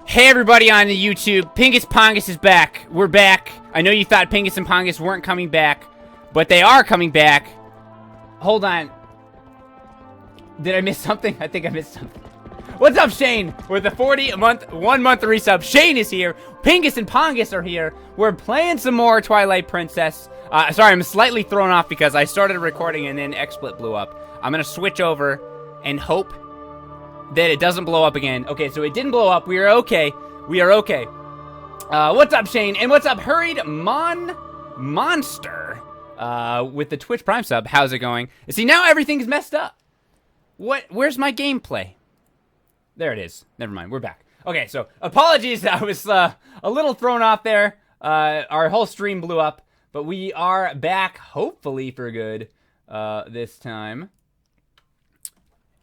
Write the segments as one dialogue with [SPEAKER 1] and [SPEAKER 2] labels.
[SPEAKER 1] Hey everybody on the YouTube, Pingus Pongus is back. We're back. I know you thought Pingus and Pongus weren't coming back, but they are coming back. Hold on. Did I miss something? I think I missed something. What's up, Shane? With the 1 month resub, Shane is here. Pingus and Pongus are here. We're playing some more Twilight Princess. Sorry, I'm slightly thrown off because I started recording and then XSplit blew up. I'm gonna switch over and hope that it doesn't blow up again. Okay, so it didn't blow up. We are okay. We are okay. What's up, Shane? And what's up, Hurried Monster? With the Twitch Prime sub. How's it going? See, now everything's messed up. Where's my gameplay? There it is. Never mind. We're back. Okay, so apologies. I was a little thrown off there. Our whole stream blew up. But we are back, hopefully for good, this time.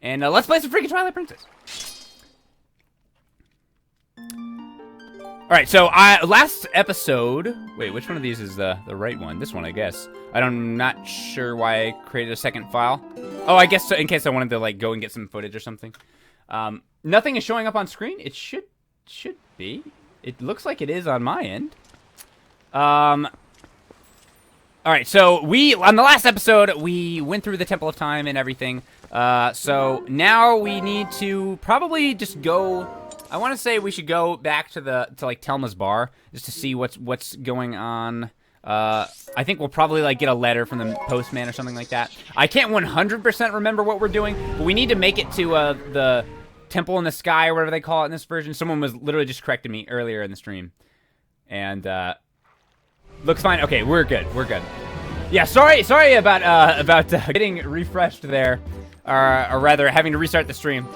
[SPEAKER 1] And let's play some freaking Twilight Princess. Alright, so last episode... Wait, which one of these is the right one? This one, I guess. I'm not sure why I created a second file. Oh, I guess so, in case I wanted to like go and get some footage or something. Nothing is showing up on screen. It should be. It looks like it is on my end. Alright, so on the last episode, we went through the Temple of Time and everything. So now we need to probably just go... I want to say we should go back to like Telma's bar just to see what's going on. I think we'll probably like get a letter from the postman or something like that. I can't 100% remember what we're doing, but we need to make it to the Temple in the Sky or whatever they call it in this version. Someone was literally just correcting me earlier in the stream. And looks fine. Okay, we're good. We're good. Yeah, sorry about getting refreshed there, or rather having to restart the stream.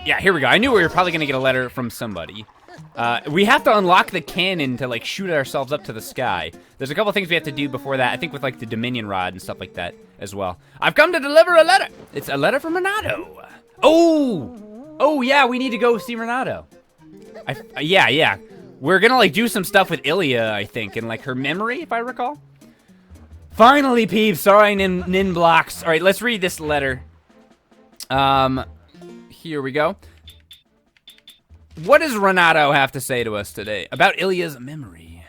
[SPEAKER 1] Yeah, here we go. I knew we were probably gonna get a letter from somebody. We have to unlock the cannon to like shoot ourselves up to the sky. There's a couple things we have to do before that. I think with like the Dominion rod and stuff like that as well. I've come to deliver a letter. It's a letter from Renato. Oh yeah, we need to go see Renato. Yeah. We're gonna like do some stuff with Ilia, I think, and like her memory, if I recall. Finally, peeps. Sorry, nin blocks. All right, let's read this letter. Here we go. What does Renato have to say to us today about Ilia's memory?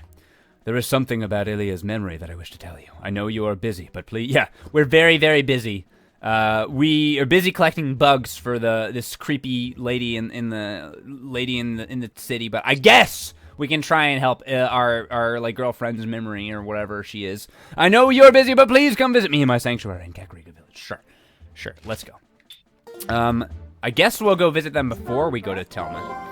[SPEAKER 1] There is something about Ilia's memory that I wish to tell you. I know you are busy, but please, yeah, we're very, very busy. We are busy collecting bugs for this creepy lady in the city, but I guess we can try and help our like girlfriend's memory or whatever she is. I know you're busy, but please come visit me in my sanctuary in Kakariko Village. Sure, let's go. I guess we'll go visit them before we go to Telma.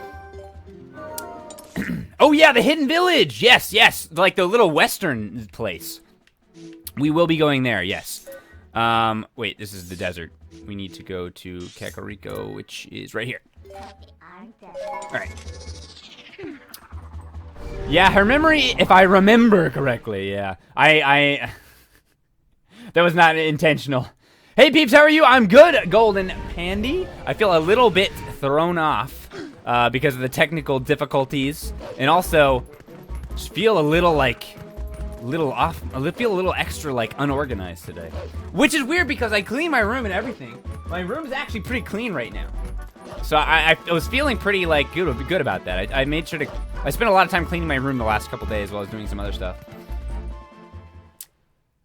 [SPEAKER 1] Oh yeah, the Hidden Village! Yes, like the little western place. We will be going there, yes. Wait, this is the desert. We need to go to Kakariko, which is right here. Alright. Yeah, her memory, if I remember correctly, yeah. That was not intentional. Hey peeps, how are you? I'm good, Golden Pandy. I feel a little bit thrown off because of the technical difficulties, and also just feel a little off. I feel a little extra like unorganized today, which is weird because I clean my room and everything. My room's actually pretty clean right now, so I was feeling pretty like good about that. I made sure to. I spent a lot of time cleaning my room the last couple days while I was doing some other stuff.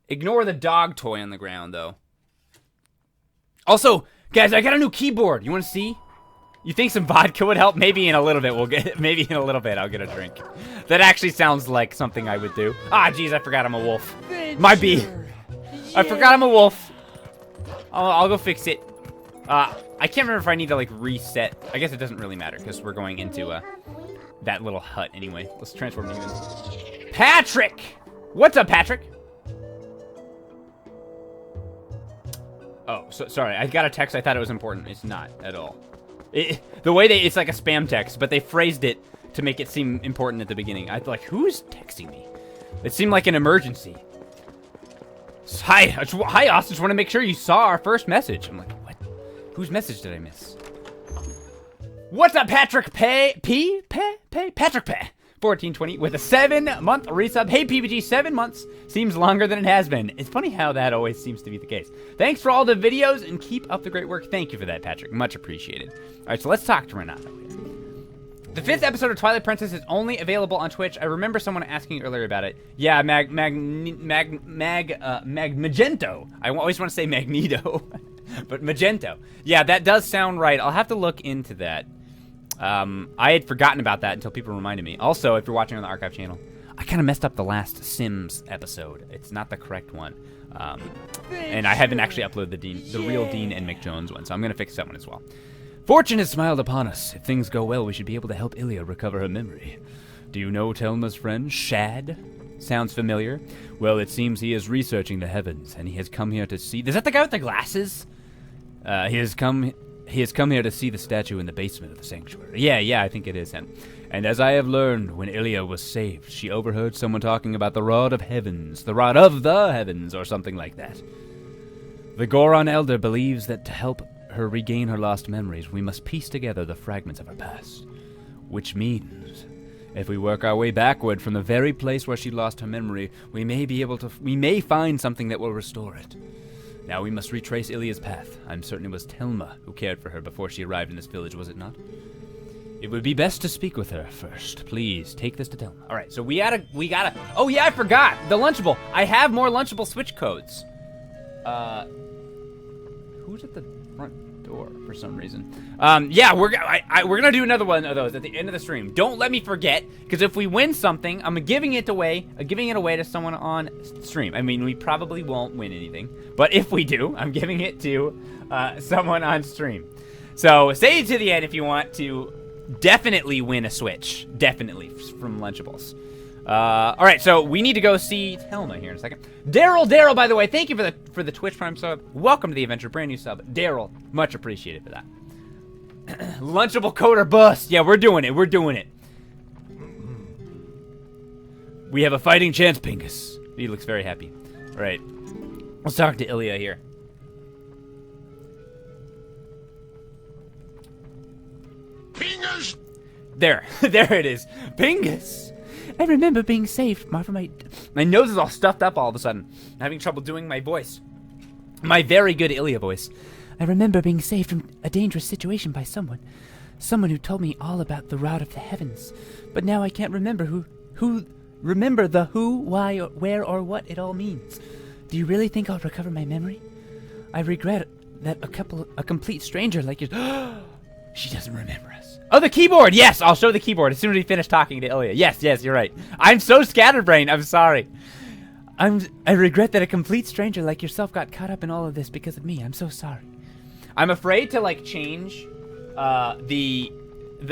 [SPEAKER 1] Ignore the dog toy on the ground though. Also, guys, I got a new keyboard. You want to see? You think some vodka would help? Maybe in a little bit I'll get a drink. That actually sounds like something I would do. Ah, jeez, I forgot I'm a wolf. My bee. I forgot I'm a wolf. I'll go fix it. I can't remember if I need to like reset. I guess it doesn't really matter because we're going into that little hut anyway. Let's transform humans. Patrick! What's up, Patrick? Oh, sorry. I got a text. I thought it was important. It's not at all. The way it's like a spam text, but they phrased it to make it seem important at the beginning. I was like, who's texting me? It seemed like an emergency. Hi, Austin. Just want to make sure you saw our first message. I'm like, what? Whose message did I miss? What's up, Patrick Patrick 1420 with a 7-month resub. Hey, PBG, 7 months seems longer than it has been. It's funny how that always seems to be the case. Thanks for all the videos and keep up the great work. Thank you for that, Patrick. Much appreciated. All right, so let's talk to Renato. The 5th episode of Twilight Princess is only available on Twitch. I remember someone asking earlier about it. Yeah, Magento. I always want to say Magneto, but Magento. Yeah, that does sound right. I'll have to look into that. I had forgotten about that until people reminded me. Also, if you're watching on the archive channel, I kind of messed up the last Sims episode. It's not the correct one. And I haven't actually uploaded the real Dean and McJones one, so I'm going to fix that one as well. Fortune has smiled upon us. If things go well, we should be able to help Ilia recover her memory. Do you know Telma's friend, Shad? Sounds familiar. Well, it seems he is researching the heavens, and he has come here to see... Is that the guy with the glasses? He has come here to see the statue in the basement of the sanctuary. Yeah, I think it is him. And as I have learned, when Ilia was saved, she overheard someone talking about the Rod of Heavens, the Rod of the Heavens, or something like that. The Goron Elder believes that to help her regain her lost memories, we must piece together the fragments of her past. Which means, if we work our way backward from the very place where she lost her memory, we may find something that will restore it. Now we must retrace Ilia's path. I'm certain it was Telma who cared for her before she arrived in this village, was it not? It would be best to speak with her first. Please, take this to Telma. Alright, so we gotta... Oh yeah, I forgot! The Lunchable! I have more Lunchable Switch codes. Who's at the front door for some reason? Yeah, we're gonna do another one of those at the end of the stream. Don't let me forget, because if we win something, I'm giving it away to someone on stream. I mean, we probably won't win anything, but if we do, I'm giving it to someone on stream. So stay to the end if you want to definitely win a Switch. Definitely from Lunchables. All right, so we need to go see Telma here in a second. Daryl, by the way, thank you for the Twitch Prime sub. Welcome to the adventure, brand new sub. Daryl, much appreciated for that. Lunchable coder bust. Yeah, we're doing it. We have a fighting chance, Pingus. He looks very happy. All right, let's talk to Ilia here.
[SPEAKER 2] Pingus!
[SPEAKER 1] There it is. Pingus! I remember being saved from my nose is all stuffed up all of a sudden. I'm having trouble doing my voice. My very good Ilia voice. I remember being saved from a dangerous situation by someone who told me all about the Rod of the Heavens. But now I can't remember remember the who, why, or where, or what it all means. Do you really think I'll recover my memory? I regret that a complete stranger like you... She doesn't remember us. Oh, the keyboard! Yes, I'll show the keyboard as soon as we finish talking to Ilia. Yes, you're right. I'm so scatterbrained. I'm sorry. I regret that a complete stranger like yourself got caught up in all of this because of me. I'm so sorry. I'm afraid to, like, change the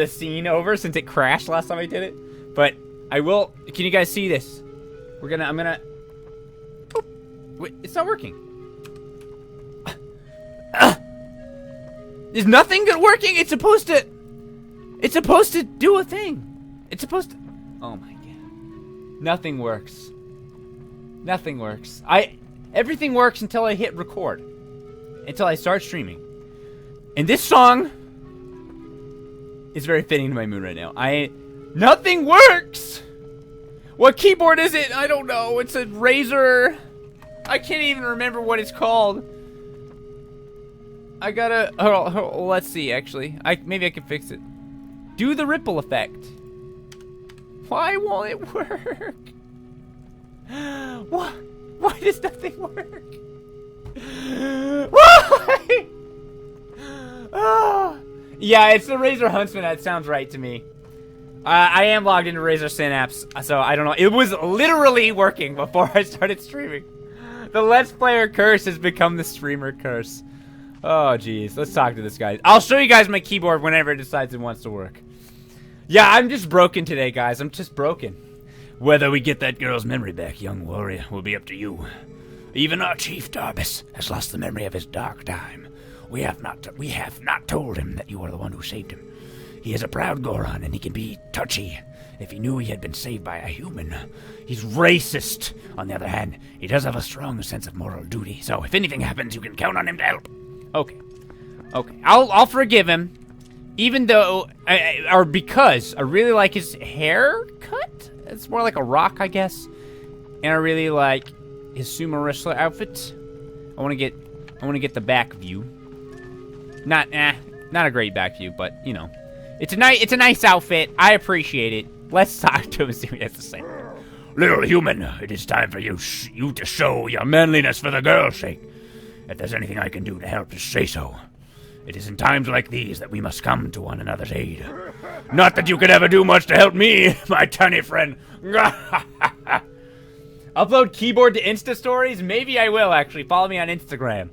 [SPEAKER 1] scene over since it crashed last time I did it. But I will... Can you guys see this? I'm gonna... Oh, wait, it's not working. Is nothing good working? It's supposed to do a thing. It's supposed to... Oh my god. Nothing works. Nothing works. Everything works until I hit record. Until I start streaming. And this song is very fitting to my mood right now. Nothing works! What keyboard is it? I don't know. It's a Razer. I can't even remember what it's called. I gotta... Oh, let's see, actually. Maybe I can fix it. Do the ripple effect. Why won't it work? Why does nothing work? Why? Oh. Yeah, it's the Razer Huntsman. That sounds right to me. I am logged into Razer Synapse, so I don't know. It was literally working before I started streaming. The Let's Player curse has become the streamer curse. Oh, jeez. Let's talk to this guy. I'll show you guys my keyboard whenever it decides it wants to work. Yeah, I'm just broken today, guys. I'm just broken. Whether we get that girl's memory back, young warrior, will be up to you. Even our chief, Darbus, has lost the memory of his dark time. We have not told him that you are the one who saved him. He is a proud Goron, and he can be touchy if he knew he had been saved by a human. He's racist. On the other hand, he does have a strong sense of moral duty, so if anything happens, you can count on him to help. Okay. I'll forgive him. even though, or because I really like his haircut. It's more like a rock, I guess. And I really like his sumo wrestler outfit. I want to get the back view. Not a great back view, but you know, it's a nice outfit. I appreciate it. Let's talk to him and see what he has to say.
[SPEAKER 2] Little human, it is time for you to show your manliness for the girl's sake. If there's anything I can do to help, just say so. It is in times like these that we must come to one another's aid. Not that you could ever do much to help me, my tiny friend.
[SPEAKER 1] Upload keyboard to Insta stories? Maybe I will, actually. Follow me on Instagram.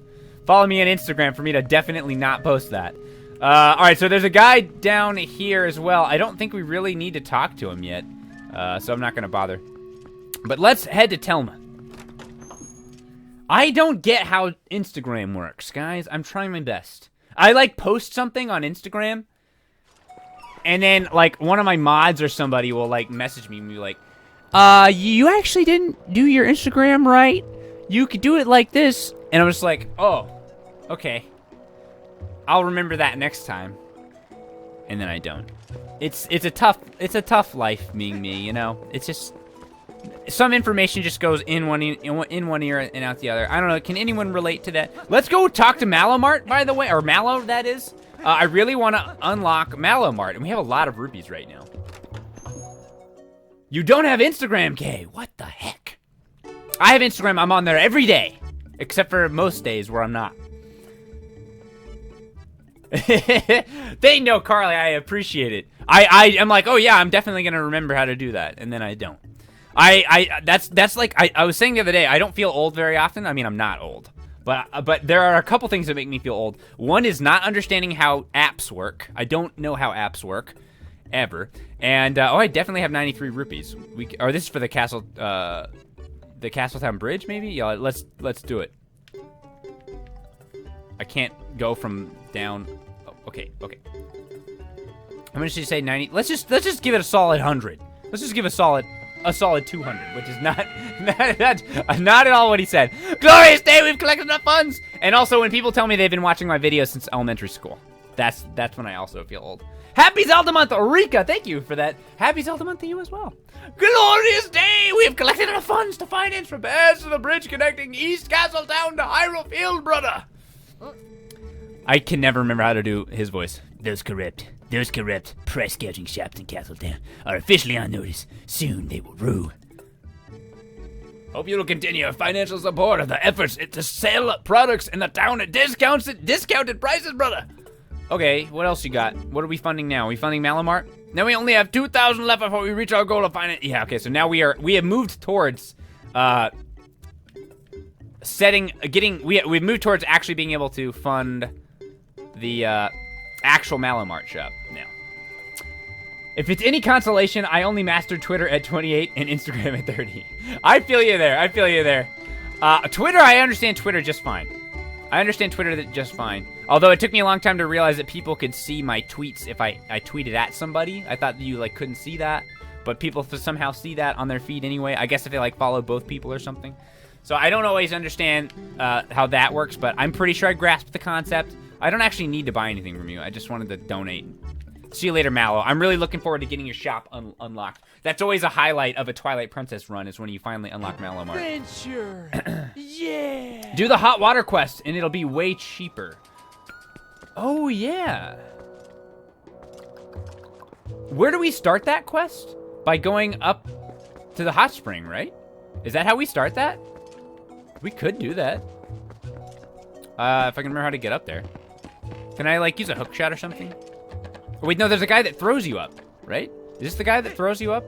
[SPEAKER 1] Follow me on Instagram for me to definitely not post that. Alright, so there's a guy down here as well. I don't think we really need to talk to him yet. So I'm not going to bother. But let's head to Telma. I don't get how Instagram works, guys. I'm trying my best. I, like, post something on Instagram, and then, like, one of my mods or somebody will, like, message me and be like, you actually didn't do your Instagram right. You could do it like this. And I'm just like, oh, okay. I'll remember that next time. And then I don't. It's a tough life being me, you know? It's just, some information just goes in one ear and out the other. I don't know. Can anyone relate to that? Let's go talk to Malomart, by the way. Or Mallow, that is. I really want to unlock Malomart. And we have a lot of rupees right now. You don't have Instagram, Kay. What the heck? I have Instagram. I'm on there every day. Except for most days where I'm not. They know, Carly. I appreciate it. I'm like, oh yeah, I'm definitely going to remember how to do that. And then I don't. That's like, I was saying the other day, I don't feel old very often. I mean, I'm not old. But there are a couple things that make me feel old. One is not understanding how apps work. I don't know how apps work. Ever. And, oh, I definitely have 93 rupees. Or this is for the castle, the Castletown Bridge, maybe? Yeah, let's do it. I can't go from down. Oh, okay. I'm gonna just say 90. Let's just give it a solid 100. Let's just give a solid 200, which is not at all what he said. Glorious day, we've collected enough funds. And also, when people tell me they've been watching my videos since elementary school, that's when I also feel old. Happy Zelda month, Rika! Thank you for that. Happy Zelda month to you as well. Glorious day! We have collected enough funds to finance repairs to the bridge connecting East Castletown to Hyrule Field, brother. I can never remember how to do his voice. Those corrupt price gouging shops in Castletown are officially on notice. Soon they will rue. Hope you will continue your financial support of the efforts to sell products in the town at discounted prices, brother. Okay, what else you got? What are we funding now? Are we funding Malomart? Now we only have 2,000 left before we reach our goal of finance. Yeah, okay, so now we have moved towards we've moved towards actually being able to fund the actual Malomart shop now. If it's any consolation, I only mastered Twitter at 28 and Instagram at 30. I feel you there. Twitter, I understand Twitter just fine. Although it took me a long time to realize that people could see my tweets if I tweeted at somebody. I thought you like couldn't see that, but people somehow see that on their feed anyway. I guess if they like follow both people or something. So I don't always understand how that works, but I'm pretty sure I grasped the concept. I don't actually need to buy anything from you. I just wanted to donate. See you later, Mallow. I'm really looking forward to getting your shop unlocked. That's always a highlight of a Twilight Princess run, is when you finally unlock Malomart.
[SPEAKER 3] Adventure! Yeah!
[SPEAKER 1] Do the hot water quest, and it'll be way cheaper. Oh, yeah. Where do we start that quest? By going up to the hot spring, right? Is that how we start that? We could do that. If I can remember how to get up there. Can I, like, use a hook shot or something? Oh, wait, no, there's a guy that throws you up, right? Is this the guy that throws you up?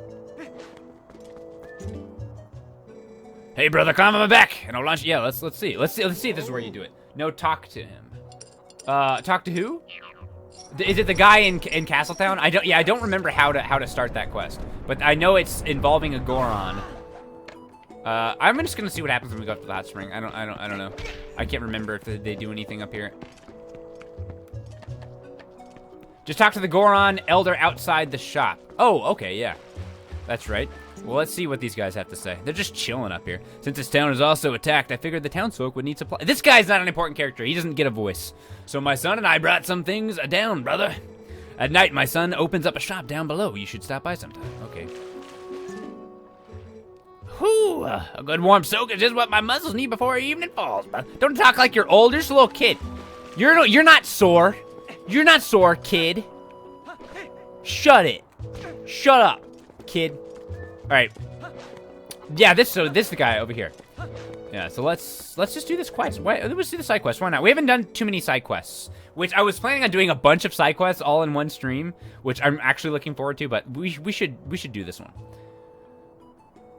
[SPEAKER 1] Hey, brother, climb on my back, and I'll launch. Yeah, let's see. Let's see if this is where you do it. No, talk to him. Talk to who? Is it the guy in Castletown? I don't remember how to start that quest, but I know it's involving a Goron. I'm just gonna see what happens when we go up to the hot spring. I don't know. I can't remember if they do anything up here. Just talk to the Goron Elder outside the shop. Oh, okay, yeah. That's right. Well, let's see what these guys have to say. They're just chilling up here. Since this town is also attacked, I figured the townsfolk would need supply. This guy's not an important character. He doesn't get a voice. So my son and I brought some things down, brother. At night, my son opens up a shop down below. You should stop by sometime. Okay. Whew, a good warm soak is just what my muscles need before evening falls. But don't talk like you're old. You're just a little kid. You're not sore. You're not sore, kid. Shut it. Shut up, kid. All right. Yeah, this is the guy over here. Yeah, so let's just do this quest. Let's do the side quest. Why not? We haven't done too many side quests, which I was planning on doing a bunch of side quests all in one stream, which I'm actually looking forward to. But we should do this one.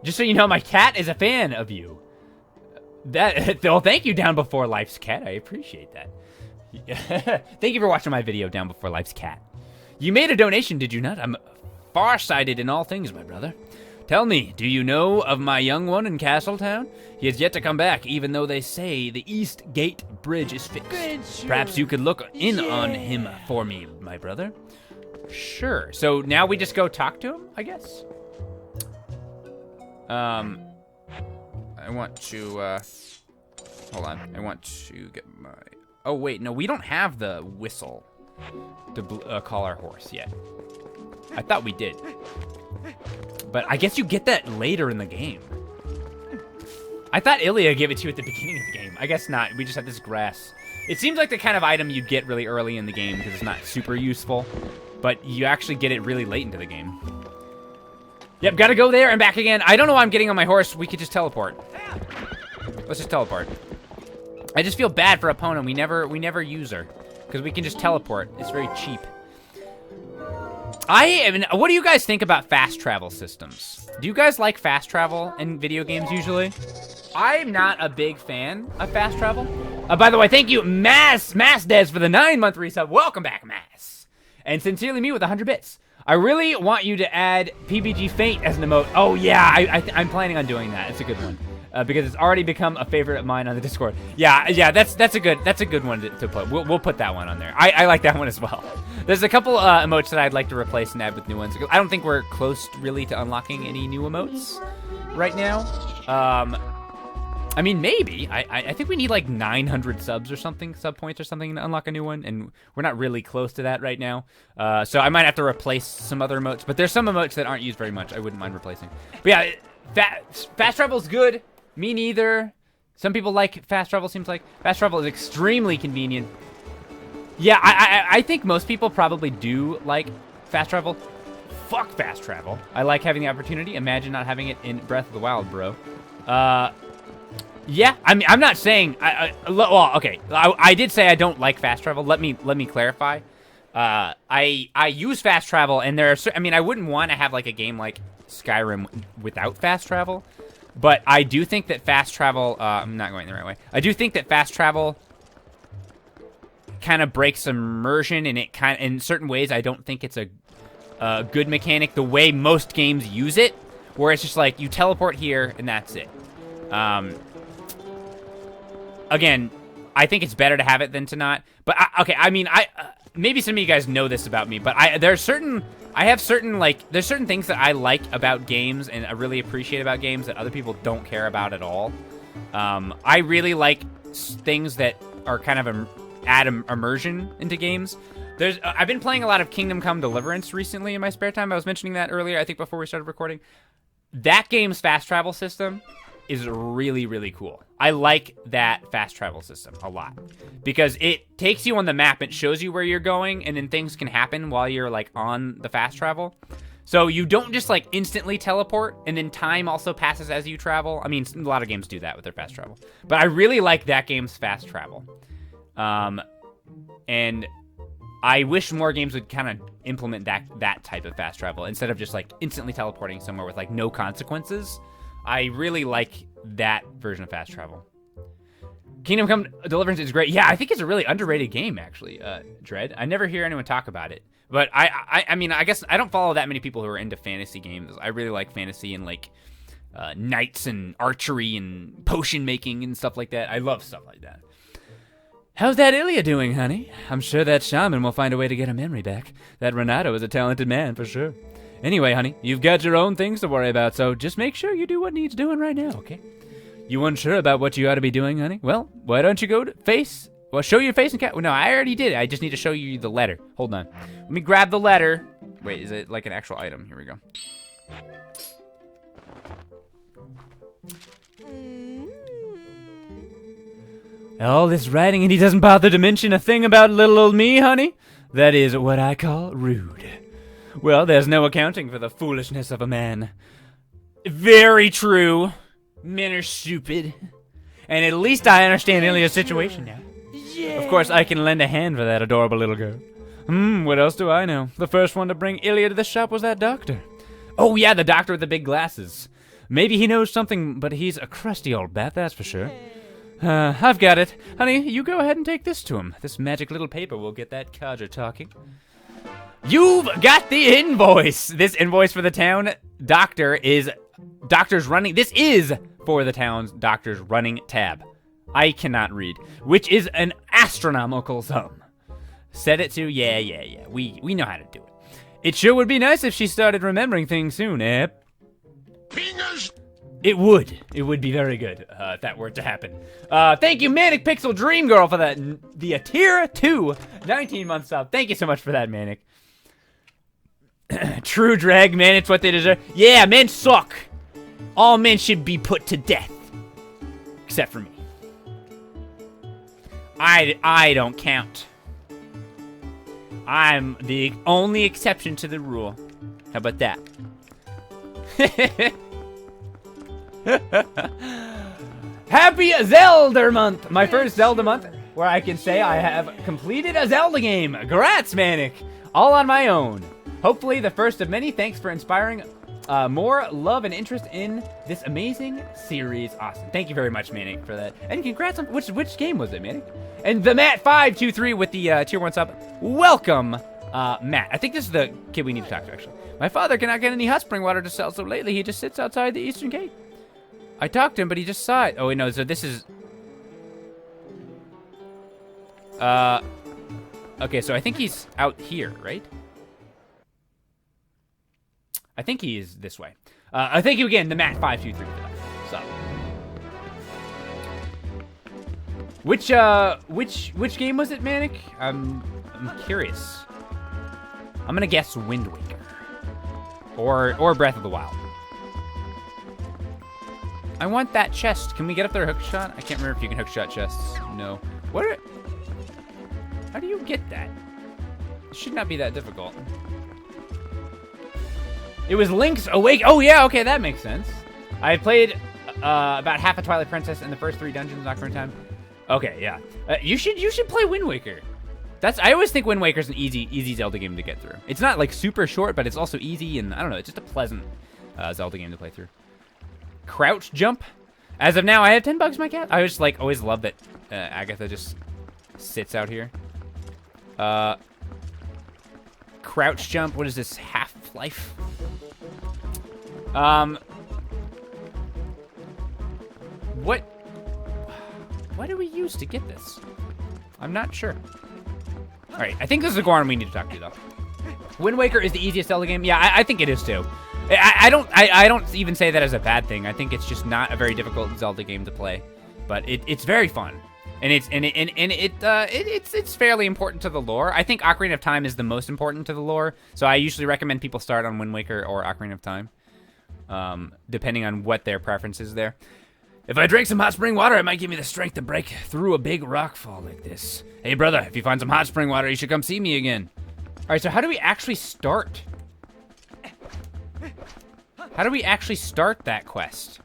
[SPEAKER 1] Just so you know, my cat is a fan of you. Well, thank you, Down Before Life's Cat. I appreciate that. Thank you for watching my video, Down Before Life's Cat. You made a donation, did you not? I'm far-sighted in all things, my brother. Tell me, do you know of my young one in Castletown? He has yet to come back, even though they say the East Gate Bridge is fixed. Perhaps you could look in on him for me, my brother. Sure. So now we just go talk to him, I guess? I want to, hold on. I want to get my, oh wait, no, we don't have the whistle to call our horse yet. I thought we did. But I guess you get that later in the game. I thought Ilia gave it to you at the beginning of the game. I guess not, we just have this grass. It seems like the kind of item you'd get really early in the game because it's not super useful, but you actually get it really late into the game. Yep, gotta go there and back again. I don't know why I'm getting on my horse. We could just teleport. Let's just teleport. I just feel bad for Epona. We never use her because we can just teleport. It's very cheap. What do you guys think about fast travel systems? Do you guys like fast travel in video games usually? I'm not a big fan of fast travel. By the way, thank you, Masdez, for the 9-month resub. Welcome back, Mass. And Sincerely Me with 100 bits. I really want you to add PBG Faint as an emote. Oh yeah, I'm planning on doing that. It's a good one because it's already become a favorite of mine on the Discord. Yeah, that's a good one to put. We'll put that one on there. I like that one as well. There's a couple emotes that I'd like to replace and add with new ones. I don't think we're close really to unlocking any new emotes right now. I mean, maybe. I think we need like 900 subs or something, sub points or something to unlock a new one, and we're not really close to that right now. So I might have to replace some other emotes, but there's some emotes that aren't used very much. I wouldn't mind replacing. But yeah, fast travel's good. Me neither. Some people like fast travel, seems like. Fast travel is extremely convenient. Yeah, I think most people probably do like fast travel. Fuck fast travel. I like having the opportunity. Imagine not having it in Breath of the Wild, bro. Yeah, I mean, I'm not saying. Well, okay. I did say I don't like fast travel. Let me clarify. I use fast travel, and there are. I mean, I wouldn't want to have like a game like Skyrim without fast travel, but I do think that fast travel. I'm not going the right way. I do think that fast travel kind of breaks immersion, and it kind in certain ways. I don't think it's a good mechanic the way most games use it, where it's just like you teleport here and that's it. Again, I think it's better to have it than to not. But okay, I mean, maybe some of you guys know this about me, but there's certain things that I like about games and I really appreciate about games that other people don't care about at all. I really like things that are kind of add immersion into games. I've been playing a lot of Kingdom Come Deliverance recently in my spare time. I was mentioning that earlier, I think before we started recording. That game's fast travel system is really, really cool. I like that fast travel system a lot because it takes you on the map. It shows you where you're going, and then things can happen while you're like on the fast travel. So you don't just like instantly teleport, and then time also passes as you travel. I mean, a lot of games do that with their fast travel, but I really like that game's fast travel. And I wish more games would kind of implement that type of fast travel instead of just like instantly teleporting somewhere with like no consequences. I really like that version of fast travel. Kingdom Come Deliverance is great. Yeah, I think it's a really underrated game, actually, Dread. I never hear anyone talk about it. But I mean, I guess I don't follow that many people who are into fantasy games. I really like fantasy and like knights and archery and potion making and stuff like that. I love stuff like that. How's that Ilia doing, honey? I'm sure that shaman will find a way to get her memory back. That Renato is a talented man, for sure. Anyway, honey, you've got your own things to worry about, so just make sure you do what needs doing right now, okay? You unsure about what you ought to be doing, honey? Well, why don't you go face Well, show your face and cat. No, I already did it. I just need to show you the letter. Hold on. Let me grab the letter. Wait, is it like an actual item? Here we go. All this writing and he doesn't bother to mention a thing about little old me, honey? That is what I call rude. Well, there's no accounting for the foolishness of a man. Very true. Men are stupid. And at least I understand Ilia's situation now. Yeah. Of course, I can lend a hand for that adorable little girl. What else do I know? The first one to bring Ilia to the shop was that doctor. Oh yeah, the doctor with the big glasses. Maybe he knows something, but he's a crusty old bat, that's for sure. I've got it. Honey, you go ahead and take this to him. This magic little paper will get that codger talking. You've got the invoice! This invoice for the town doctor is... Doctor's running... This is for the town's doctor's running tab. I cannot read. Which is an astronomical sum. Set it to... Yeah. We know how to do it. It sure would be nice if she started remembering things soon, eh?
[SPEAKER 2] Fingers!
[SPEAKER 1] It would. It would be very good if that were to happen. Thank you, Manic Pixel Dream Girl, for that. The Tier 2 19-month sub. Thank you so much for that, Manic. True drag, man. It's what they deserve. Yeah, men suck. All men should be put to death. Except for me. I don't count. I'm the only exception to the rule. How about that? Happy Zelda month! My first Zelda month where I can say I have completed a Zelda game. Congrats, Manic! All on my own. Hopefully the first of many. Thanks for inspiring more love and interest in this amazing series. Awesome. Thank you very much, Manic, for that. And congrats on... Which game was it, Manic? And the Matt523 with the Tier 1 sub. Welcome, Matt. I think this is the kid we need to talk to, actually. My father cannot get any hot spring water to sell, so lately he just sits outside the Eastern Gate. I talked to him, but he just saw it. Oh, wait, no, so this is... Okay, so I think he's out here, right? I think he is this way. Thank you again, the Matt523 for that. So. Which game was it, Manic? I'm curious. I'm gonna guess Wind Waker. Or Breath of the Wild. I want that chest. Can we get up there hook shot? I can't remember if you can hook shot chests. No. How do you get that? It should not be that difficult. It was Link's Awake. Oh yeah, okay, that makes sense. I played about half a Twilight Princess in the first 3 dungeons, Ocarina of Time. Okay, yeah. You should play Wind Waker. I always think Wind Waker's an easy Zelda game to get through. It's not like super short, but it's also easy, and I don't know, it's just a pleasant Zelda game to play through. Crouch jump. As of now, I have 10 bugs, my cat. I just like always love that Agatha just sits out here. Crouch jump. What is this? Half-life. What do we use to get this? I'm not sure. All right, I think this is the Goron we need to talk to, though. Wind Waker is the easiest Zelda game. Yeah, I think it is too. I don't even say that as a bad thing. I think it's just not a very difficult Zelda game to play, but it's very fun, and it's fairly important to the lore. I think Ocarina of Time is the most important to the lore, so I usually recommend people start on Wind Waker or Ocarina of Time, depending on what their preference is there. If I drank some hot spring water, it might give me the strength to break through a big rock fall like this. Hey, brother, if you find some hot spring water, you should come see me again. All right, so how do we actually start? How do we actually start that quest?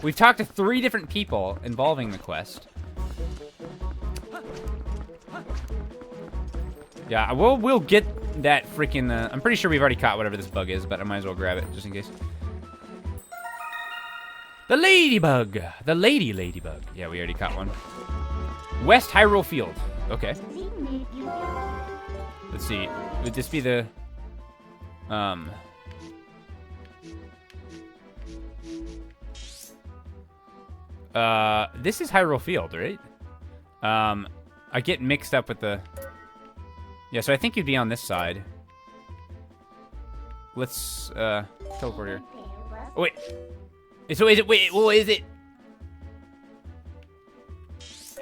[SPEAKER 1] We've talked to 3 different people involving the quest. Yeah, we'll get that freaking... I'm pretty sure we've already caught whatever this bug is, but I might as well grab it just in case. The ladybug! The ladybug. Yeah, we already caught one. West Hyrule Field. Okay. Let's see. Would this be the... This is Hyrule Field, right? I get mixed up with the... Yeah, so I think you'd be on this side. Let's, teleport here. Oh, wait. So is it... Wait, well, is it...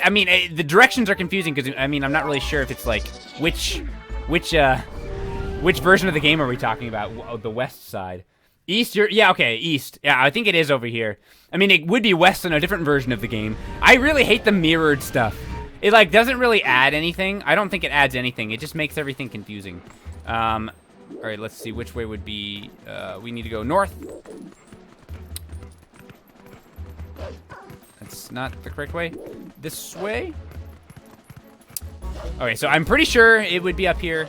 [SPEAKER 1] I mean, the directions are confusing because I mean, I'm not really sure if it's like which version of the game are we talking about? Oh, the west side. East, yeah, okay, east. Yeah, I think it is over here. I mean, it would be west in a different version of the game. I really hate the mirrored stuff. It, like, doesn't really add anything. I don't think it adds anything. It just makes everything confusing. All right, let's see which way would be... we need to go north. That's not the correct way. This way? Okay, so I'm pretty sure it would be up here.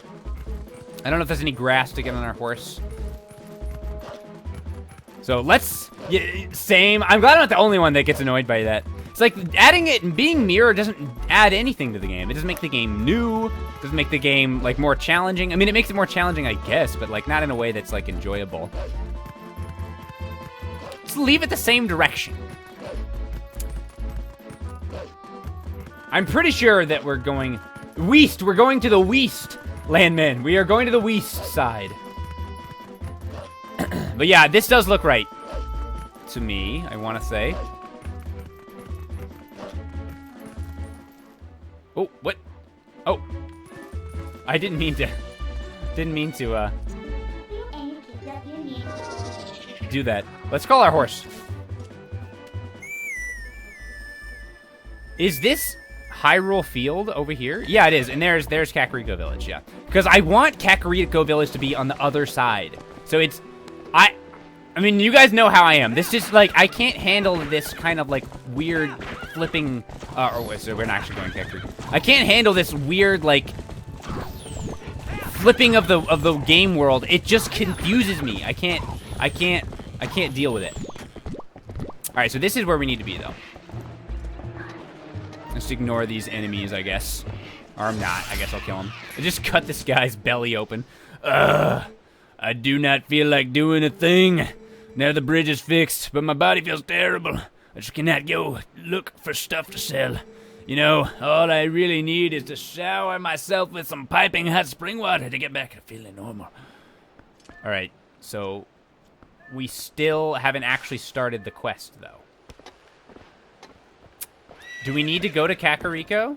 [SPEAKER 1] I don't know if there's any grass to get on our horse. So let's... Yeah, same. I'm glad I'm not the only one that gets annoyed by that. It's like adding it and being mirror doesn't add anything to the game. It doesn't make the game new. It doesn't make the game, like, more challenging. I mean, it makes it more challenging, I guess, but, like, not in a way that's, like, enjoyable. Just leave it the same direction. I'm pretty sure that we're going... West! We're going to the west, landmen. We are going to the west side. But yeah, this does look right. To me, I want to say. Oh, what? Oh. I didn't mean to do that. Let's call our horse. Is this Hyrule Field over here? Yeah, it is. And there's Kakariko Village, yeah. Because I want Kakariko Village to be on the other side. So it's... I mean, you guys know how I am. This is, like, I can't handle this kind of, like, weird flipping... oh, wait, so we're not actually going Kakariko. I can't handle this weird, like... flipping of the game world. It just confuses me. I can't deal with it. Alright, so this is where we need to be, though. Just ignore these enemies, I guess. Or I'm not. I guess I'll kill him. I just cut this guy's belly open. I do not feel like doing a thing. Now the bridge is fixed, but my body feels terrible. I just cannot go look for stuff to sell. You know, all I really need is to shower myself with some piping hot spring water to get back to feeling normal. Alright, so we still haven't actually started the quest, though. Do we need to go to Kakariko?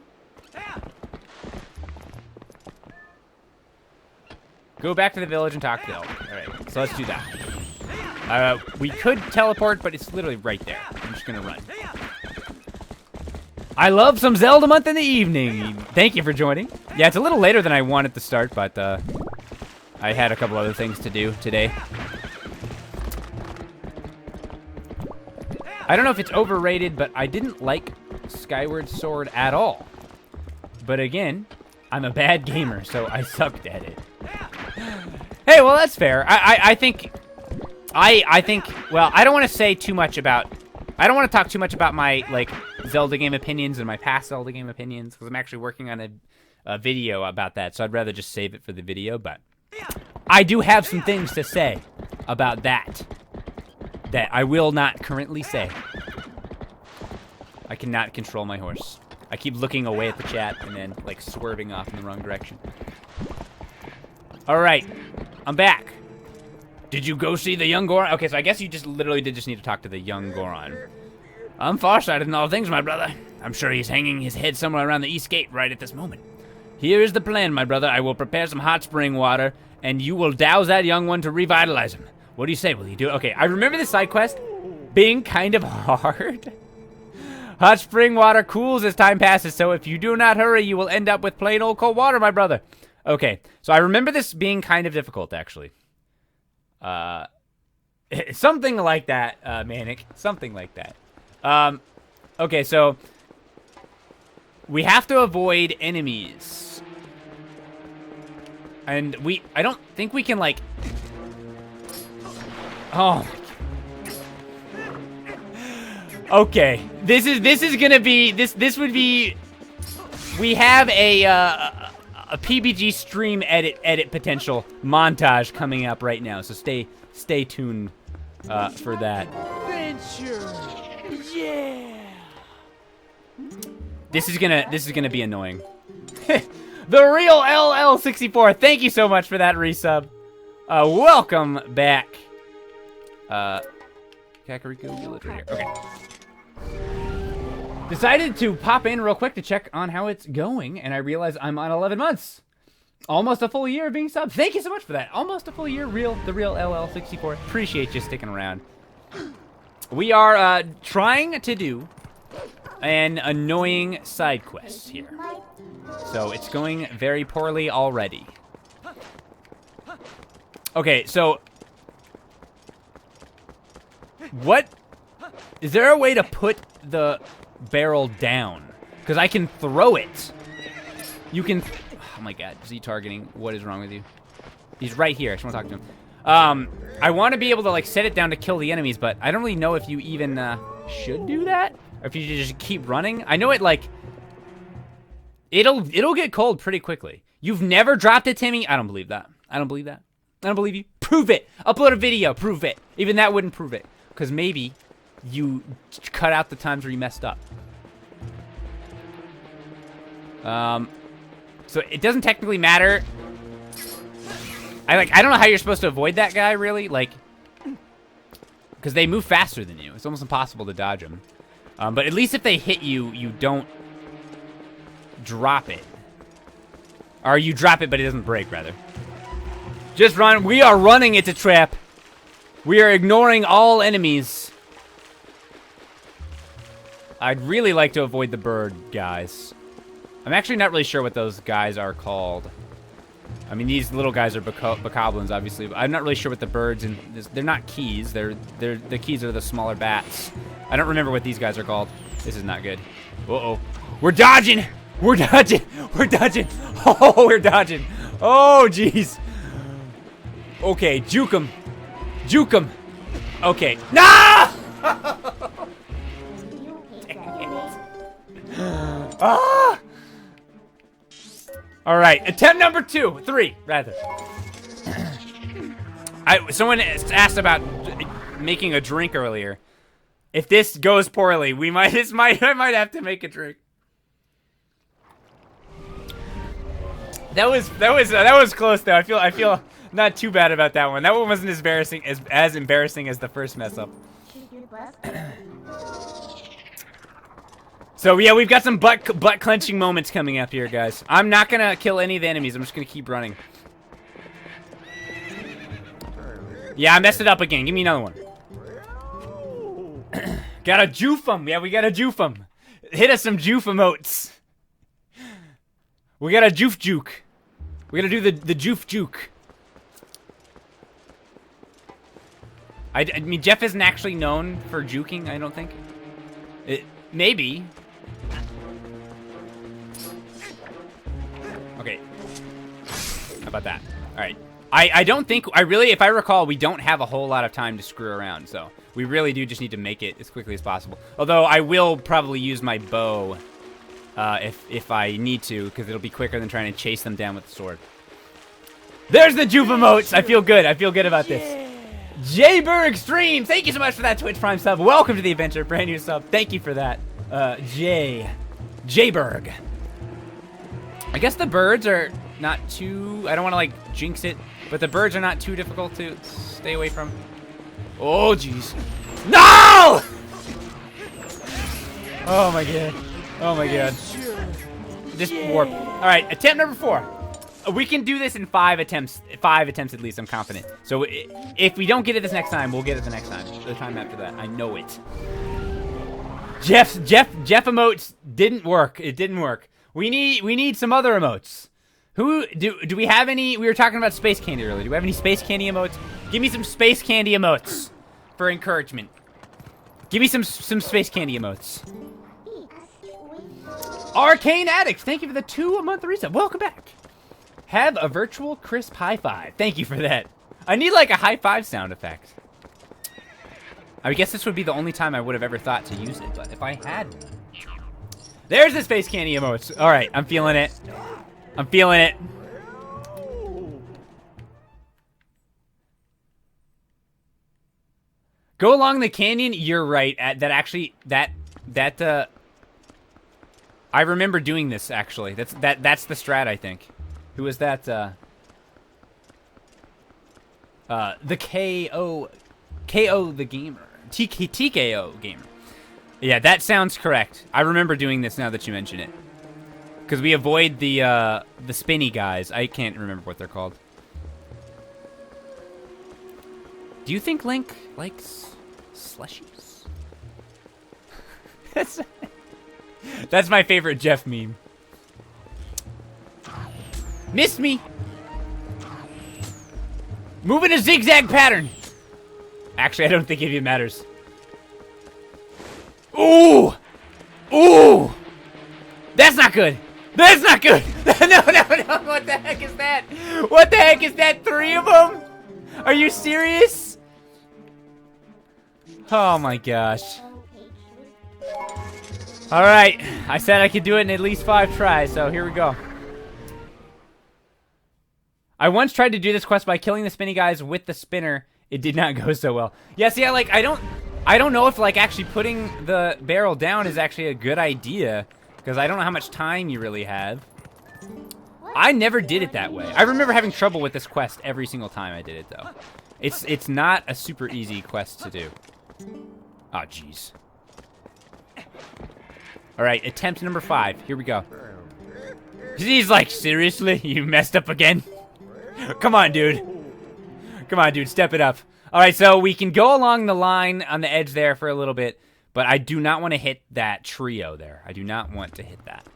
[SPEAKER 1] Go back to the village and talk to Zelda. Alright, so let's do that. We could teleport, but it's literally right there. I'm just gonna run. I love some Zelda month in the evening. Thank you for joining. Yeah, it's a little later than I wanted to start, but I had a couple other things to do today. I don't know if it's overrated, but I didn't like Skyward Sword at all. But again, I'm a bad gamer, so I sucked at it. Hey, well, that's fair. I think, well, I don't want to say too much about, I don't want to talk too much about my, like, Zelda game opinions and my past Zelda game opinions, because I'm actually working on a video about that, so I'd rather just save it for the video, but I do have some things to say about that I will not currently say. I cannot control my horse. I keep looking away at the chat and then, like, swerving off in the wrong direction. Alright, I'm back. Did you go see the young Goron? Okay, so I guess you just literally did just need to talk to the young Goron. I'm farsighted in all things, my brother. I'm sure he's hanging his head somewhere around the east gate right at this moment. Here is the plan, my brother. I will prepare some hot spring water, and you will douse that young one to revitalize him. What do you say? Will you do it? Okay, I remember this side quest being kind of hard. Hot spring water cools as time passes, so if you do not hurry, you will end up with plain old cold water, my brother. Okay, so I remember this being kind of difficult, actually. Something like that, Manic. Something like that. Okay, so we have to avoid enemies. And I don't think we can, like... Oh. Okay. This is gonna be, this would be, we have a PBG stream edit potential montage coming up right now, so stay tuned for that.
[SPEAKER 3] Adventure. Yeah.
[SPEAKER 1] This is gonna be annoying. The real LL64. Thank you so much for that resub. Welcome back. Kakariko Village right here. Okay. Decided to pop in real quick to check on how it's going, and I realized I'm on 11 months. Almost a full year of being subbed. Thank you so much for that. Almost a full year, the real LL64. Appreciate you sticking around. We are trying to do an annoying side quest here. So it's going very poorly already. Okay, so what is there a way to put the barrel down? Because I can throw it. You can. Oh my God, Z targeting. What is wrong with you? He's right here. I just want to talk to him. I want to be able to like set it down to kill the enemies, but I don't really know if you even should do that, or if you should just keep running. I know it like it'll get cold pretty quickly. You've never dropped it, Timmy? I don't believe that. I don't believe that. I don't believe you. Prove it. Upload a video. Prove it. Even that wouldn't prove it, because maybe you cut out the times where you messed up. So it doesn't technically matter. I don't know how you're supposed to avoid that guy, really, like, because they move faster than you. It's almost impossible to dodge them. But at least if they hit you, you don't drop it. Or you drop it, but it doesn't break, rather. Just run. We are running. It's a trap. We are ignoring all enemies. I'd really like to avoid the bird guys. I'm actually not really sure what those guys are called. I mean, these little guys are bokoblins, obviously, but I'm not really sure what the birds and they're not keys. They're the keys are the smaller bats. I don't remember what these guys are called. This is not good. Uh-oh. We're dodging. We're dodging. We're dodging. Oh, we're dodging. Oh, jeez. Okay, juke him. Juke him. Okay. No! Ah! All right, attempt number 3, rather. Someone asked about making a drink earlier. If this goes poorly, I might have to make a drink. That was close though. I feel not too bad about that one. That one wasn't as embarrassing as the first mess up. So yeah, we've got some butt clenching moments coming up here, guys. I'm not gonna kill any of the enemies. I'm just gonna keep running. Yeah, I messed it up again. Give me another one. Gotta juke 'em. Yeah, we gotta juke 'em. Hit us some juke emotes. We gotta juke. We gotta do the juke. I mean, Jeff isn't actually known for juking, I don't think. Maybe. Okay. How about that? Alright. I don't think, if I recall, we don't have a whole lot of time to screw around, so we really do just need to make it as quickly as possible. Although I will probably use my bow if I need to, because it'll be quicker than trying to chase them down with the sword. There's the Juve emotes! I feel good. I feel good about this. Jayber Extreme! Thank you so much for that Twitch Prime sub. Welcome to the adventure. Brand new sub. Thank you for that. Jayberg. I guess the birds are not too... I don't want to, like, jinx it, but the birds are not too difficult to stay away from. Oh, jeez. No! Oh, my God. Oh, my God. Just warp. All right, attempt number 4. We can do this in 5 attempts. 5 attempts at least, I'm confident. So if we don't get it this next time, we'll get it the next time. The time after that. I know it. Jeff emotes didn't work. It didn't work. We need some other emotes. Do we have any? We were talking about space candy earlier. Do we have any space candy emotes? Give me some space candy emotes for encouragement. Give me some space candy emotes. Arcane Addicts, thank you for the 2-month reset. Welcome back. Have a virtual crisp high five. Thank you for that. I need like a high five sound effect. I guess this would be the only time I would have ever thought to use it, but if I had... There's the space candy emotes. All right, I'm feeling it. I'm feeling it. Go along the canyon. You're right. I remember doing this actually. That's the strat, I think. Who was that? The KO the gamer. TKO gamer. Yeah, that sounds correct. I remember doing this now that you mention it. Because we avoid the spinny guys. I can't remember what they're called. Do you think Link likes slushies? That's my favorite Jeff meme. Missed me! Move in a zigzag pattern! Actually, I don't think it even matters. Ooh! Ooh! That's not good! That's not good! No! What the heck is that? What the heck is that? 3 of them? Are you serious? Oh my gosh. Alright. I said I could do it in at least 5 tries, so here we go. I once tried to do this quest by killing the spinny guys with the spinner. It did not go so well. Yeah, see, I don't know if, like, actually putting the barrel down is actually a good idea. Because I don't know how much time you really have. I never did it that way. I remember having trouble with this quest every single time I did it, though. It's not a super easy quest to do. Oh, jeez. Alright, attempt number 5. Here we go. He's like, seriously? You messed up again? Come on, dude. Come on, dude, step it up. Alright, so we can go along the line on the edge there for a little bit. But I do not want to hit that trio there. I do not want to hit that.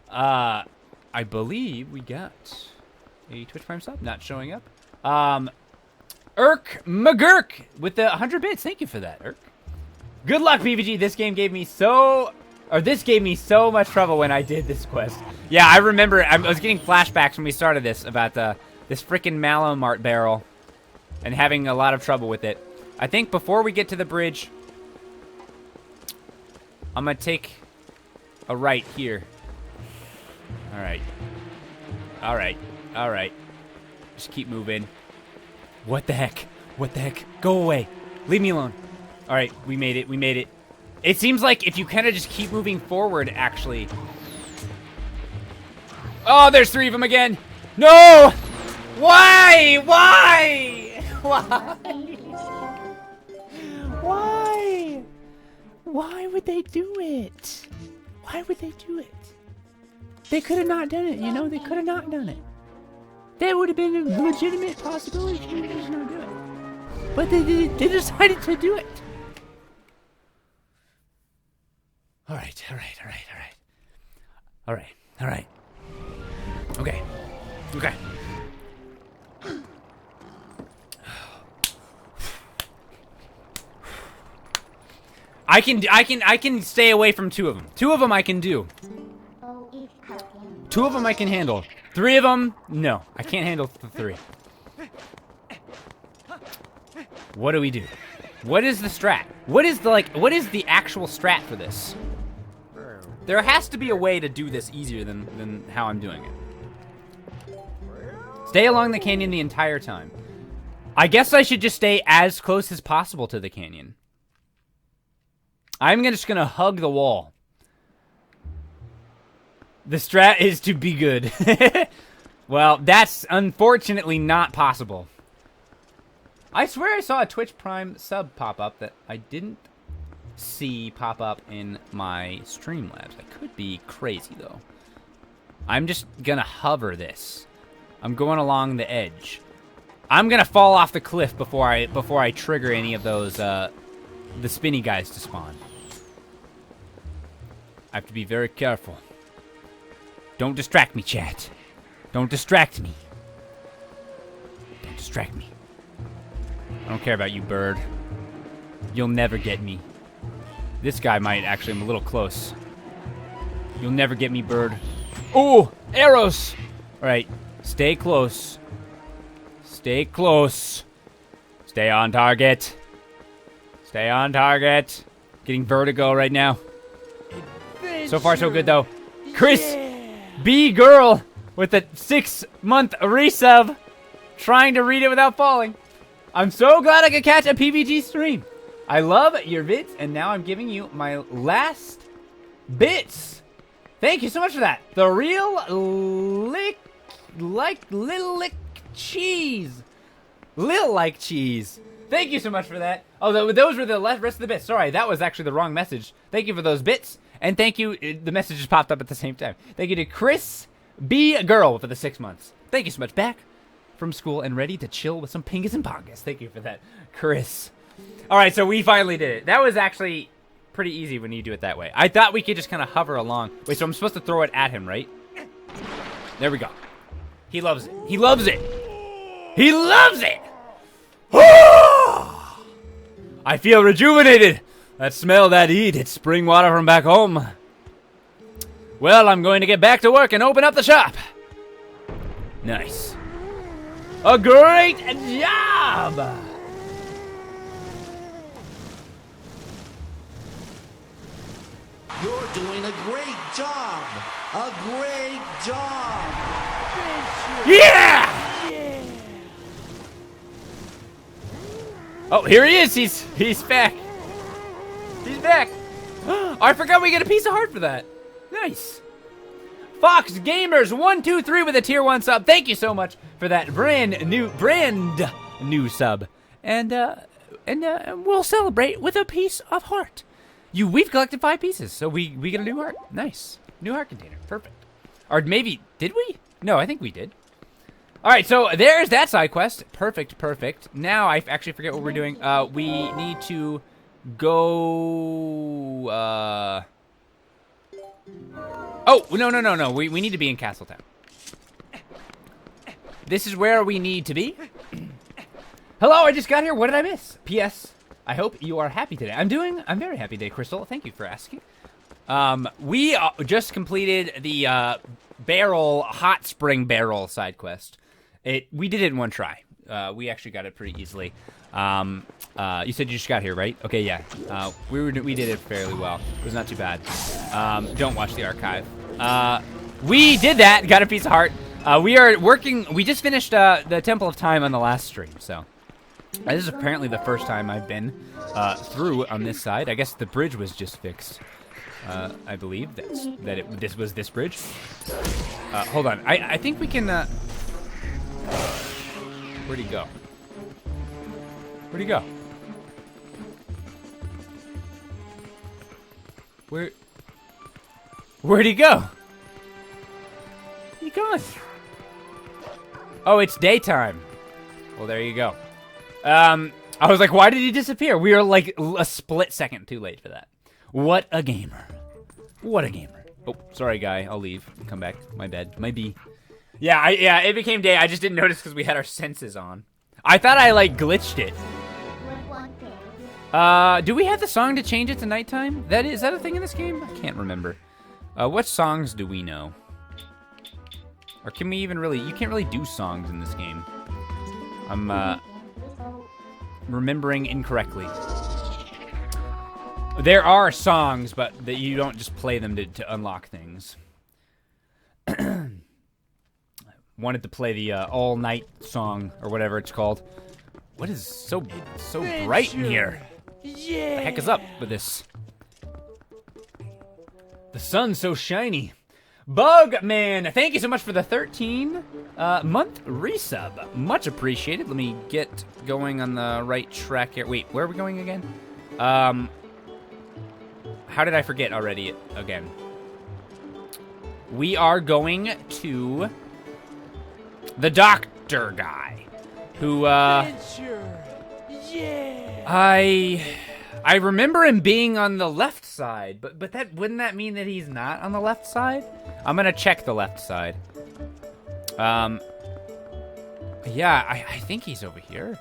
[SPEAKER 1] I believe we got a Twitch Prime sub not showing up. Irk McGurk with the 100 bits. Thank you for that, Irk. Good luck, PBG. This gave me so much trouble when I did this quest. Yeah, I remember. I was getting flashbacks when we started this about this freaking Malomart barrel and having a lot of trouble with it. I think before we get to the bridge, I'm gonna take a right here. Alright. Alright. Alright. Just keep moving. What the heck? What the heck? Go away. Leave me alone. Alright, we made it. We made it. It seems like if you kind of just keep moving forward, actually. Oh, there's 3 of them again. No! Why? Why? Why? Why? Why would they do it? Why would they do it? They could have not done it, you know? They could have not done it. That would have been a legitimate possibility for them to just not do it. But they decided to do it. Alright. Okay. I can stay away from 2 of them. 2 of them I can do. 2 of them I can handle. 3 of them, no. I can't handle the 3. What do we do? What is the strat? What is the actual strat for this? There has to be a way to do this easier than how I'm doing it. Stay along the canyon the entire time. I guess I should just stay as close as possible to the canyon. I'm just gonna hug the wall. The strat is to be good. Well, that's unfortunately not possible. I swear I saw a Twitch Prime sub pop up that I didn't see pop up in my Streamlabs. I could be crazy, though. I'm just gonna hover this. I'm going along the edge. I'm gonna fall off the cliff before I trigger any of those, the spinny guys to spawn. I have to be very careful. Don't distract me, chat. Don't distract me. Don't distract me. I don't care about you, bird. You'll never get me. This guy might, actually. I'm a little close. You'll never get me, bird. Oh, arrows! Alright, stay close. Stay close. Stay on target. Stay on target. Getting vertigo right now. So far, so good, though. Chris B. Girl with a 6-month resub. Trying to read it without falling. I'm so glad I could catch a PBG stream. I love your vids, and now I'm giving you my last bits. Thank you so much for that. The real little like cheese. Lil like cheese. Thank you so much for that. Oh, those were the rest of the bits. Sorry, that was actually the wrong message. Thank you for those bits. And thank you. The messages popped up at the same time. Thank you to Chris B. Girl for the 6 months. Thank you so much. Back from school and ready to chill with some pingas and pongas. Thank you for that, Chris. All right, so we finally did it. That was actually pretty easy when you do it that way. I thought we could just kind of hover along. Wait, so I'm supposed to throw it at him, right? There we go. He loves it. He loves it. He loves it. I feel rejuvenated. That smell, that heat, it's spring water from back home. Well, I'm going to get back to work and open up the shop. Nice. A great job.
[SPEAKER 4] You're doing a great job. A great job.
[SPEAKER 1] Yeah! Oh, here he is. He's back. He's back. I forgot we get a piece of heart for that. Nice. Fox Gamers 123 with a tier 1 sub. Thank you so much for that brand new sub. And we'll celebrate with a piece of heart. We've collected 5 pieces, so we get a new heart. Nice. New heart container. Perfect. Or maybe, did we? No, I think we did. All right, so there's that side quest. Perfect, perfect. Now I actually forget what we're doing. We need to go... Oh, no. We need to be in Castletown. This is where we need to be. Hello, I just got here. What did I miss? P.S. I hope you are happy today. I'm very happy today, Crystal. Thank you for asking. We just completed the hot spring barrel side quest. We did it in one try. We actually got it pretty easily. You said you just got here, right? Okay, yeah. We did it fairly well. It was not too bad. Don't watch the archive. We did that. Got a piece of heart. We are working. We just finished the Temple of Time on the last stream, so this is apparently the first time I've been through on this side. I guess the bridge was just fixed. I believe this was this bridge. Hold on. I think we can. Where'd he go? Where'd he go? Where'd he go? He gone. Oh, it's daytime. Well, there you go. I was like, why did he disappear? We are like a split second too late for that. What a gamer. What a gamer. Oh, sorry, guy. I'll leave. Come back. My bad. My B. Yeah, it became day. I just didn't notice because we had our senses on. I thought I, like, glitched it. Do we have the song to change it to nighttime? Is that a thing in this game? I can't remember. What songs do we know? Or can we even really... You can't really do songs in this game. I'm, remembering incorrectly. There are songs, but that you don't just play them to unlock things. Wanted to play the all night song or whatever it's called. What is so bright in here?
[SPEAKER 3] Yeah.
[SPEAKER 1] The heck is up with this? The sun's so shiny. Bugman, thank you so much for the 13-month resub. Much appreciated. Let me get going on the right track here. Wait, where are we going again? How did I forget already again? We are going to the doctor guy, who,
[SPEAKER 3] Adventure. Yeah.
[SPEAKER 1] I remember him being on the left side, but wouldn't that mean that he's not on the left side? I'm gonna check the left side. Yeah, I think he's over here.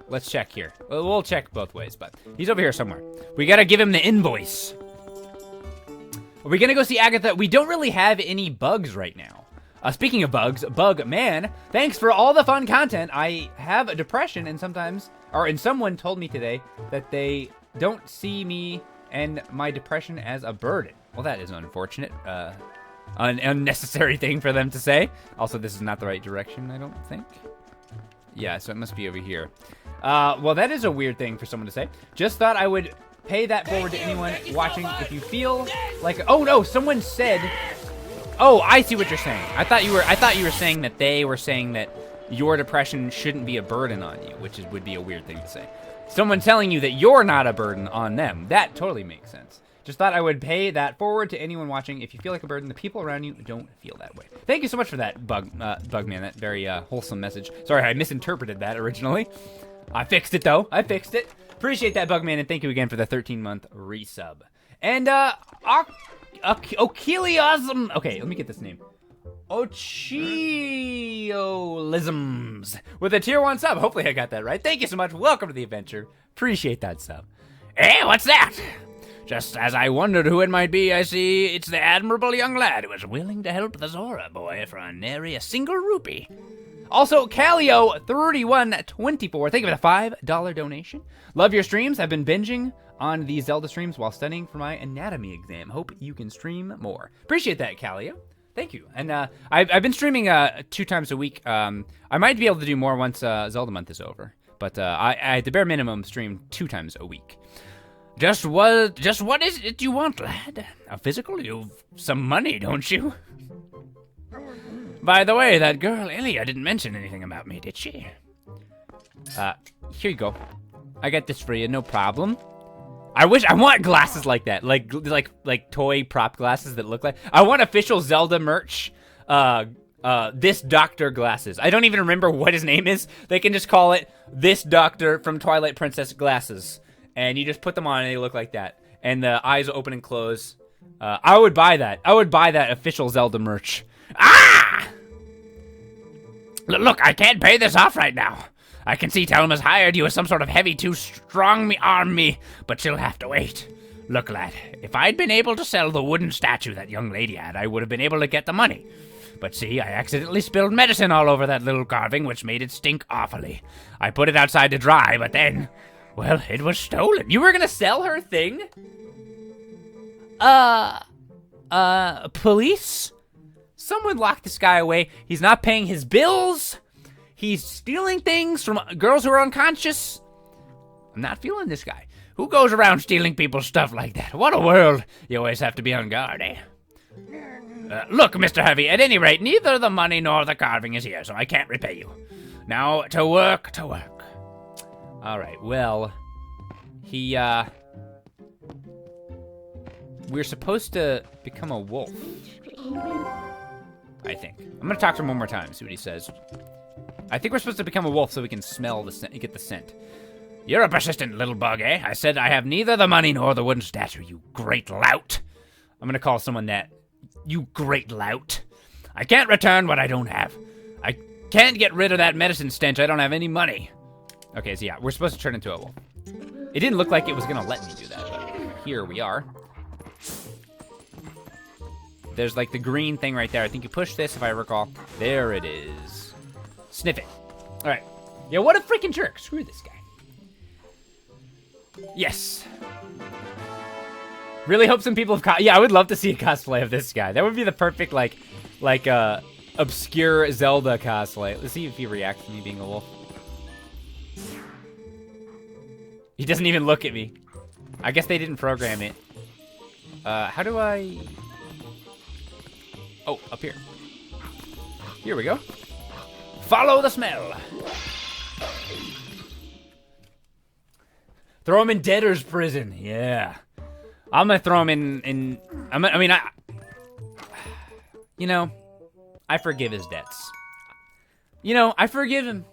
[SPEAKER 1] Let's check here. We'll check both ways, but he's over here somewhere. We gotta give him the invoice. Are we gonna go see Agatha? We don't really have any bugs right now. Speaking of bugs, Bugman, thanks for all the fun content. I have a depression, and someone told me today that they don't see me and my depression as a burden. Well, that is unfortunate. An unnecessary thing for them to say. Also, this is not the right direction, I don't think. Yeah, so it must be over here. Well, that is a weird thing for someone to say. Just thought I would pay that forward to anyone watching. If you feel like, oh no, someone said. Oh, I see what you're saying. I thought you were saying that they were saying that your depression shouldn't be a burden on you, which would be a weird thing to say. Someone telling you that you're not a burden on them. That totally makes sense. Just thought I would pay that forward to anyone watching. If you feel like a burden, the people around you don't feel that way. Thank you so much for that, Bugman. That very wholesome message. Sorry, I misinterpreted that originally. I fixed it, though. I fixed it. Appreciate that, Bugman, and thank you again for the 13-month resub. And, Okeliosm. Okay, let me get this name. Ocheolisms with a tier 1 sub. Hopefully I got that right. Thank you so much. Welcome to the adventure. Appreciate that sub.
[SPEAKER 2] Hey, what's that? Just as I wondered who it might be, I see it's the admirable young lad who is willing to help the Zora boy for nary a single rupee.
[SPEAKER 1] Also, Calio3124, thank you for the $5 donation. Love your streams. I've been binging on these Zelda streams while studying for my anatomy exam. Hope you can stream more. Appreciate that, Calio. Thank you. And I've been streaming 2 times a week. I might be able to do more once Zelda month is over. But I at the bare minimum, stream 2 times a week.
[SPEAKER 2] Just what is it you want, lad? A physical? You've some money, don't you? By the way, that girl Ilia didn't mention anything about me, did she?
[SPEAKER 1] Here you go. I got this for you, no problem. I want glasses like that, like toy prop glasses that look like. I want official Zelda merch. This Doctor glasses. I don't even remember what his name is. They can just call it this Doctor from Twilight Princess glasses, and you just put them on and they look like that, and the eyes open and close. I would buy that. I would buy that official Zelda merch.
[SPEAKER 2] Ah! Look, I can't pay this off right now. I can see Telma's hired you as some sort of heavy to arm me, but she'll have to wait. Look, lad, if I'd been able to sell the wooden statue that young lady had, I would have been able to get the money. But see, I accidentally spilled medicine all over that little carving, which made it stink awfully. I put it outside to dry, but then, well, it was stolen.
[SPEAKER 1] You were gonna sell her thing? Police? Someone lock this guy away. He's not paying his bills. He's stealing things from girls who are unconscious. I'm not feeling this guy.
[SPEAKER 2] Who goes around stealing people's stuff like that? What a world. You always have to be on guard, eh? Look, Mr. Heavy, at any rate, neither the money nor the carving is here, so I can't repay you. Now, to work, to work.
[SPEAKER 1] All right, well, we're supposed to become a wolf, I think. I'm gonna talk to him one more time, see what he says. I think we're supposed to become a wolf so we can smell the scent, get the scent.
[SPEAKER 2] You're a persistent little bug, eh? I said I have neither the money nor the wooden statue, you great lout.
[SPEAKER 1] I'm gonna call someone that.
[SPEAKER 2] You great lout. I can't return what I don't have. I can't get rid of that medicine stench. I don't have any money.
[SPEAKER 1] Okay, so yeah, we're supposed to turn into a wolf. It didn't look like it was gonna let me do that, but here we are. There's like the green thing right there. I think you push this if I recall. There it is. Sniff it. All right. Yeah, what a freaking jerk. Screw this guy. Yes. Really hope some people have yeah, I would love to see a cosplay of this guy. That would be the perfect like obscure Zelda cosplay. Let's see if he reacts to me being a wolf. He doesn't even look at me. I guess they didn't program it. How do I... Oh, up here. Here we go.
[SPEAKER 2] Follow the smell.
[SPEAKER 1] Throw him in debtor's prison. Yeah. I'm gonna throw him in you know, I forgive his debts. You know, I forgive him.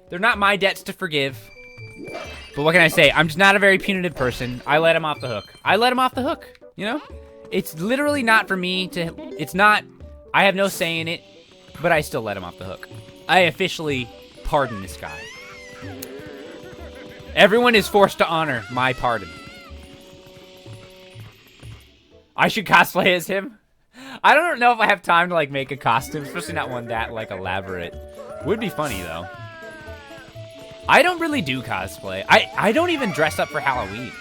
[SPEAKER 1] They're not my debts to forgive. But what can I say? I'm just not a very punitive person. I let him off the hook. I let him off the hook, you know? It's literally not for me to... It's not... I have no say in it, but I still let him off the hook. I officially pardon this guy. Everyone is forced to honor my pardon. I should cosplay as him. I don't know if I have time to, like, make a costume, especially not one that, like, elaborate. Would be funny, though. I don't really do cosplay. I don't even dress up for Halloween.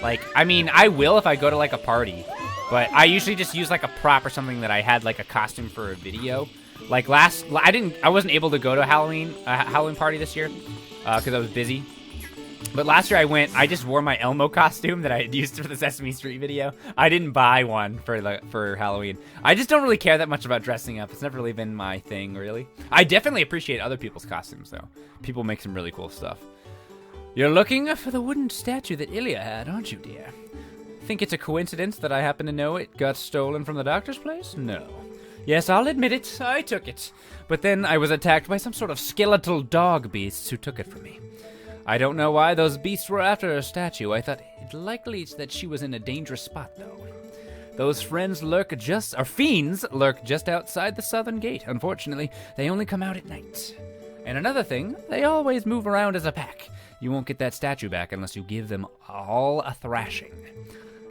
[SPEAKER 1] Like, I mean, I will if I go to, like, a party. But I usually just use, like, a prop or something that I had, like, a costume for a video. Like, I wasn't able to go to a Halloween party this year. Because I was busy. But last year I just wore my Elmo costume that I had used for the Sesame Street video. I didn't buy one for Halloween. I just don't really care that much about dressing up. It's never really been my thing, really. I definitely appreciate other people's costumes, though. People make some really cool stuff. You're looking for the wooden statue that Ilia had, aren't you, dear? Think it's a coincidence that I happen to know it got stolen from the doctor's place? No. Yes, I'll admit it. I took it. But then I was attacked by some sort of skeletal dog beasts who took it from me. I don't know why those beasts were after her statue. I thought it likely that she was in a dangerous spot, though. Those fiends lurk just outside the southern gate. Unfortunately, they only come out at night. And another thing, they always move around as a pack. You won't get that statue back unless you give them all a thrashing.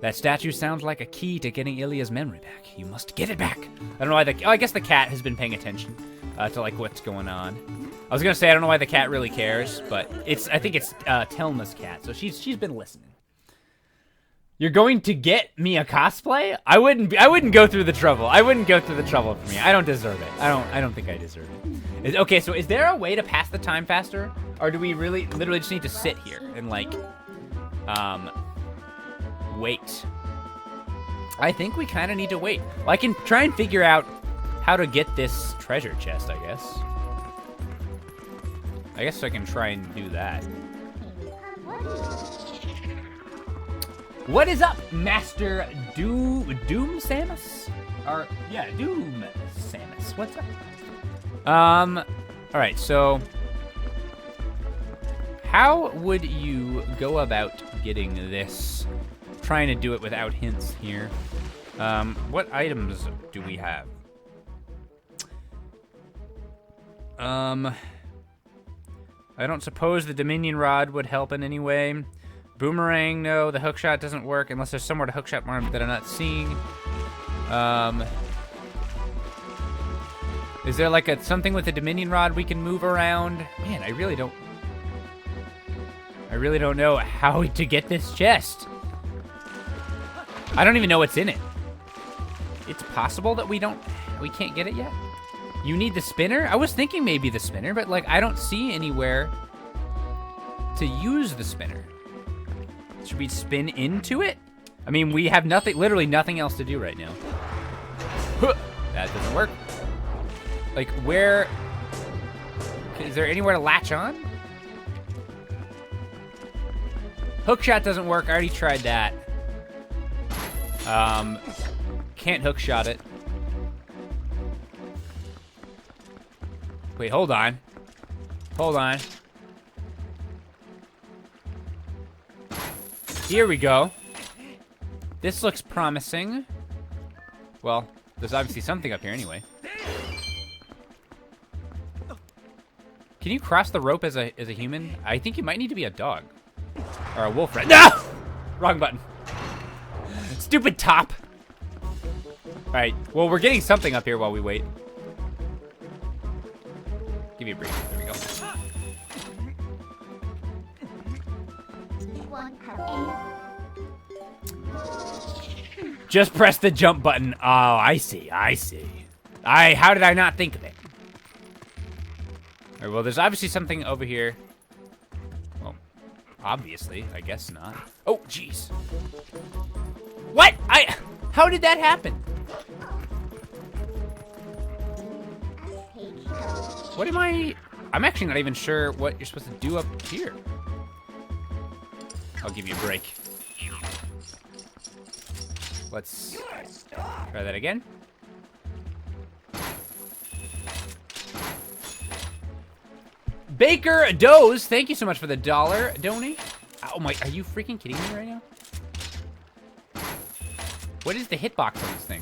[SPEAKER 1] That statue sounds like a key to getting Ilia's memory back. You must get it back. I don't know why I guess the cat has been paying attention to like what's going on. I was gonna say I don't know why the cat really cares, but I think it's Telma's cat, so she's been listening. You're going to get me a cosplay? I wouldn't go through the trouble. I wouldn't go through the trouble for me. I don't deserve it. I don't think I deserve it. Okay, so is there a way to pass the time faster, or do we literally just need to sit here and like wait? I think we kind of need to wait. Well, I can try and figure out how to get this treasure chest, I guess. I guess I can try and do that. What is up, Master Doom Samus? Or, yeah, Doom Samus. What's up? Alright, so how would you go about getting this? Trying to do it without hints here. What items do we have? I don't suppose the Dominion Rod would help in any way. Boomerang, no. The hookshot doesn't work unless there's somewhere to hookshot more that I'm not seeing. Is there like something with the Dominion Rod we can move around? Man, I really don't know how to get this chest. I don't even know what's in it. It's possible that we can't get it yet. You need the spinner? I was thinking maybe the spinner, but like I don't see anywhere to use the spinner. Should we spin into it? I mean, we have literally nothing else to do right now. That doesn't work. Like where, is there anywhere to latch on? Hookshot doesn't work, I already tried that. Can't hookshot it. Wait, hold on. Hold on. Here we go. This looks promising. Well, there's obviously something up here anyway. Can you cross the rope as a human? I think you might need to be a dog. Or a wolf rat. No! Wrong button. Stupid top. Alright, well, we're getting something up here while we wait. Give me a break. There we go. Just press the jump button. Oh, I see. I see. How did I not think of it? Alright, well, there's obviously something over here. Well, obviously. I guess not. Oh, jeez. What? How did that happen? What am I'm actually not even sure what you're supposed to do up here. I'll give you a break. Let's try that again. Baker Doze, thank you so much for the $1 donate. Oh my, are you freaking kidding me right now? What is the hitbox on this thing?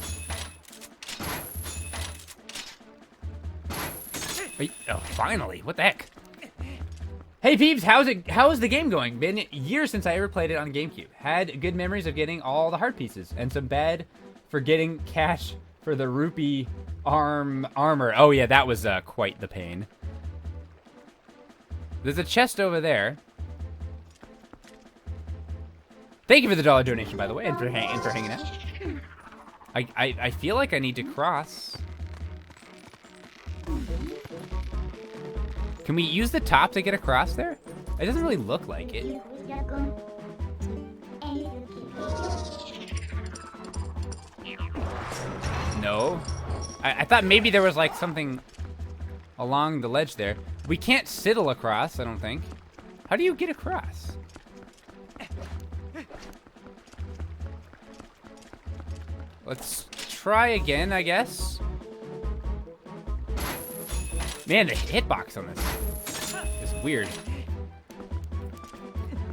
[SPEAKER 1] Wait, oh, finally, what the heck? Hey peeps, how's the game going? Been years since I ever played it on GameCube. Had good memories of getting all the heart pieces, and some bad for getting cash for the rupee armor. Oh yeah, that was quite the pain. There's a chest over there. Thank you for the $1 donation, by the way, and for hanging out. I feel like I need to cross. Can we use the top to get across there? It doesn't really look like it. No. I thought maybe there was like something along the ledge there. We can't sidle across, I don't think. How do you get across? Let's try again, I guess. Man, the hitbox on this is weird.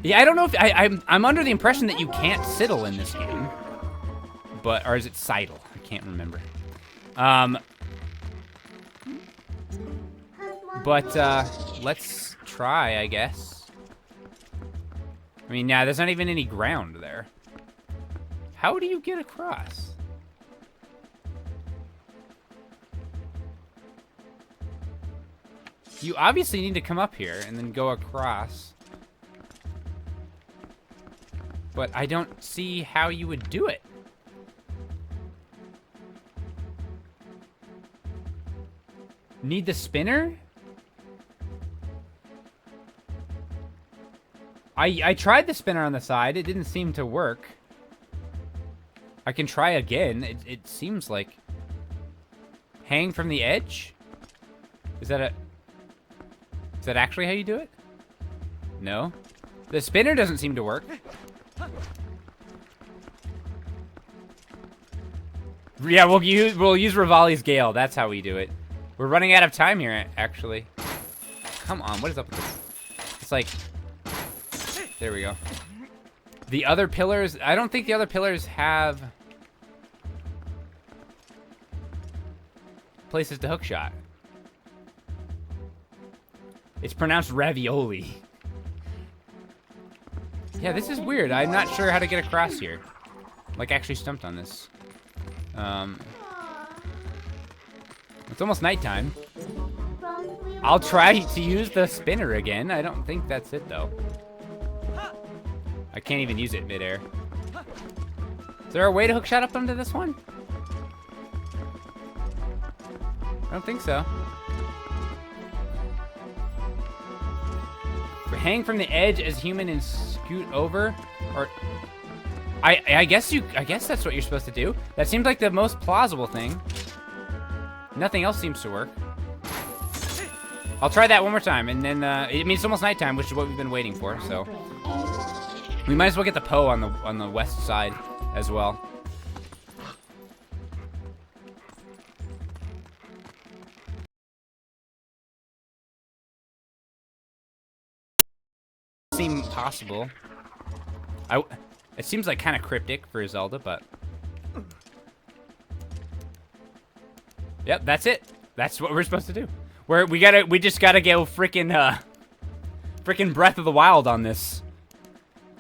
[SPEAKER 1] Yeah, I don't know if I'm under the impression that you can't sidle in this game, but or is it sidle? I can't remember. But let's try, I guess. I mean, yeah, there's not even any ground there. How do you get across? You obviously need to come up here and then go across. But I don't see how you would do it. Need the spinner? I tried the spinner on the side. It didn't seem to work. I can try again. It seems like... Hang from the edge? Is that actually how you do it? No. The spinner doesn't seem to work. Yeah, we'll use Rivali's Gale. That's how we do it. We're running out of time here, actually. Come on, what is up with this? It's like... There we go. The other pillars... I don't think the other pillars have... places to hookshot. It's pronounced ravioli. Yeah, this is weird. I'm not sure how to get across here. Like, actually stumped on this. It's almost nighttime. I'll try to use the spinner again. I don't think that's it, though. I can't even use it midair. Is there a way to hookshot up onto this one? I don't think so. Hang from the edge as human and scoot over, or I guess that's what you're supposed to do. That seems like the most plausible thing. Nothing else seems to work. I'll try that one more time, and then I mean it's almost nighttime, which is what we've been waiting for. So we might as well get the Poe on the west side as well. Seem possible. It seems like kind of cryptic for Zelda, but yep, that's it. That's what we're supposed to do. We just gotta go frickin' Breath of the Wild on this.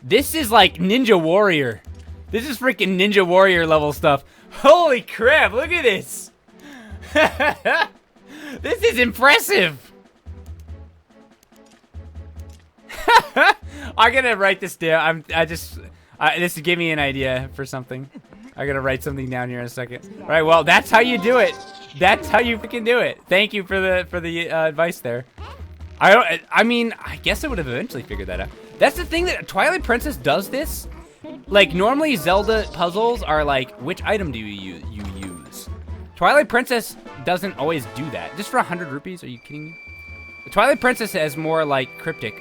[SPEAKER 1] This is like Ninja Warrior. This is freaking Ninja Warrior level stuff. Holy crap! Look at this. This is impressive. I'm gonna write this down. This gave me an idea for something. I gotta write something down here in a second. All right, well, that's how you do it. That's how you freaking do it. Thank you for the advice there. I mean, I guess I would have eventually figured that out. That's the thing that Twilight Princess does this. Like normally Zelda puzzles are like, which item do you use? Twilight Princess doesn't always do that. Just for 100 rupees? Are you kidding me? The Twilight Princess has more like cryptic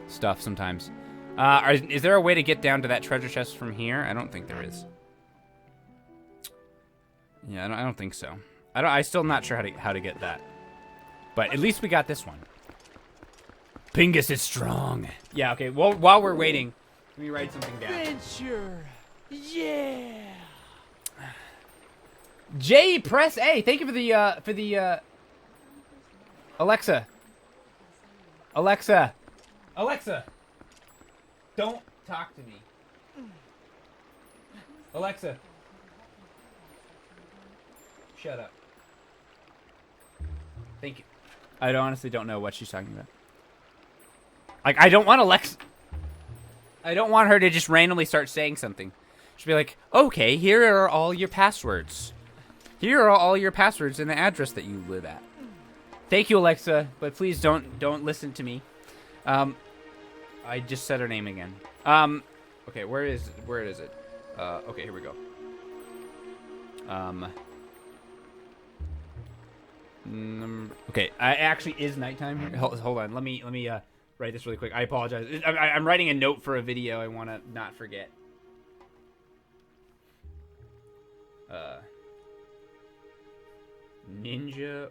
[SPEAKER 1] stuff sometimes. Is there a way to get down to that treasure chest from here? I don't think there is. Yeah, I don't think so. I'm still not sure how to get that. But at least we got this one. Pingus is strong. Yeah, okay. Well, while we're waiting, let me write something down.
[SPEAKER 3] Adventure. Yeah.
[SPEAKER 1] J, press A. Thank you for the Alexa. Alexa. Alexa. Don't talk to me. Alexa. Shut up. Thank you. I honestly don't know what she's talking about. Like, I don't want Alexa. I don't want her to just randomly start saying something. She'll be like, okay, here are all your passwords. Here are all your passwords and the address that you live at. Thank you, Alexa, but please don't listen to me. I just said her name again. Okay, where is it? Okay, here we go. Okay, I actually is nighttime here. Hold on, let me write this really quick. I apologize. I'm writing a note for a video. I want to not forget. Ninja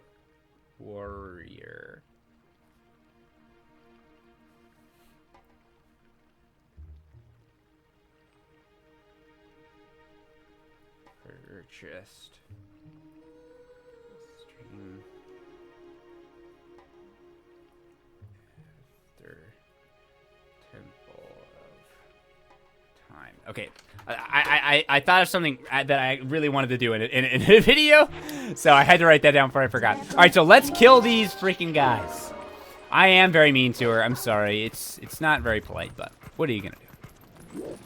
[SPEAKER 1] Warrior. Purchased. Stream. After Temple of Time. Okay, I thought of something that I really wanted to do in a video, so I had to write that down before I forgot. All right, so let's kill these freaking guys. I am very mean to her. I'm sorry. It's not very polite, but what are you gonna do?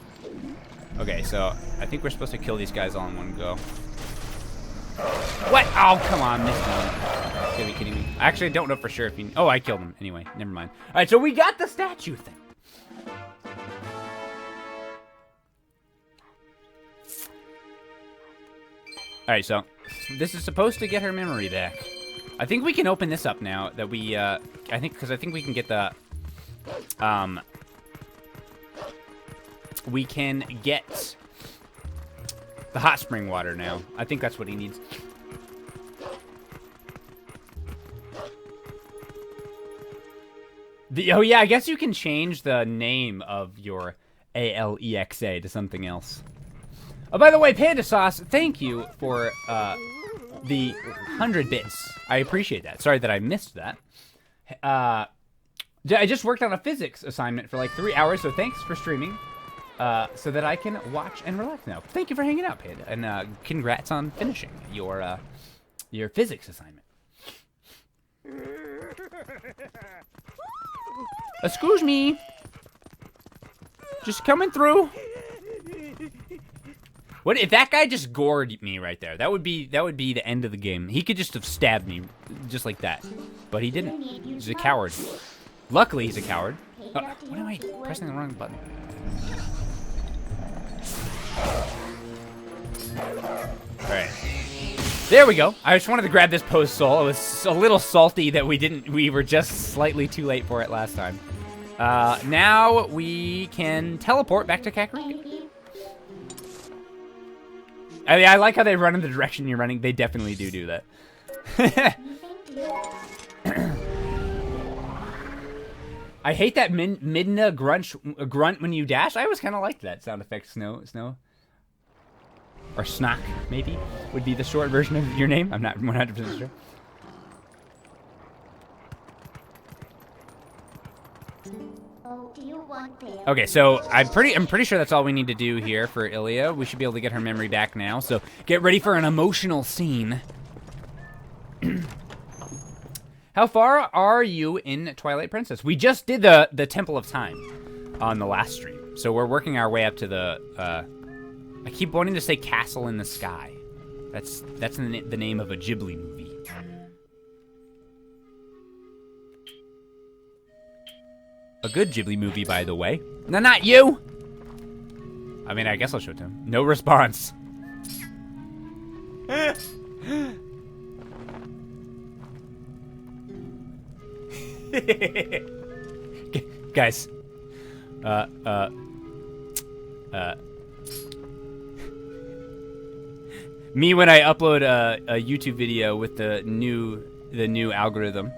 [SPEAKER 1] Okay, so I think we're supposed to kill these guys all in one go. What? Oh, come on, missed one. You gotta be kidding me. I actually don't know for sure if he... Oh, I killed him. Anyway, never mind. All right, so we got the statue thing. All right, so this is supposed to get her memory back. I think we can open this up now that we... I think we can get the... We can get the hot spring water now. I think that's what he needs. Oh yeah, I guess you can change the name of your Alexa to something else. Oh, by the way, Panda Sauce, thank you for the 100 bits. I appreciate that. Sorry that I missed that. I just worked on a physics assignment for like 3 hours, so thanks for streaming. So that I can watch and relax now. Thank you for hanging out, Panda, and congrats on finishing your physics assignment. Excuse me. Just coming through. What if that guy just gored me right there? That would be the end of the game. He could just have stabbed me just like that, but he didn't. He's a coward. Luckily, he's a coward. Oh, what am I pressing the wrong button? Alright. There we go. I just wanted to grab this post soul. It was a little salty that we were just slightly too late for it last time. Now we can teleport back to Kakariko. I mean, I like how they run in the direction you're running. They definitely do that. I hate that Midna grunt when you dash. I always kind of liked that sound effect. Snow. Or Snock, maybe, would be the short version of your name. I'm not 100% sure. Okay, so I'm pretty sure that's all we need to do here for Ilia. We should be able to get her memory back now. So get ready for an emotional scene. How far are you in Twilight Princess? We just did the Temple of Time on the last stream, so we're working our way up to the. I keep wanting to say Castle in the Sky. That's the name of a Ghibli movie. A good Ghibli movie, by the way. No, not you! I mean, I guess I'll show it to him. No response. Guys. Me when I upload a YouTube video with the new algorithm.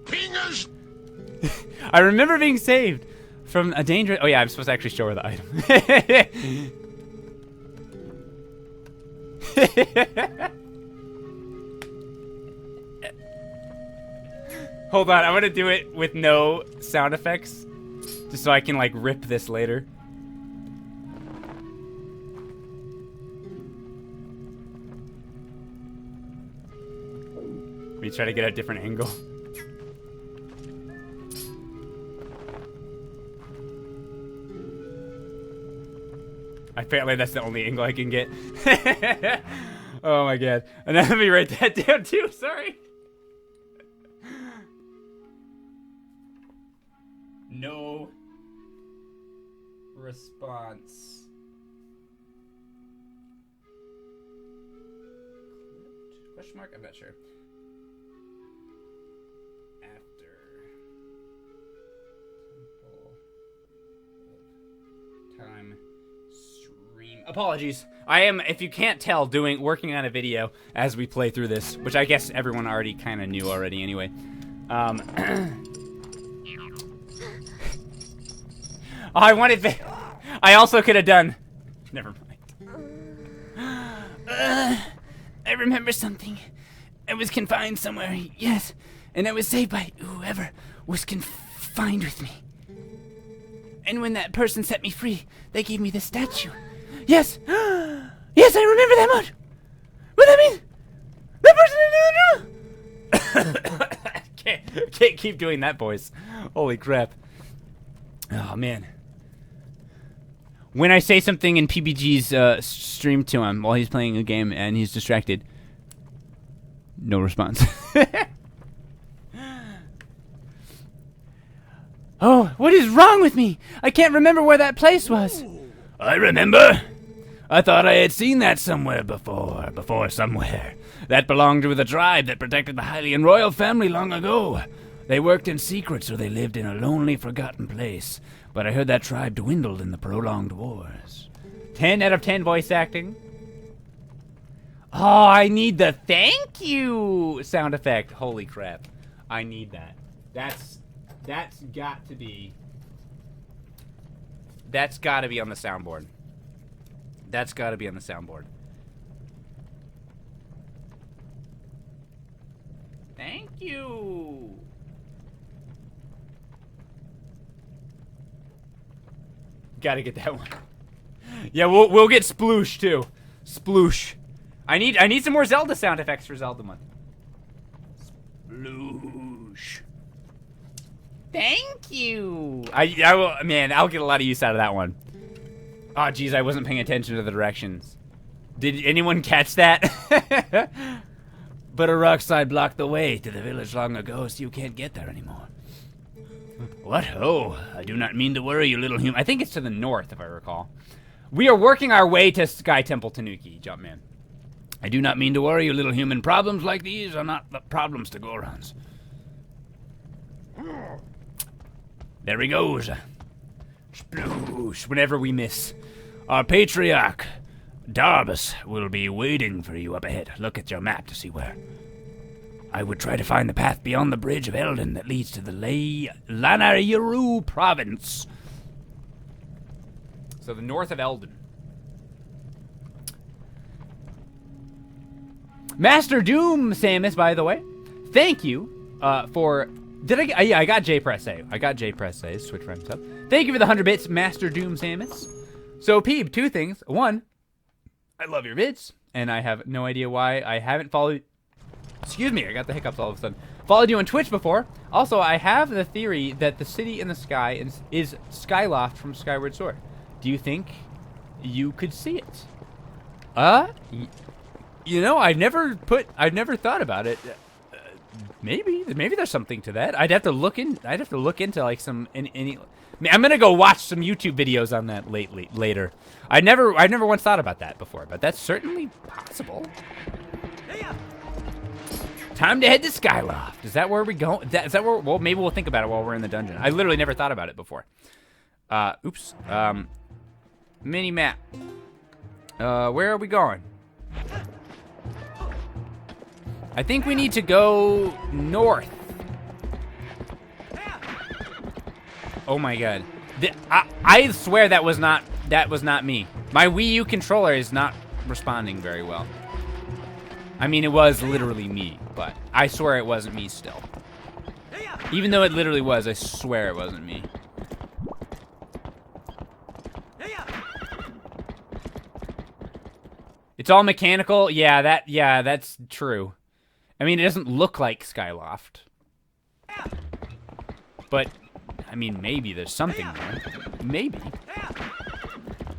[SPEAKER 2] Fingers.
[SPEAKER 1] I remember being saved from a dangerous. Oh yeah, I'm supposed to actually show her the item. Hold on, I'm gonna do it with no sound effects, just so I can like rip this later. Let me try to get a different angle. Apparently that's the only angle I can get. Oh my god. And then let me write that down too, sorry. No response. Question mark? I'm not sure. After Temple of Time stream. Apologies. I am, if you can't tell, working on a video as we play through this, which I guess everyone already kind of knew already anyway. I also could have done. Never mind. I remember something. I was confined somewhere, yes, and I was saved by whoever was confined with me. And when that person set me free, they gave me this statue. Yes, yes, I remember that much. What that mean? That person can't keep doing that, boys. Holy crap. Oh man. When I say something in PBG's stream to him while he's playing a game and he's distracted, no response. Oh, what is wrong with me? I can't remember where that place was.
[SPEAKER 2] I remember. I thought I had seen that somewhere before somewhere. That belonged to the tribe that protected the Hylian royal family long ago. They worked in secret, so they lived in a lonely, forgotten place. But I heard that tribe dwindled in the prolonged wars.
[SPEAKER 1] 10 out of 10 voice acting. Oh, I need the thank you sound effect. Holy crap. I need that. That's got to be... That's got to be on the soundboard. That's got to be on the soundboard. Thank you. Gotta get that one. Yeah, we'll get sploosh too. Sploosh. I need some more Zelda sound effects for Zelda month. Sploosh. Thank you. I will, man, I'll get a lot of use out of that one. Oh geez, I wasn't paying attention to the directions. Did anyone catch that?
[SPEAKER 2] But a rock slide blocked the way to the village long ago, so you can't get there anymore.
[SPEAKER 1] What? Oh, I do not mean to worry you, little human. I think it's to the north, if I recall. We are working our way to Sky Temple Tanuki, Jumpman.
[SPEAKER 2] I do not mean to worry you, little human. Problems like these are not the problems to Gorons. There he goes.
[SPEAKER 1] Sploosh, whenever we miss.
[SPEAKER 2] Our patriarch, Darbus, will be waiting for you up ahead. Look at your map to see where. I would try to find the path beyond the bridge of Eldon that leads to the Lanayru province.
[SPEAKER 1] So the north of Eldon. Master Doom, Samus, by the way. Thank you for... Yeah, I got J-Press A. I got J-Press A. Switch frames up. Thank you for the 100 bits, Master Doom, Samus. So, Peeb, two things. One, I love your vids, and I have no idea why I haven't followed... Excuse me, I got the hiccups all of a sudden. Followed you on Twitch before. Also, I have the theory that the city in the sky is Skyloft from Skyward Sword. Do you think you could see it? You know, I've never thought about it. Maybe there's something to that. I'd have to look into like some any. I'm gonna go watch some YouTube videos on that later. I've never once thought about that before, but that's certainly possible. Time to head to Skyloft. Is that where we go? Is that where? Well, maybe we'll think about it while we're in the dungeon. I literally never thought about it before. Oops. Mini map. Where are we going? I think we need to go north. Oh my god. I swear that was not me. My Wii U controller is not responding very well. I mean, it was literally me, but I swear it wasn't me still. Even though it literally was, I swear it wasn't me. It's all mechanical? Yeah, that's true. I mean, it doesn't look like Skyloft. But, I mean, maybe there's something there. Maybe.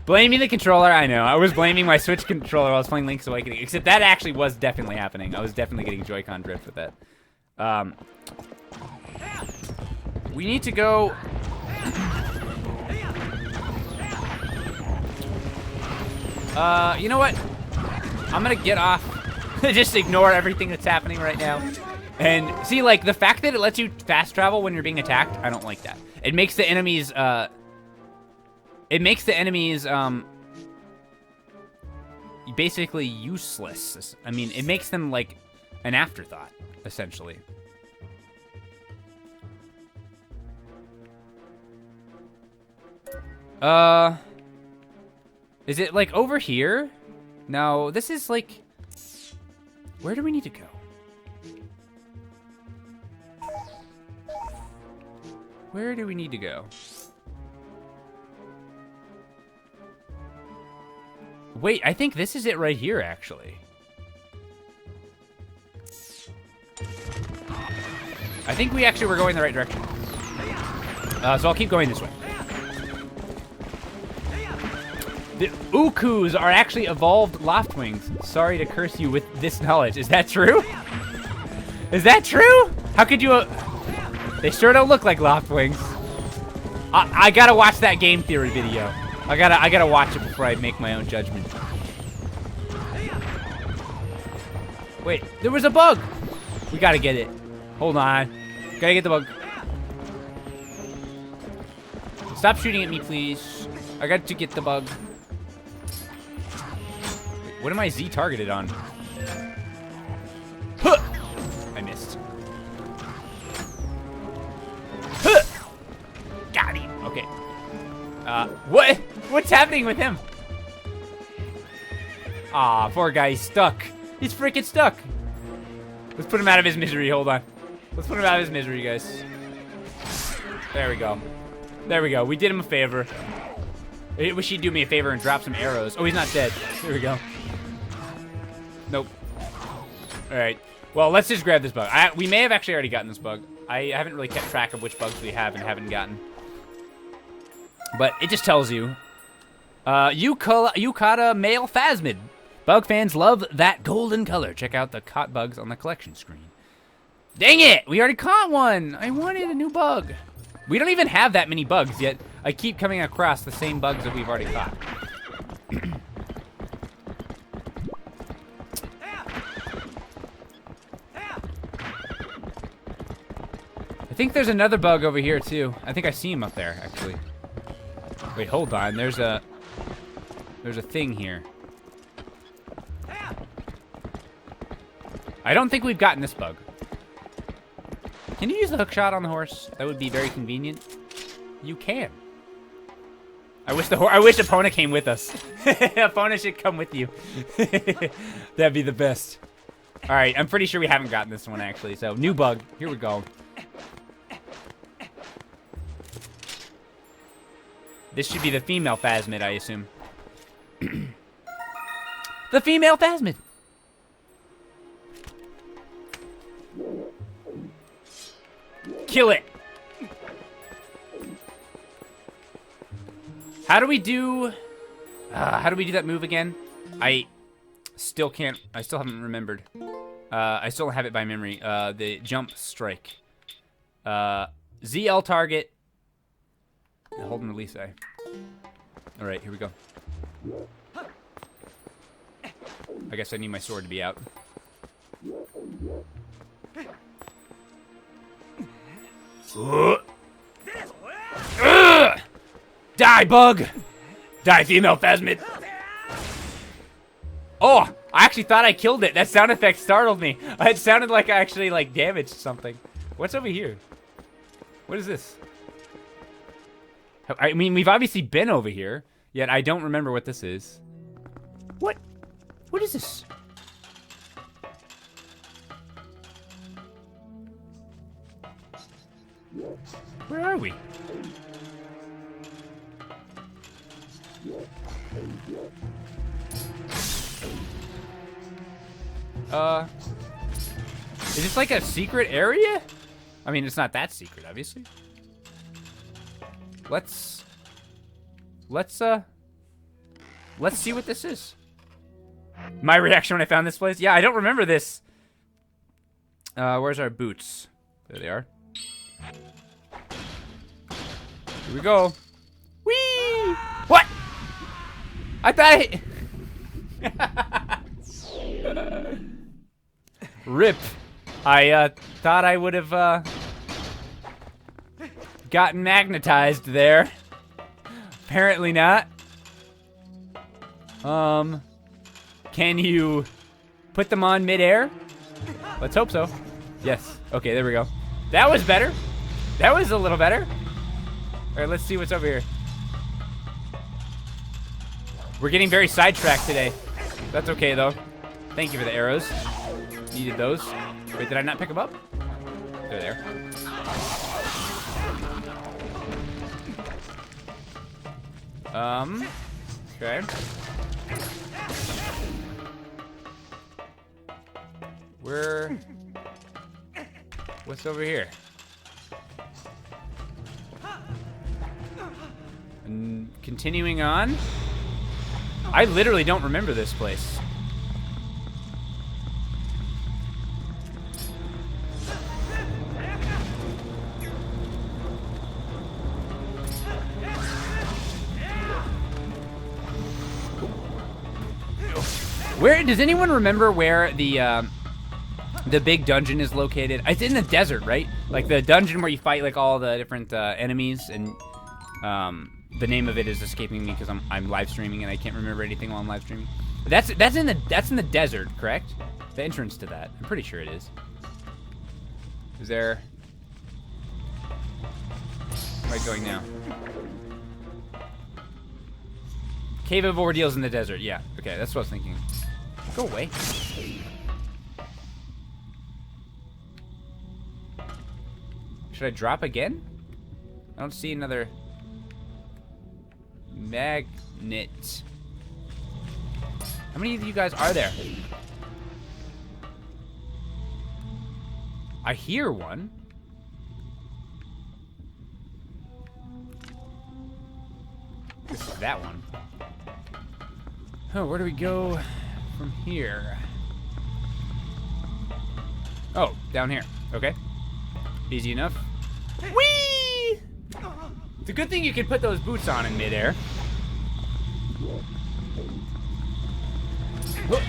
[SPEAKER 1] Blaming the controller, I know. I was blaming my Switch controller while I was playing Link's Awakening. Except that actually was definitely happening. I was definitely getting Joy-Con drift with that. We need to go... you know what? I'm gonna get off. Just ignore everything that's happening right now. And see, like, the fact that it lets you fast travel when you're being attacked, I don't like that. It makes the enemies, basically useless. I mean, it makes them, like, an afterthought, essentially. Is it, like, over here? No, this is, like... Where do we need to go? Where do we need to go? Wait, I think this is it right here, actually. I think we actually were going the right direction. So I'll keep going this way. The Ukus are actually evolved Loftwings. Sorry to curse you with this knowledge. Is that true? Is that true? How could you... They sure don't look like Loftwings. I gotta watch that game theory video. I gotta watch it before I make my own judgment. Wait, there was a bug. We gotta get it. Hold on. Gotta get the bug. Stop shooting at me, please. I got to get the bug. What am I Z targeted on? Huh! I missed. Huh! Got him. Okay. What? What's happening with him? Aw, poor guy. He's stuck. He's freaking stuck. Let's put him out of his misery. Hold on. Let's put him out of his misery, guys. There we go. There we go. We did him a favor. I wish he'd do me a favor and drop some arrows. Oh, he's not dead. There we go. Nope. Alright. Well, let's just grab this bug. We may have actually already gotten this bug. I haven't really kept track of which bugs we have and haven't gotten. But it just tells you. Yukata male phasmid. Bug fans love that golden color. Check out the caught bugs on the collection screen. Dang it! We already caught one! I wanted a new bug. We don't even have that many bugs yet. I keep coming across the same bugs that we've already caught. I think there's another bug over here too. I think I see him up there, actually. Wait, hold on. There's a thing here. I don't think we've gotten this bug. Can you use the hook shot on the horse? That would be very convenient. You can. I wish Epona came with us. Epona should come with you. That'd be the best. All right, I'm pretty sure we haven't gotten this one actually. So new bug. Here we go. This should be the female phasmid, I assume. The female phasmid. Kill it. How do we do that move again? I still haven't remembered. I still have it by memory. The jump strike. ZL target. Hold and release A. All right, here we go. I guess I need my sword to be out. Die, bug! Die, female phasmid! Oh! I actually thought I killed it. That sound effect startled me. It sounded like I actually, like, damaged something. What's over here? What is this? I mean, we've obviously been over here, yet I don't remember what this is. What? What is this? Where are we? Is this like a secret area? I mean, it's not that secret, obviously. Let's let's see what this is. My reaction when I found this place? Yeah, I don't remember this. Where's our boots? There they are. Here we go. Whee! What? I thought Rip. I thought I would have gotten magnetized there. Apparently not. Can you put them on midair? Let's hope so. Yes. Okay, there we go. That was better. That was a little better. All right, let's see what's over here. We're getting very sidetracked today. That's okay, though. Thank you for the arrows. Needed those. Wait, did I not pick them up? They're there. Okay. What's over here? And continuing on. I literally don't remember this place. Where does anyone remember where the big dungeon is located? It's in the desert, right? Like the dungeon where you fight like all the different enemies, and the name of it is escaping me because I'm live streaming and I can't remember anything while I'm live streaming. But that's in the desert, correct? The entrance to that. I'm pretty sure it is. Is there? Where am I going now? Cave of Ordeals in the desert. Yeah. Okay, that's what I was thinking. Go away. Should I drop again? I don't see another magnet. How many of you guys are there? I hear one. This is that one. Oh, where do we go from here? Oh, down here. Okay. Easy enough. Whee! It's a good thing you can put those boots on in midair. Whoop.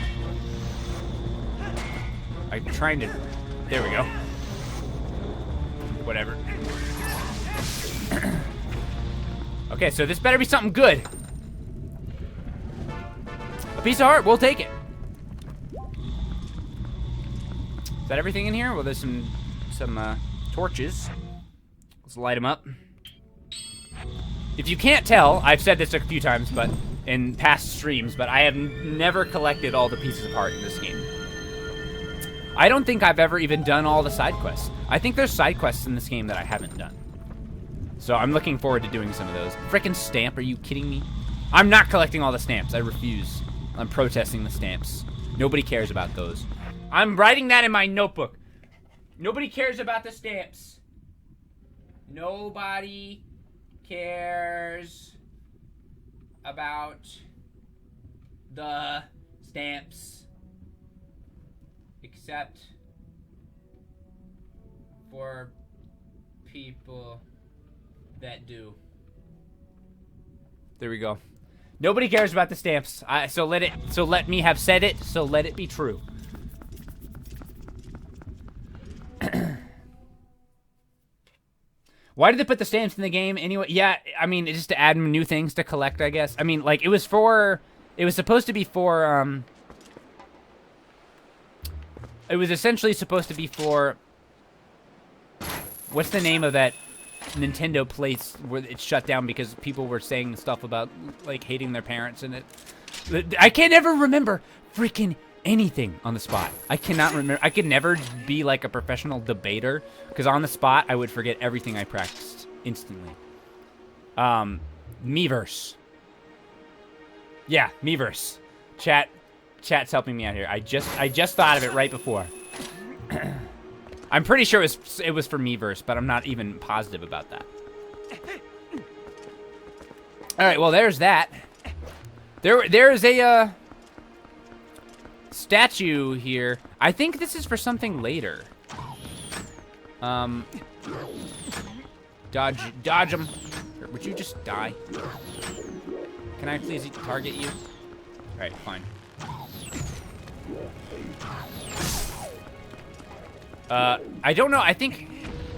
[SPEAKER 1] I'm trying to... There we go. Whatever. Okay, so this better be something good. A piece of heart, we'll take it. Is that everything in here? Well, there's some torches. Let's light them up. If you can't tell, I've said this a few times, but in past streams, but I have never collected all the pieces of heart in this game. I don't think I've ever even done all the side quests. I think there's side quests in this game that I haven't done. So I'm looking forward to doing some of those. Frickin' stamp, are you kidding me? I'm not collecting all the stamps. I refuse. I'm protesting the stamps. Nobody cares about those. I'm writing that in my notebook. Nobody cares about the stamps. Nobody cares about the stamps except for people that do. There we go. Nobody cares about the stamps. So let me have said it. So let it be true. Why did they put the stamps in the game anyway? Yeah, I mean, just to add new things to collect, I guess. I mean, like, it was supposed to be for, it was essentially supposed to be for, what's the name of that Nintendo place where it shut down because people were saying stuff about, like, hating their parents and it. I can't ever remember freaking anything on the spot. I cannot remember. I could never be like a professional debater because on the spot I would forget everything I practiced instantly. Miiverse. Yeah, Miiverse. Chat's helping me out here. I just thought of it right before. I'm pretty sure it was for Miiverse, but I'm not even positive about that. All right, well there's that. There is a statue here. I think this is for something later. Dodge him. Would you just die? Can I please target you? All right, fine. I don't know. I think.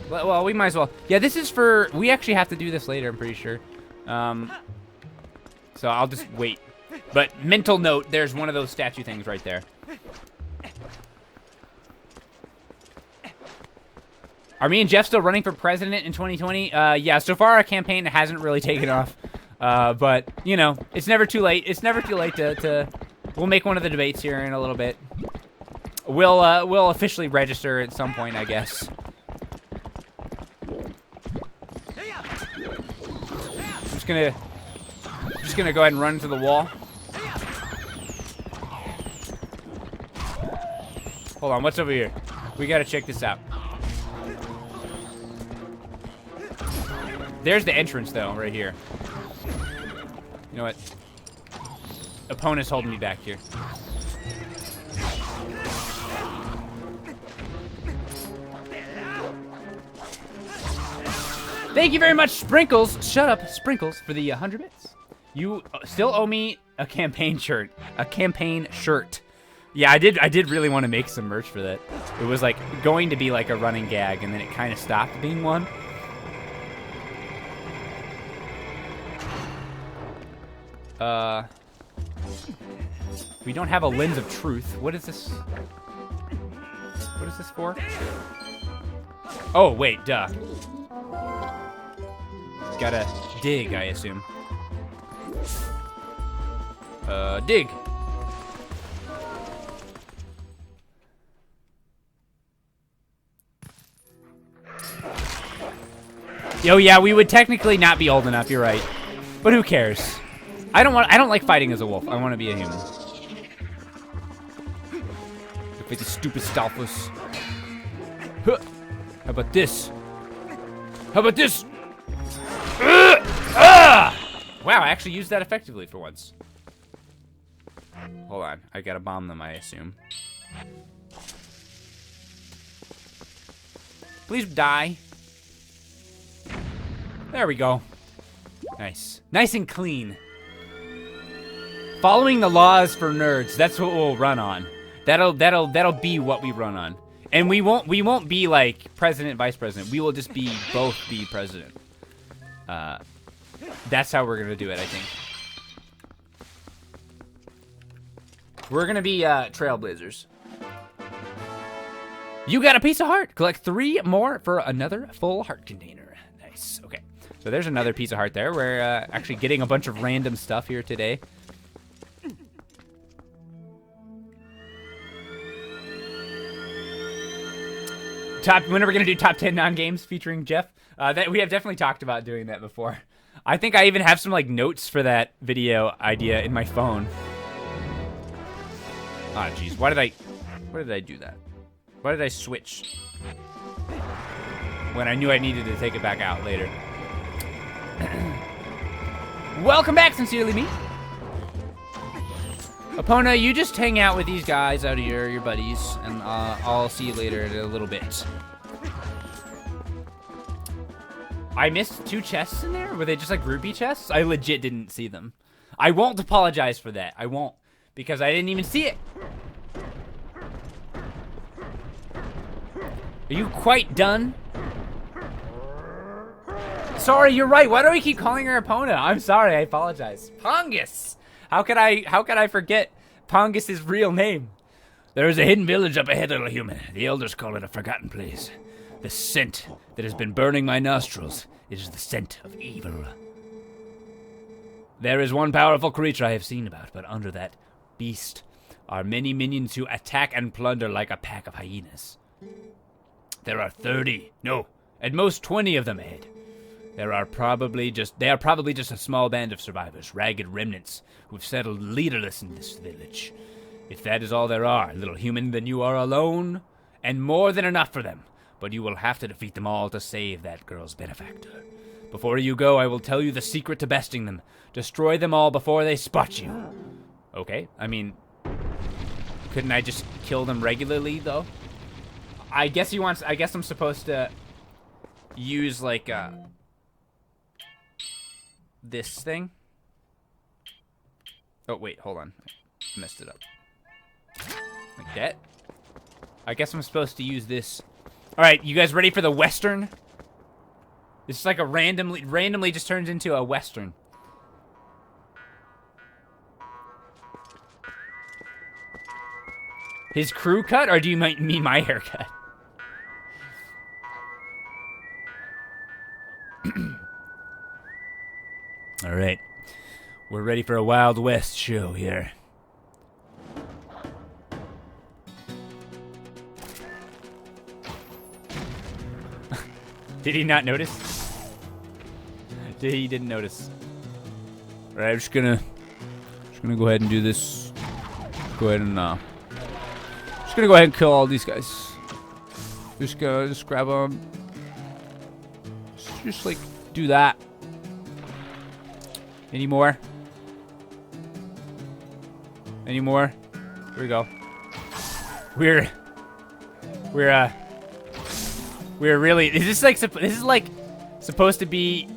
[SPEAKER 1] Well, we might as well. Yeah, this is for. We actually have to do this later. I'm pretty sure. So I'll just wait. But mental note: there's one of those statue things right there. Are me and Jeff still running for president in 2020? Yeah. So far, our campaign hasn't really taken off. But you know, it's never too late. It's never too late to. We'll make one of the debates here in a little bit. We'll officially register at some point, I guess. I'm just gonna go ahead and run into the wall. Hold on, what's over here? We gotta check this out. There's the entrance, though, right here. You know what? Opponent's holding me back here. Thank you very much, Sprinkles. Shut up, Sprinkles, for the 100 bits. You still owe me a campaign shirt. A campaign shirt. Yeah, I did really want to make some merch for that. It was like going to be like a running gag, and then it kind of stopped being one. We don't have a lens of truth. What is this? What is this for? Oh, wait, duh. Gotta dig, I assume. Dig. Oh yeah, we would technically not be old enough, you're right. But who cares? I don't like fighting as a wolf. I want to be a human. With the stupid Stalfos. Huh. How about this? How about this? Wow, I actually used that effectively for once. Hold on, I gotta bomb them, I assume. Please die. There we go. Nice. Nice and clean. Following the laws for nerds, that's what we'll run on. That'll be what we run on. And we won't be like president, vice president. We will just be both be president. That's how we're gonna do it, I think. We're gonna be trailblazers. You got a piece of heart. Collect 3 more for another full heart container. Nice. Okay. So there's another piece of heart there. We're actually getting a bunch of random stuff here today. When are we gonna do top 10 non-games featuring Jeff? That we have definitely talked about doing that before. I think I even have some like notes for that video idea in my phone. Ah, jeez. Why did I do that? Why did I switch? When I knew I needed to take it back out later. Welcome back, Sincerely Me. Epona, you just hang out with these guys out here, your buddies, and I'll see you later in a little bit. I missed 2 chests in there? Were they just like rupee chests? I legit didn't see them. I won't apologize for that. I won't. Because I didn't even see it. Are you quite done? Sorry, you're right. Why do we keep calling her Epona? I'm sorry, I apologize. Pongus! How could I forget Pongus's real name?
[SPEAKER 2] There is a hidden village up ahead, little human. The elders call it a forgotten place. The scent that has been burning my nostrils is the scent of evil. There is one powerful creature I have seen about, but under that beast are many minions who attack and plunder like a pack of hyenas. There are 30, no, at most 20 of them ahead. They are probably just a small band of survivors, ragged remnants who've settled leaderless in this village. If that is all there are, little human, then you are alone, and more than enough for them. But you will have to defeat them all to save that girl's benefactor.
[SPEAKER 1] Before you go, I will tell you the secret to besting them. Destroy them all before they spot you. Okay, I mean, couldn't I just kill them regularly, though? I guess he wants, I guess I'm supposed to use, like, this thing. Oh, wait, hold on. I messed it up. Like that. I guess I'm supposed to use this. Alright, you guys ready for the Western? This is like a randomly just turns into a Western. His crew cut, or do you mean my haircut? Alright. We're ready for a Wild West show here. Did he not notice? He didn't notice. Alright, I'm just gonna go ahead and do this. Go ahead and just gonna go ahead and kill all these guys. Just grab them. Just like do that. Any more? Any more? Here we go. We're really. Is this like? This is like supposed to be.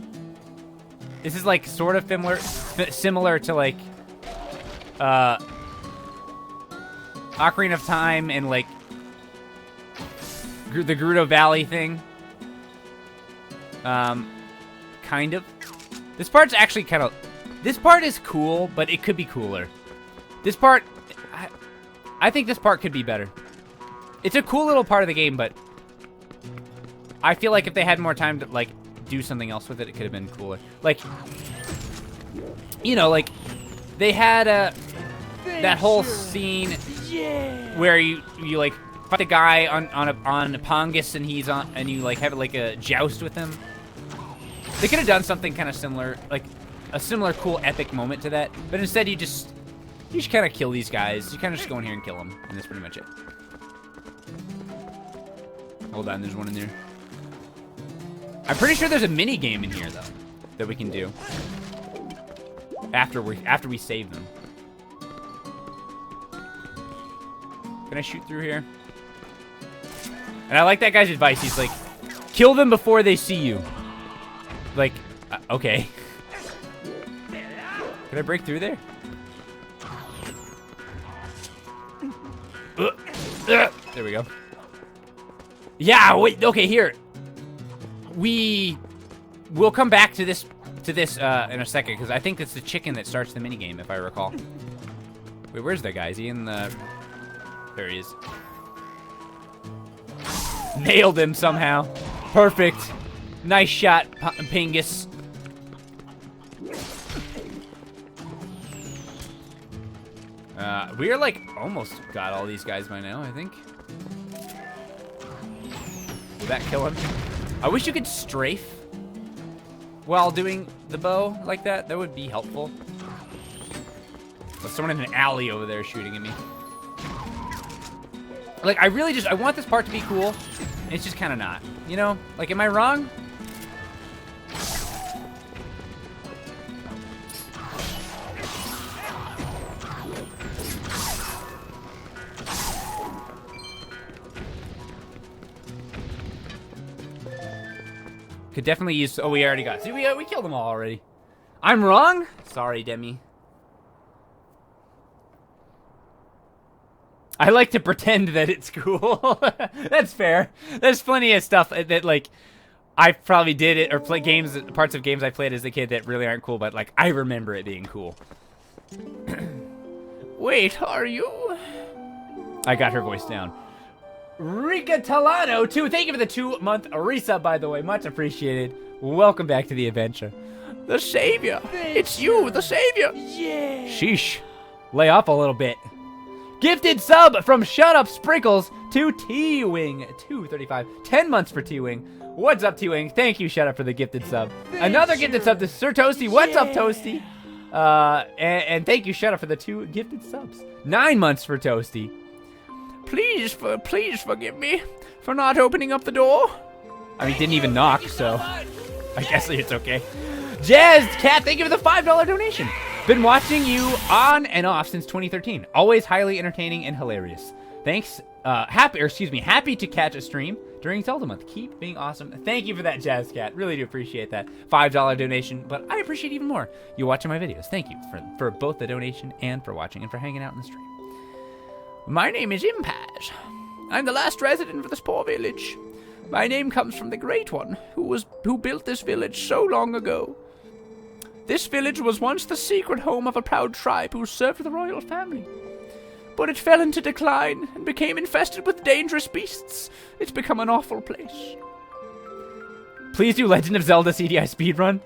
[SPEAKER 1] This is like sort of similar to like Ocarina of Time and like the Gerudo Valley thing. Kind of. This part's actually kind of. This part is cool, but it could be cooler. This part, I think this part could be better. It's a cool little part of the game, but I feel like if they had more time to like do something else with it, it could have been cooler. Like, you know, like they had that whole scene where you like fight the guy on a Pongus and he's on and you like have like a joust with him. They could have done something kind of similar, like a similar cool epic moment to that, but instead you just kind of kill these guys. You kind of just go in here and kill them, and that's pretty much it. Hold on, there's one in there. I'm pretty sure there's a mini game in here though that we can do after we save them. Can I shoot through here? And I like that guy's advice. He's like, kill them before they see you. Like, okay. Can I break through there? There we go. Yeah, wait, okay, here. We'll come back to this in a second, because I think it's the chicken that starts the minigame, if I recall. Wait, where's that guy? Is he in the... There he is. Nailed him somehow. Perfect. Nice shot, Pingus. We're like almost got all these guys by now, I think. Will that kill him? I wish you could strafe while doing the bow like that. That would be helpful. There's someone in an alley over there shooting at me. Like, I want this part to be cool. And it's just kind of not. You know? Like, am I wrong? Could definitely use... Oh, we already got... See, we killed them all already. I'm wrong? Sorry, Demi. I like to pretend that it's cool. That's fair. There's plenty of stuff that, like, I probably did it or play parts of games I played as a kid that really aren't cool, but, like, I remember it being cool. Wait, are you? I got her voice down. Rika Talano, too. Thank you for the 2-month resub, by the way. Much appreciated. Welcome back to the adventure. The Savior. It's you, the Savior.
[SPEAKER 3] Yeah.
[SPEAKER 1] Sheesh. Lay off a little bit. Gifted sub from Shut Up Sprinkles to T-Wing. 235. 10 months for T-Wing. What's up, T-Wing? Thank you, Shut Up, for the gifted sub. Another gifted sub to Sir Toasty. What's up, Toasty? And thank you, Shut Up, for the 2 gifted subs. 9 months for Toasty. Please forgive me for not opening up the door. I mean, didn't even knock, so. I guess it's okay. Jazz Cat, thank you for the $5 donation. Been watching you on and off since 2013. Always highly entertaining and hilarious. Thanks. Happy to catch a stream during Zelda month. Keep being awesome. Thank you for that, Jazz Cat. Really do appreciate that $5 donation, but I appreciate even more you watching my videos. Thank you for both the donation and for watching and for hanging out in the stream. My name is Impaz. I'm the last resident of this poor village. My name comes from the Great One, who built this village so long ago. This village was once the secret home of a proud tribe who served the royal family. But it fell into decline and became infested with dangerous beasts. It's become an awful place. Please do Legend of Zelda CDI speedrun.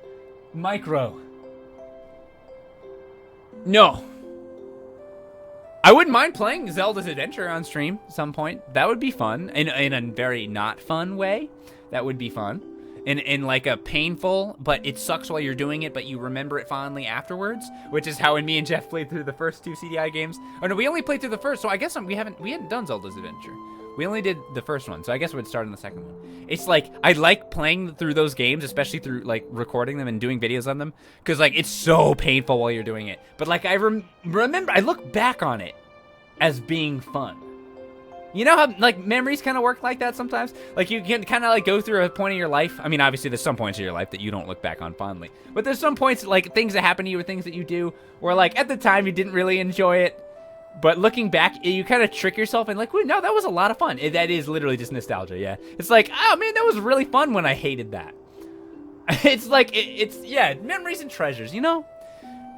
[SPEAKER 1] Micro. No. I wouldn't mind playing Zelda's Adventure on stream at some point. That would be fun. In a very not fun way. That would be fun. In like a painful, but it sucks while you're doing it, but you remember it fondly afterwards, which is how when me and Jeff played through the first 2 CDI games. Oh no, we only played through the first, so I guess we hadn't done Zelda's Adventure. We only did the first one, so I guess we'd start on the second one. It's like, I like playing through those games, especially through like recording them and doing videos on them, because like it's so painful while you're doing it. But like I remember, I look back on it as being fun. You know how, like, memories kind of work like that sometimes? Like, you can kind of, like, go through a point in your life. I mean, obviously, there's some points in your life that you don't look back on fondly. But there's some points, like, things that happen to you or things that you do where, like, at the time, you didn't really enjoy it. But looking back, you kind of trick yourself and, like, wait, no, that was a lot of fun. That is literally just nostalgia, yeah. It's like, oh, man, that was really fun when I hated that. It's like, yeah, memories and treasures, you know?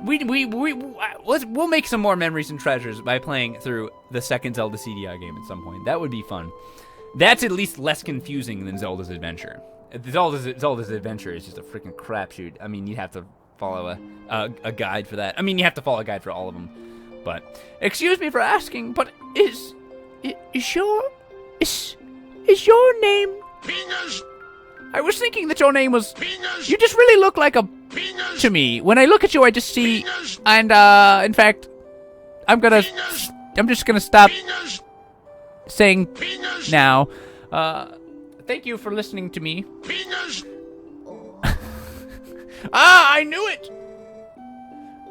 [SPEAKER 1] We'll make some more memories and treasures by playing through the second Zelda CDI game at some point. That would be fun. That's at least less confusing than Zelda's Adventure. Zelda's Adventure is just a freaking crapshoot. I mean, you have to follow a guide for that. I mean, you have to follow a guide for all of them. But excuse me for asking, but is your name?
[SPEAKER 2] Fingers.
[SPEAKER 1] I was thinking that your name was.
[SPEAKER 2] Fingers.
[SPEAKER 1] You just really look like a.
[SPEAKER 2] Fingers.
[SPEAKER 1] To me, when I look at you, I just see,
[SPEAKER 2] Fingers.
[SPEAKER 1] and in fact, I'm just gonna stop
[SPEAKER 2] Fingers.
[SPEAKER 1] saying
[SPEAKER 2] Fingers.
[SPEAKER 1] now. Thank you for listening to me.
[SPEAKER 2] Fingers.
[SPEAKER 1] I knew it.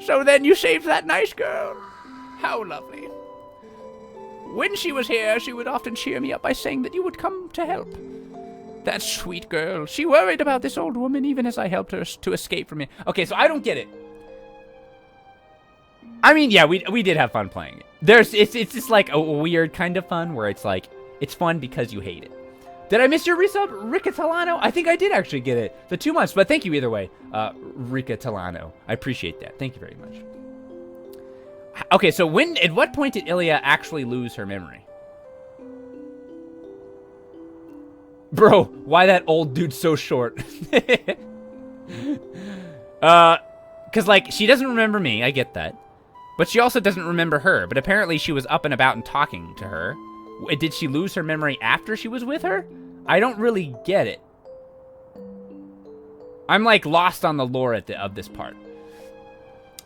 [SPEAKER 1] So then you saved that nice girl. How lovely. When she was here, she would often cheer me up by saying that you would come to help. That sweet girl. She worried about this old woman even as I helped her to escape from me. Okay, so I don't get it. I mean, yeah, we did have fun playing it. It's just like a weird kind of fun where it's like, it's fun because you hate it. Did I miss your resub, Rika Talano? I think I did actually get it. The 2 months, but thank you either way, Rika Talano. I appreciate that. Thank you very much. Okay, so at what point did Ilia actually lose her memory? Bro, why that old dude so short? Cause like, she doesn't remember me, I get that. But she also doesn't remember her, but apparently she was up and about and talking to her. Did she lose her memory after she was with her? I don't really get it. I'm like lost on the lore of this part.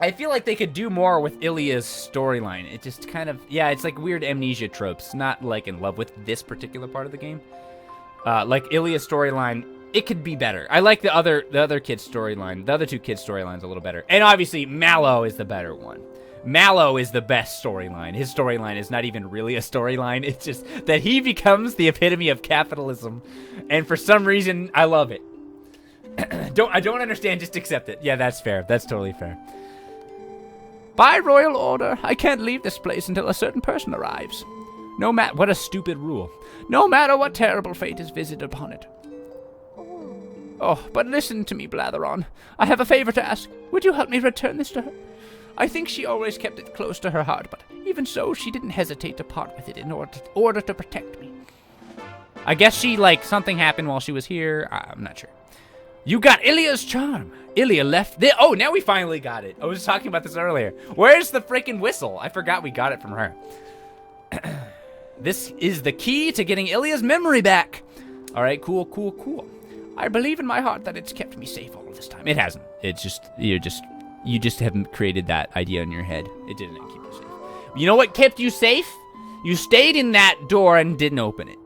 [SPEAKER 1] I feel like they could do more with Ilia's storyline. It just kind of, yeah, it's like weird amnesia tropes. Not like in love with this particular part of the game. Like Ilia's storyline, it could be better. I like the other kid's storyline. The other 2 kids' storylines a little better. And obviously, Mallow is the better one. Mallow is the best storyline. His storyline is not even really a storyline. It's just that he becomes the epitome of capitalism. And for some reason, I love it. I don't understand, just accept it. Yeah, that's fair. That's totally fair. By royal order, I can't leave this place until a certain person arrives. What a stupid rule. No matter what terrible fate is visited upon it. Oh, but listen to me, Blatheron. I have a favor to ask. Would you help me return this to her? I think she always kept it close to her heart, but even so, she didn't hesitate to part with it in order to protect me. I guess something happened while she was here. I'm not sure. You got Ilia's charm. Ilia left. Oh, now we finally got it. I was talking about this earlier. Where's the freaking whistle? I forgot we got it from her. This is the key to getting Ilia's memory back. All right, cool. I believe in my heart that it's kept me safe all this time. It hasn't. It's just, you just haven't created that idea in your head. It didn't keep you safe. You know what kept you safe? You stayed in that door and didn't open it.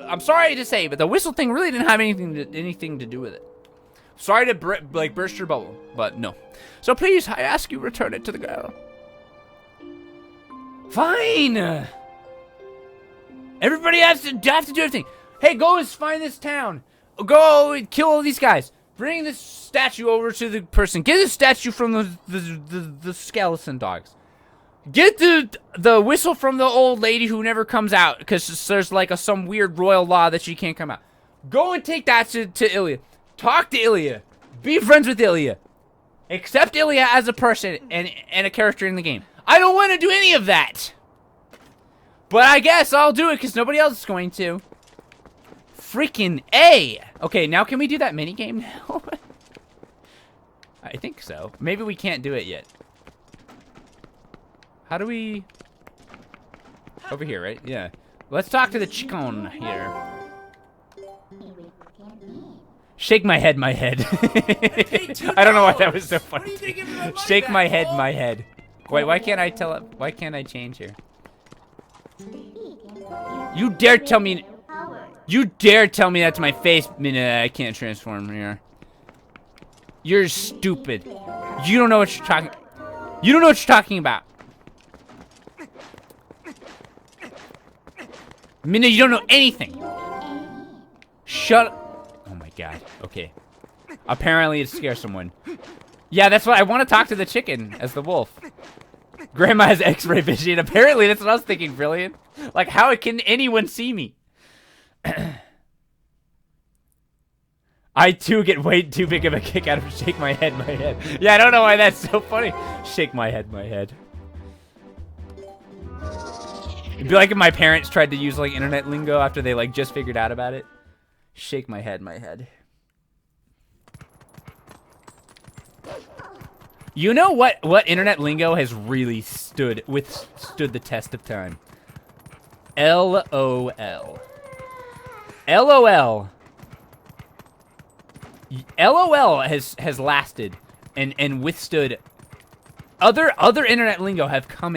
[SPEAKER 1] I'm sorry to say, but the whistle thing really didn't have anything to do with it. Sorry to burst your bubble, but no. So please, I ask you, return it to the girl. Fine. Everybody have to do everything. Hey, go find this town. Go and kill all these guys. Bring this statue over to the person. Get the statue from the skeleton dogs. Get the whistle from the old lady who never comes out because there's like some weird royal law that she can't come out. Go and take that to Ilia. Talk to Ilia. Be friends with Ilia. Accept Ilia as a person and a character in the game. I don't want to do any of that. But I guess I'll do it because nobody else is going to. Freaking A. Okay, now can we do that minigame now? I think so. Maybe we can't do it yet. How do we... Over here, right? Yeah. Let's talk to the chicken here. Shake my head, my head. I don't know why that was so funny. Shake my head. Wait, why can't I tell it? Why can't I change here? You dare tell me... You dare tell me that to my face, Mina, I can't transform here. You're stupid. You don't know what you're talking... You don't know what you're talking about. Mina, you don't know anything. Shut up. Oh my god. Okay. Apparently it scares someone. Yeah, that's what I want to talk to the chicken as the wolf. Grandma has X-ray vision. Apparently that's what I was thinking, brilliant. Like, how can anyone see me? I too get way too big of a kick out of shake my head, my head. Yeah, I don't know why that's so funny. Shake my head, my head. It'd be like if my parents tried to use like internet lingo after they like just figured out about it. Shake my head, my head. You know what internet lingo has really withstood the test of time? LOL. LOL. LOL has lasted and withstood. Other internet lingo have come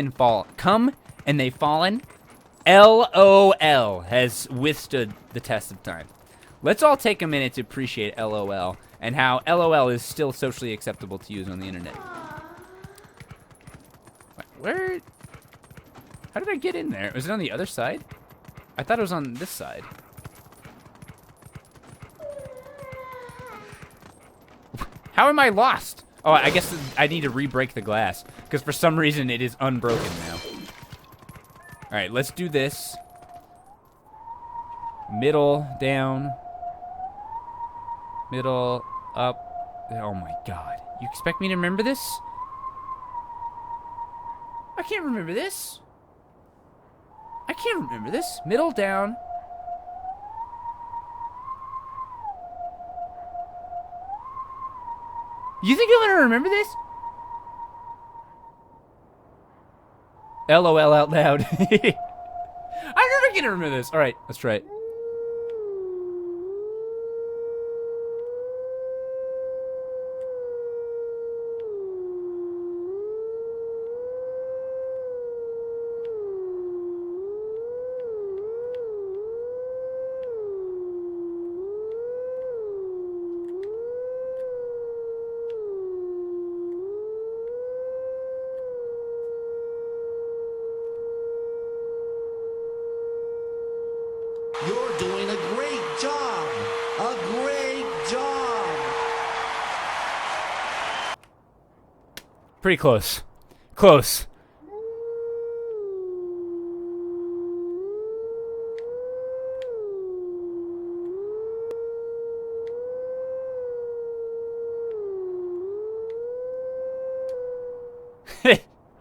[SPEAKER 1] and they've fallen. LOL has withstood the test of time. Let's all take a minute to appreciate LOL and how LOL is still socially acceptable to use on the internet. Where? How did I get in there? Was it on the other side? I thought it was on this side. How am I lost? Oh, I guess I need to re-break the glass because for some reason it is unbroken now. All right, let's do this. Middle, down. Middle, up. Oh my god. You expect me to remember this? I can't remember this. I can't remember this. Middle, down. You think I'm gonna remember this? LOL out loud. I'm never gonna remember this. Alright, let's try it.
[SPEAKER 4] You're doing a great job. A great job.
[SPEAKER 1] Pretty close. Close.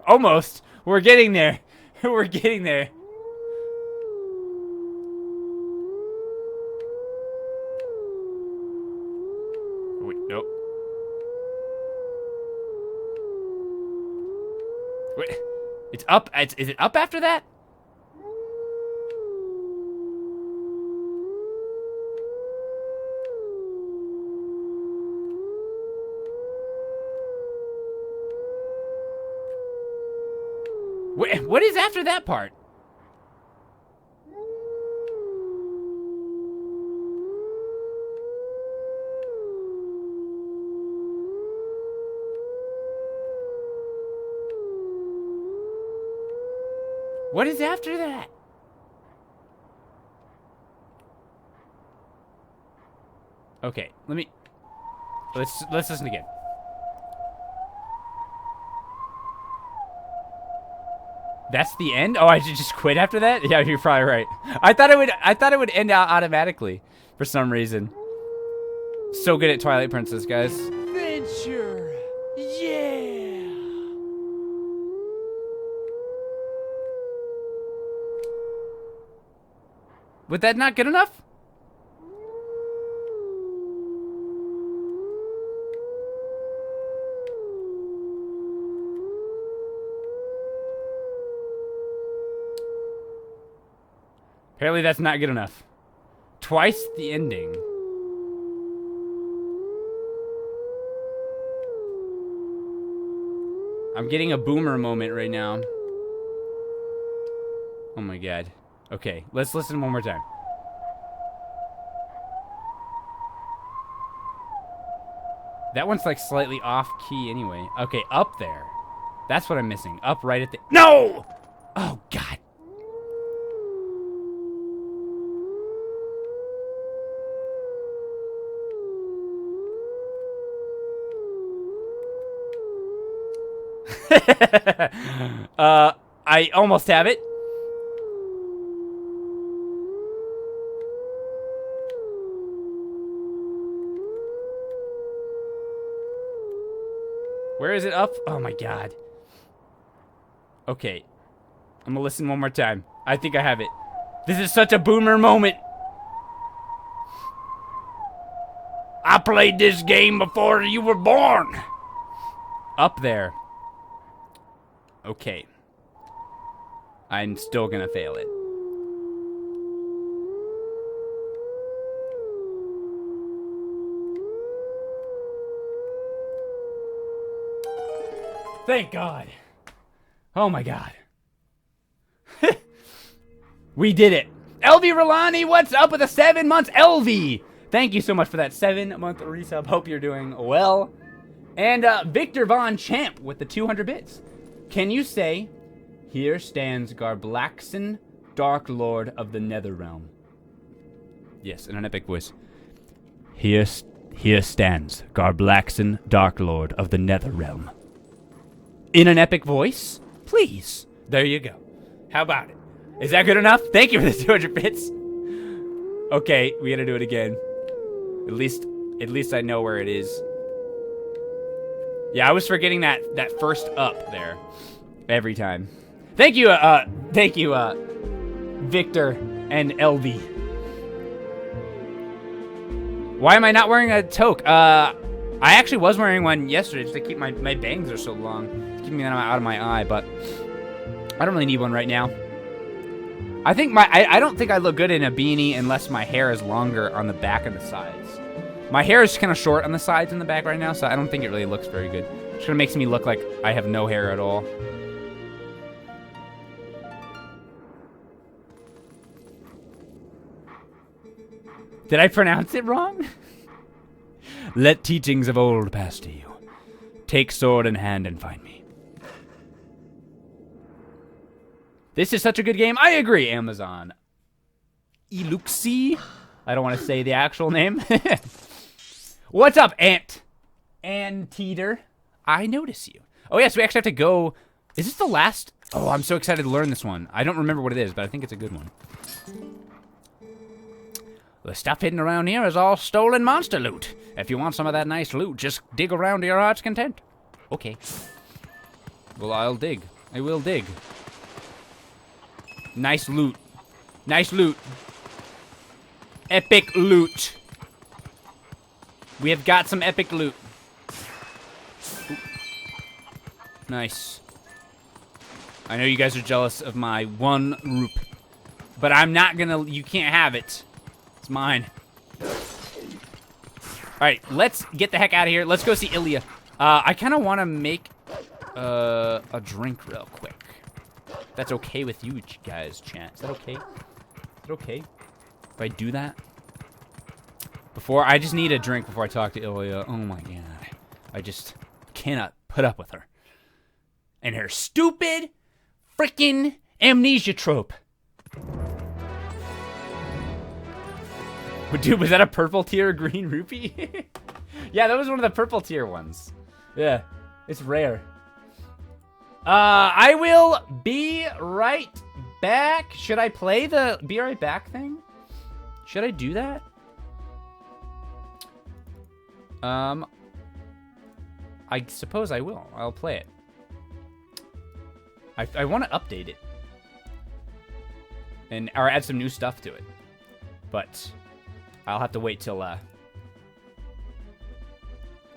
[SPEAKER 1] Almost. We're getting there. We're getting there. Wait, nope. Wait, it's up. Is it up after that? Wait, what is after that part? What is after that? Okay, let's listen again. That's the end? Oh, I should just quit after that? Yeah, you're probably right. I thought it would end out automatically for some reason. So good at Twilight Princess, guys.
[SPEAKER 3] Adventure. Yeah.
[SPEAKER 1] Was that not good enough? Apparently that's not good enough. Twice the ending. I'm getting a boomer moment right now. Oh my god. Okay, let's listen one more time. That one's like slightly off key anyway. Okay, up there. That's what I'm missing. Up right at the... No! Oh god. I almost have it. Where is it up? Oh my god. Okay. I'm gonna listen one more time. I think I have it. This is such a boomer moment.
[SPEAKER 2] I played this game before you were born.
[SPEAKER 1] Up there. Okay. I'm still gonna fail it. Thank God. Oh my God. We did it. LV Rolani, what's up with the 7 months? LV, thank you so much for that 7-month resub. Hope you're doing well. And Victor Von Champ with the 200 bits. Can you say, here stands Garblaxen, Dark Lord of the Netherrealm? Yes, in an epic voice. Here stands Garblaxen, Dark Lord of the Netherrealm. In an epic voice? Please. There you go. How about it? Is that good enough? Thank you for the 200 bits. Okay, we gotta do it again. At least I know where it is. Yeah, I was forgetting that first up there every time. Thank you, Victor and LV. Why am I not wearing a toque? I actually was wearing one yesterday just to keep my bangs are so long. Keeping them out of my eye, but I don't really need one right now. I think I don't think I look good in a beanie unless my hair is longer on the back and the sides. My hair is kind of short on the sides and the back right now, so I don't think it really looks very good. It just kind of makes me look like I have no hair at all. Did I pronounce it wrong? Let teachings of old pass to you. Take sword in hand and find me. This is such a good game. I agree, Amazon. Eluxi? I don't want to say the actual name. What's up, Ant? Anteater? I notice you. Oh, yes, we actually have to go... Is this the last... Oh, I'm so excited to learn this one. I don't remember what it is, but I think it's a good one. The stuff hidden around here is all stolen monster loot. If you want some of that nice loot, just dig around to your heart's content. Okay. Well, I'll dig. I will dig. Nice loot. Nice loot. Epic loot. We have got some epic loot. Ooh. Nice. I know you guys are jealous of my 1 roop, but I'm not gonna... You can't have it. It's mine. Alright, let's get the heck out of here. Let's go see Ilia. I kind of want to make a drink real quick. That's okay with you guys, chat. Is that okay? Is it okay if I do that? I just need a drink before I talk to Ilia. Oh my god. I just cannot put up with her. And her stupid freaking Amnesia trope. Dude, was that a purple tier green rupee? Yeah, that was one of the purple tier ones. Yeah, it's rare. I will be right back. Should I play the be right back thing? Should I do that? I suppose I will. I'll play it. I want to update it. Or add some new stuff to it. But I'll have to wait till, I'll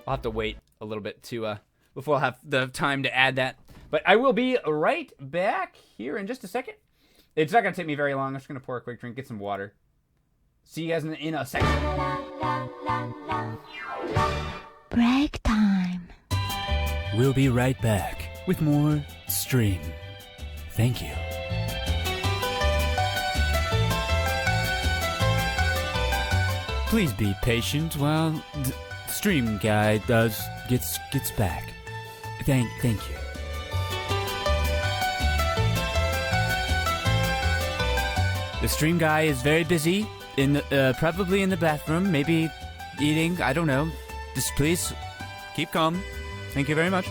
[SPEAKER 1] have to wait a little bit to, before I'll have the time to add that. But I will be right back here in just a second. It's not going to take me very long. I'm just going to pour a quick drink, get some water. See you guys in a second.
[SPEAKER 5] Break time.
[SPEAKER 6] We'll be right back with more stream. Thank you. Please be patient while the stream guy gets back. Thank you. The stream guy is very busy, probably in the bathroom, maybe eating, I don't know. Just please keep calm. Thank you very much.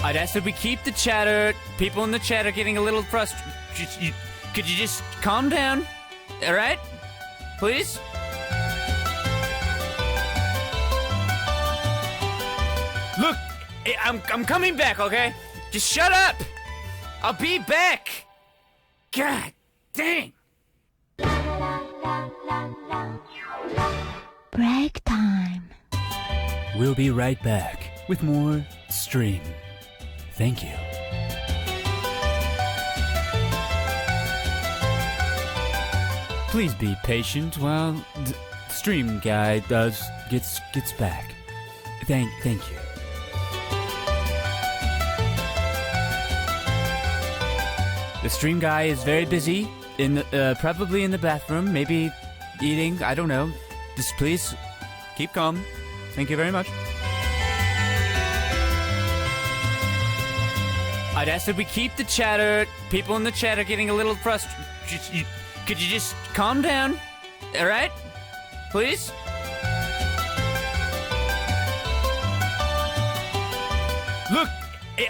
[SPEAKER 6] I'd ask that we keep the chatter. People in the chat are getting a little frustrated. Could you just calm down? All right? Please? Look, I'm coming back, okay? Just shut up. I'll be back. God dang.
[SPEAKER 5] Break time.
[SPEAKER 6] We'll be right back with more stream. Thank you. Please be patient while the stream guy gets back. Thank you. The stream guy is very busy, probably in the bathroom, maybe eating, I don't know. Just please keep calm. Thank you very much. I'd ask that we keep the chatter. People in the chat are getting a little frustrated. Could you just calm down? All right? Please? Look,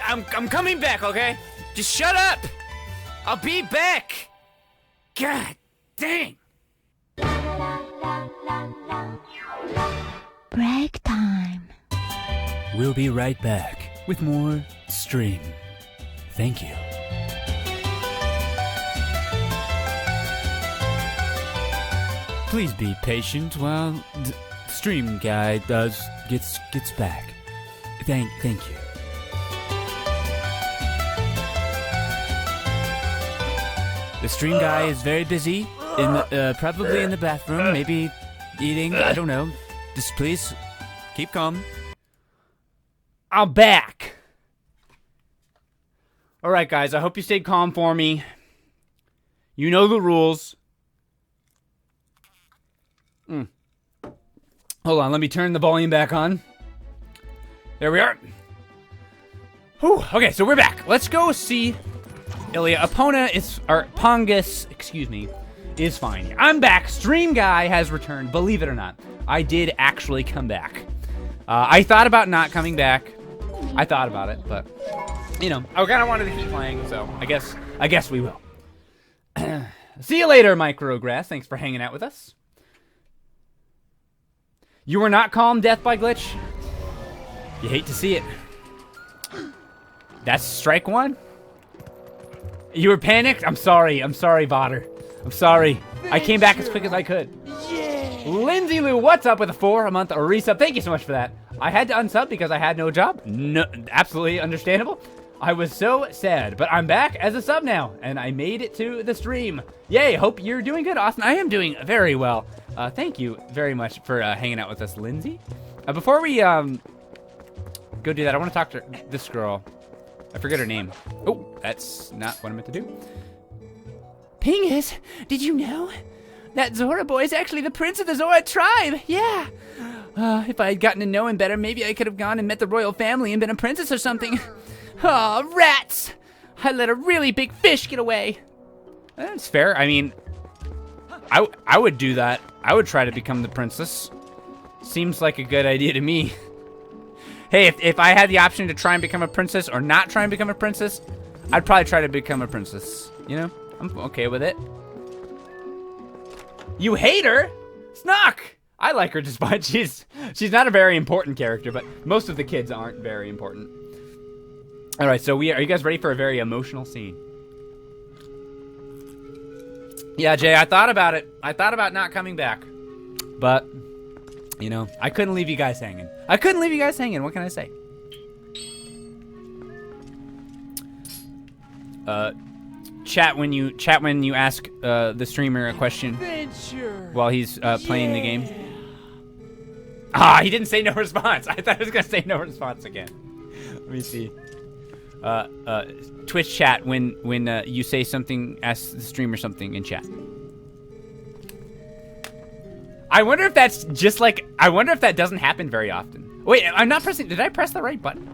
[SPEAKER 6] I'm coming back, okay? Just shut up. I'll be back. God dang.
[SPEAKER 5] Break time.
[SPEAKER 6] We'll be right back with more stream. Thank you. Please be patient while the stream guy gets back. Thank you. The stream guy is very busy, probably in the bathroom, maybe eating, I don't know. Just please keep calm.
[SPEAKER 1] I'm back. All right, guys, I hope you stayed calm for me. You know the rules. Hold on, let me turn the volume back on. There we are. Whew. Okay, so we're back. Let's go see Ilia. Pongus, excuse me, is fine. I'm back. Stream guy has returned. Believe it or not, I did actually come back. I thought about not coming back. I thought about it, but you know, I kind of wanted to keep playing, so I guess we will. See you later, Micrograss. Thanks for hanging out with us. You were not calm, Death by Glitch? You hate to see it. That's strike one? You were panicked? I'm sorry, Botter. I'm sorry. I came back as quick as I could.
[SPEAKER 3] Yeah.
[SPEAKER 1] Lindsay Lou, what's up with a 4-month resub? Thank you so much for that. I had to unsub because I had no job. No, absolutely understandable. I was so sad, but I'm back as a sub now, and I made it to the stream. Yay, hope you're doing good, Austin. I am doing very well. Thank you very much for hanging out with us, Lindsay. Before we go do that, I want to talk to this girl. I forget her name. Oh, that's not what I meant to do. Pingus, did you know that Zora boy is actually the prince of the Zora tribe? Yeah. If I had gotten to know him better, maybe I could have gone and met the royal family and been a princess or something. Aw, rats! I let a really big fish get away. That's fair. I mean, I would do that. I would try to become the princess. Seems like a good idea to me. Hey, if I had the option to try and become a princess or not try and become a princess, I'd probably try to become a princess. You know? I'm okay with it. You hate her? Snock! I like her just fine. She's not a very important character, but most of the kids aren't very important. All right, so are you guys ready for a very emotional scene? Yeah, Jay, I thought about it. I thought about not coming back. But, you know, I couldn't leave you guys hanging. What can I say? Chat when you ask the streamer a question while he's playing the game. Ah, he didn't say no response. I thought he was gonna say no response again. Let me see. Twitch chat when you say something, ask the streamer something in chat. I wonder if that's just like, I wonder if that doesn't happen very often. Wait, I'm not pressing, did I press the right button?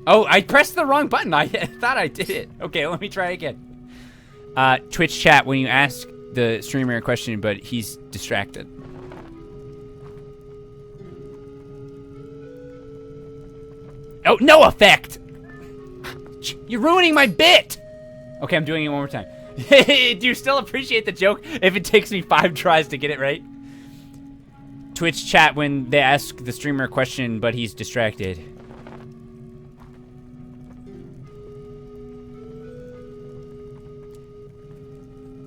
[SPEAKER 1] Oh, I pressed the wrong button. I thought I did it. Okay, let me try again. Twitch chat when you ask the streamer a question, but he's distracted. Oh, no effect! You're ruining my bit! Okay, I'm doing it one more time. Do you still appreciate the joke if it takes me 5 tries to get it right? Twitch chat when they ask the streamer a question, but he's distracted.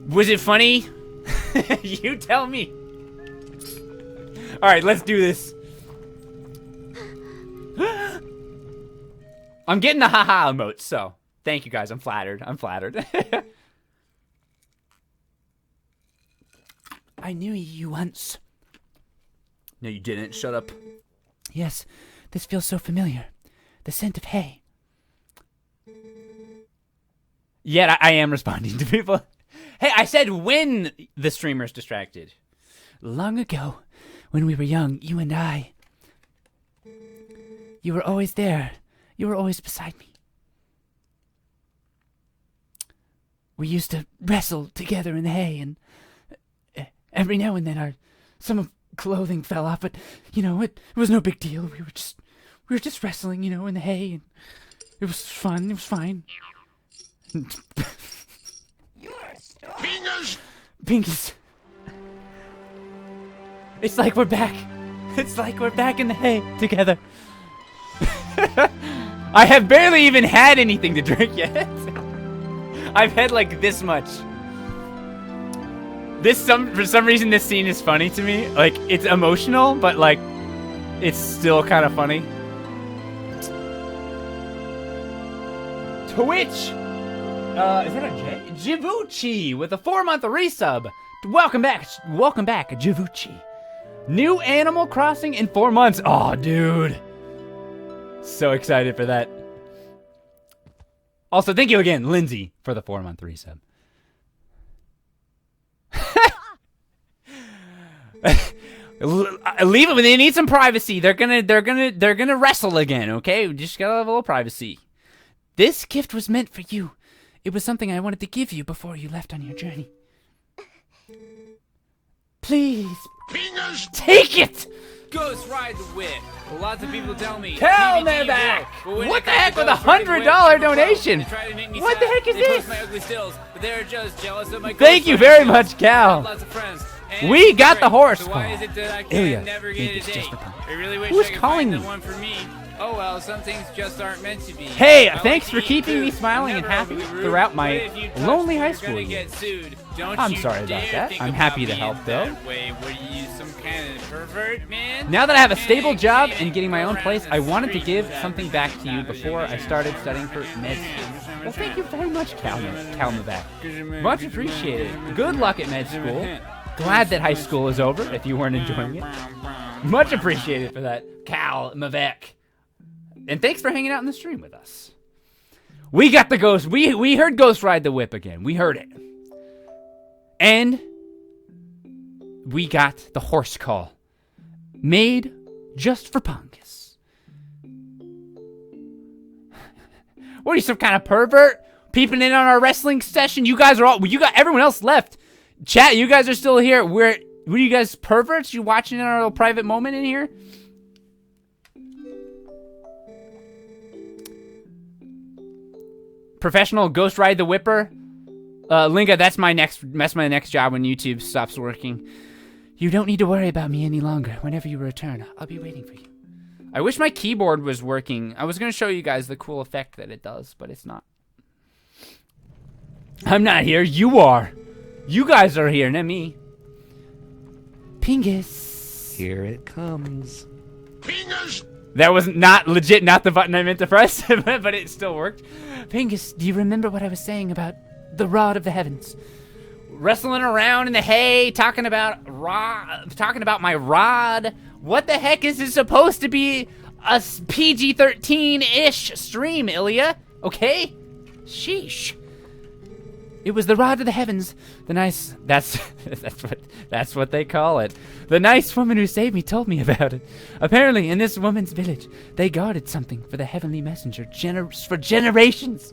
[SPEAKER 1] Was it funny? You tell me. Alright, let's do this. I'm getting the haha emotes, so thank you guys. I'm flattered. I knew you once. No, you didn't. Shut up. Yes, this feels so familiar. The scent of hay. Yet I am responding to people. Hey, I said when the streamer's distracted. Long ago, when we were young, you and I. You were always there. You were always beside me. We used to wrestle together in the hay, and every now and then some of clothing fell off, but you know, it was no big deal. We were just wrestling, you know, in the hay, and it was fun. It was fine. Bingus. It's like we're back. It's like we're back in the hay together. I have barely even had anything to drink yet. I've had like this much. For some reason this scene is funny to me. Like, it's emotional, but like it's still kind of funny. Twitch. Is that a J? Jivuchi with a 4-month resub. Welcome back, Jivuchi. New Animal Crossing in 4 months. Oh, dude. So excited for that. Also, thank you again, Lindsay, for the 4-month resub. Leave it when they need some privacy. They're gonna wrestle again, okay? We just gotta have a little privacy. This gift was meant for you. It was something I wanted to give you before you left on your journey. Please. Fingers. Take it!
[SPEAKER 6] Ghost ride the whip. Lots of people tell me.
[SPEAKER 1] Tell me that! What the heck with a $100 donation? What the heck is this?
[SPEAKER 6] My ugly stills, but they're just jealous of my
[SPEAKER 1] Thank you very much, Cal.
[SPEAKER 6] Lots of friends.
[SPEAKER 1] We got the horse
[SPEAKER 6] So
[SPEAKER 1] call.
[SPEAKER 6] why is it that I can
[SPEAKER 1] Ilia,
[SPEAKER 6] never
[SPEAKER 1] maybe
[SPEAKER 6] get a
[SPEAKER 1] it's
[SPEAKER 6] date?
[SPEAKER 1] just a pun.
[SPEAKER 6] I really wish
[SPEAKER 1] Who's
[SPEAKER 6] I could
[SPEAKER 1] calling
[SPEAKER 6] find
[SPEAKER 1] me?
[SPEAKER 6] the one for me. Oh well, some things just aren't meant to be.
[SPEAKER 1] Hey,
[SPEAKER 6] I like
[SPEAKER 1] thanks
[SPEAKER 6] to
[SPEAKER 1] for
[SPEAKER 6] eat
[SPEAKER 1] keeping me
[SPEAKER 6] food.
[SPEAKER 1] smiling
[SPEAKER 6] I'm
[SPEAKER 1] and
[SPEAKER 6] never
[SPEAKER 1] happy
[SPEAKER 6] overly rude,
[SPEAKER 1] throughout
[SPEAKER 6] but
[SPEAKER 1] my
[SPEAKER 6] if you touch
[SPEAKER 1] lonely
[SPEAKER 6] me,
[SPEAKER 1] high
[SPEAKER 6] you're
[SPEAKER 1] school
[SPEAKER 6] gonna
[SPEAKER 1] years.
[SPEAKER 6] get sued. Don't
[SPEAKER 1] I'm
[SPEAKER 6] you
[SPEAKER 1] sorry about
[SPEAKER 6] dare
[SPEAKER 1] that.
[SPEAKER 6] think
[SPEAKER 1] I'm
[SPEAKER 6] about
[SPEAKER 1] happy to
[SPEAKER 6] me
[SPEAKER 1] help,
[SPEAKER 6] in
[SPEAKER 1] though.
[SPEAKER 6] that way. What are you, some kind of pervert, man?
[SPEAKER 1] Now that I have a stable
[SPEAKER 6] Hey,
[SPEAKER 1] job
[SPEAKER 6] hey,
[SPEAKER 1] and getting my
[SPEAKER 6] go
[SPEAKER 1] own
[SPEAKER 6] around
[SPEAKER 1] place,
[SPEAKER 6] the
[SPEAKER 1] I wanted to
[SPEAKER 6] street
[SPEAKER 1] give
[SPEAKER 6] without
[SPEAKER 1] something back to you before I started studying for med school. Well, thank you very much, Calmaback. Much appreciated. Good luck at med school. Glad that high school is over, if you weren't enjoying it. Much appreciated for that, Cal Mavek. And thanks for hanging out in the stream with us. We got the ghost. We heard Ghost ride the whip again. We heard it. And we got the horse call. Made just for Pongus. What are you, some kind of pervert? Peeping in on our wrestling session? You guys are all... You got... Everyone else left. Chat, you guys are still here. What are you guys, perverts? You watching in our little private moment in here? Professional Ghost Ride the Whipper. Linga, that's my next job when YouTube stops working. You don't need to worry about me any longer. Whenever you return, I'll be waiting for you. I wish my keyboard was working. I was going to show you guys the cool effect that it does, but it's not. I'm not here. You are. You guys are here, not me. Pingus.
[SPEAKER 4] Here it comes.
[SPEAKER 2] Pingus!
[SPEAKER 1] That was not legit, not the button I meant to press, but it still worked. Pingus, do you remember what I was saying about the rod of the heavens? Wrestling around in the hay, talking about my rod. What the heck is this supposed to be? A PG-13-ish stream, Ilia. Okay? Sheesh. It was the rod of the heavens. The nice... That's what they call it. The nice woman who saved me told me about it. Apparently, in this woman's village, they guarded something for the heavenly messenger for generations.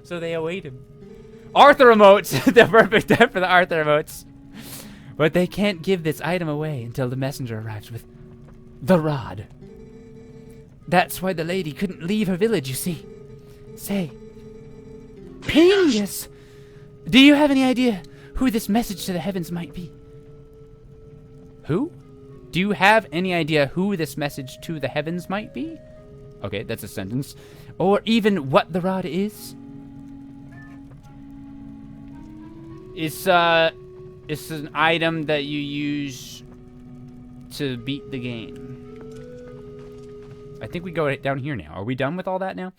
[SPEAKER 1] So they await him. Arthur emotes. The perfect time for the Arthur emotes. But they can't give this item away until the messenger arrives with the rod. That's why the lady couldn't leave her village, you see. Say, Pingus, do you have any idea who this message to the heavens might be? Who? Do you have any idea who this message to the heavens might be? Okay, that's a sentence. Or even what the rod is? It's an item that you use to beat the game. I think we go down here now. Are we done with all that now?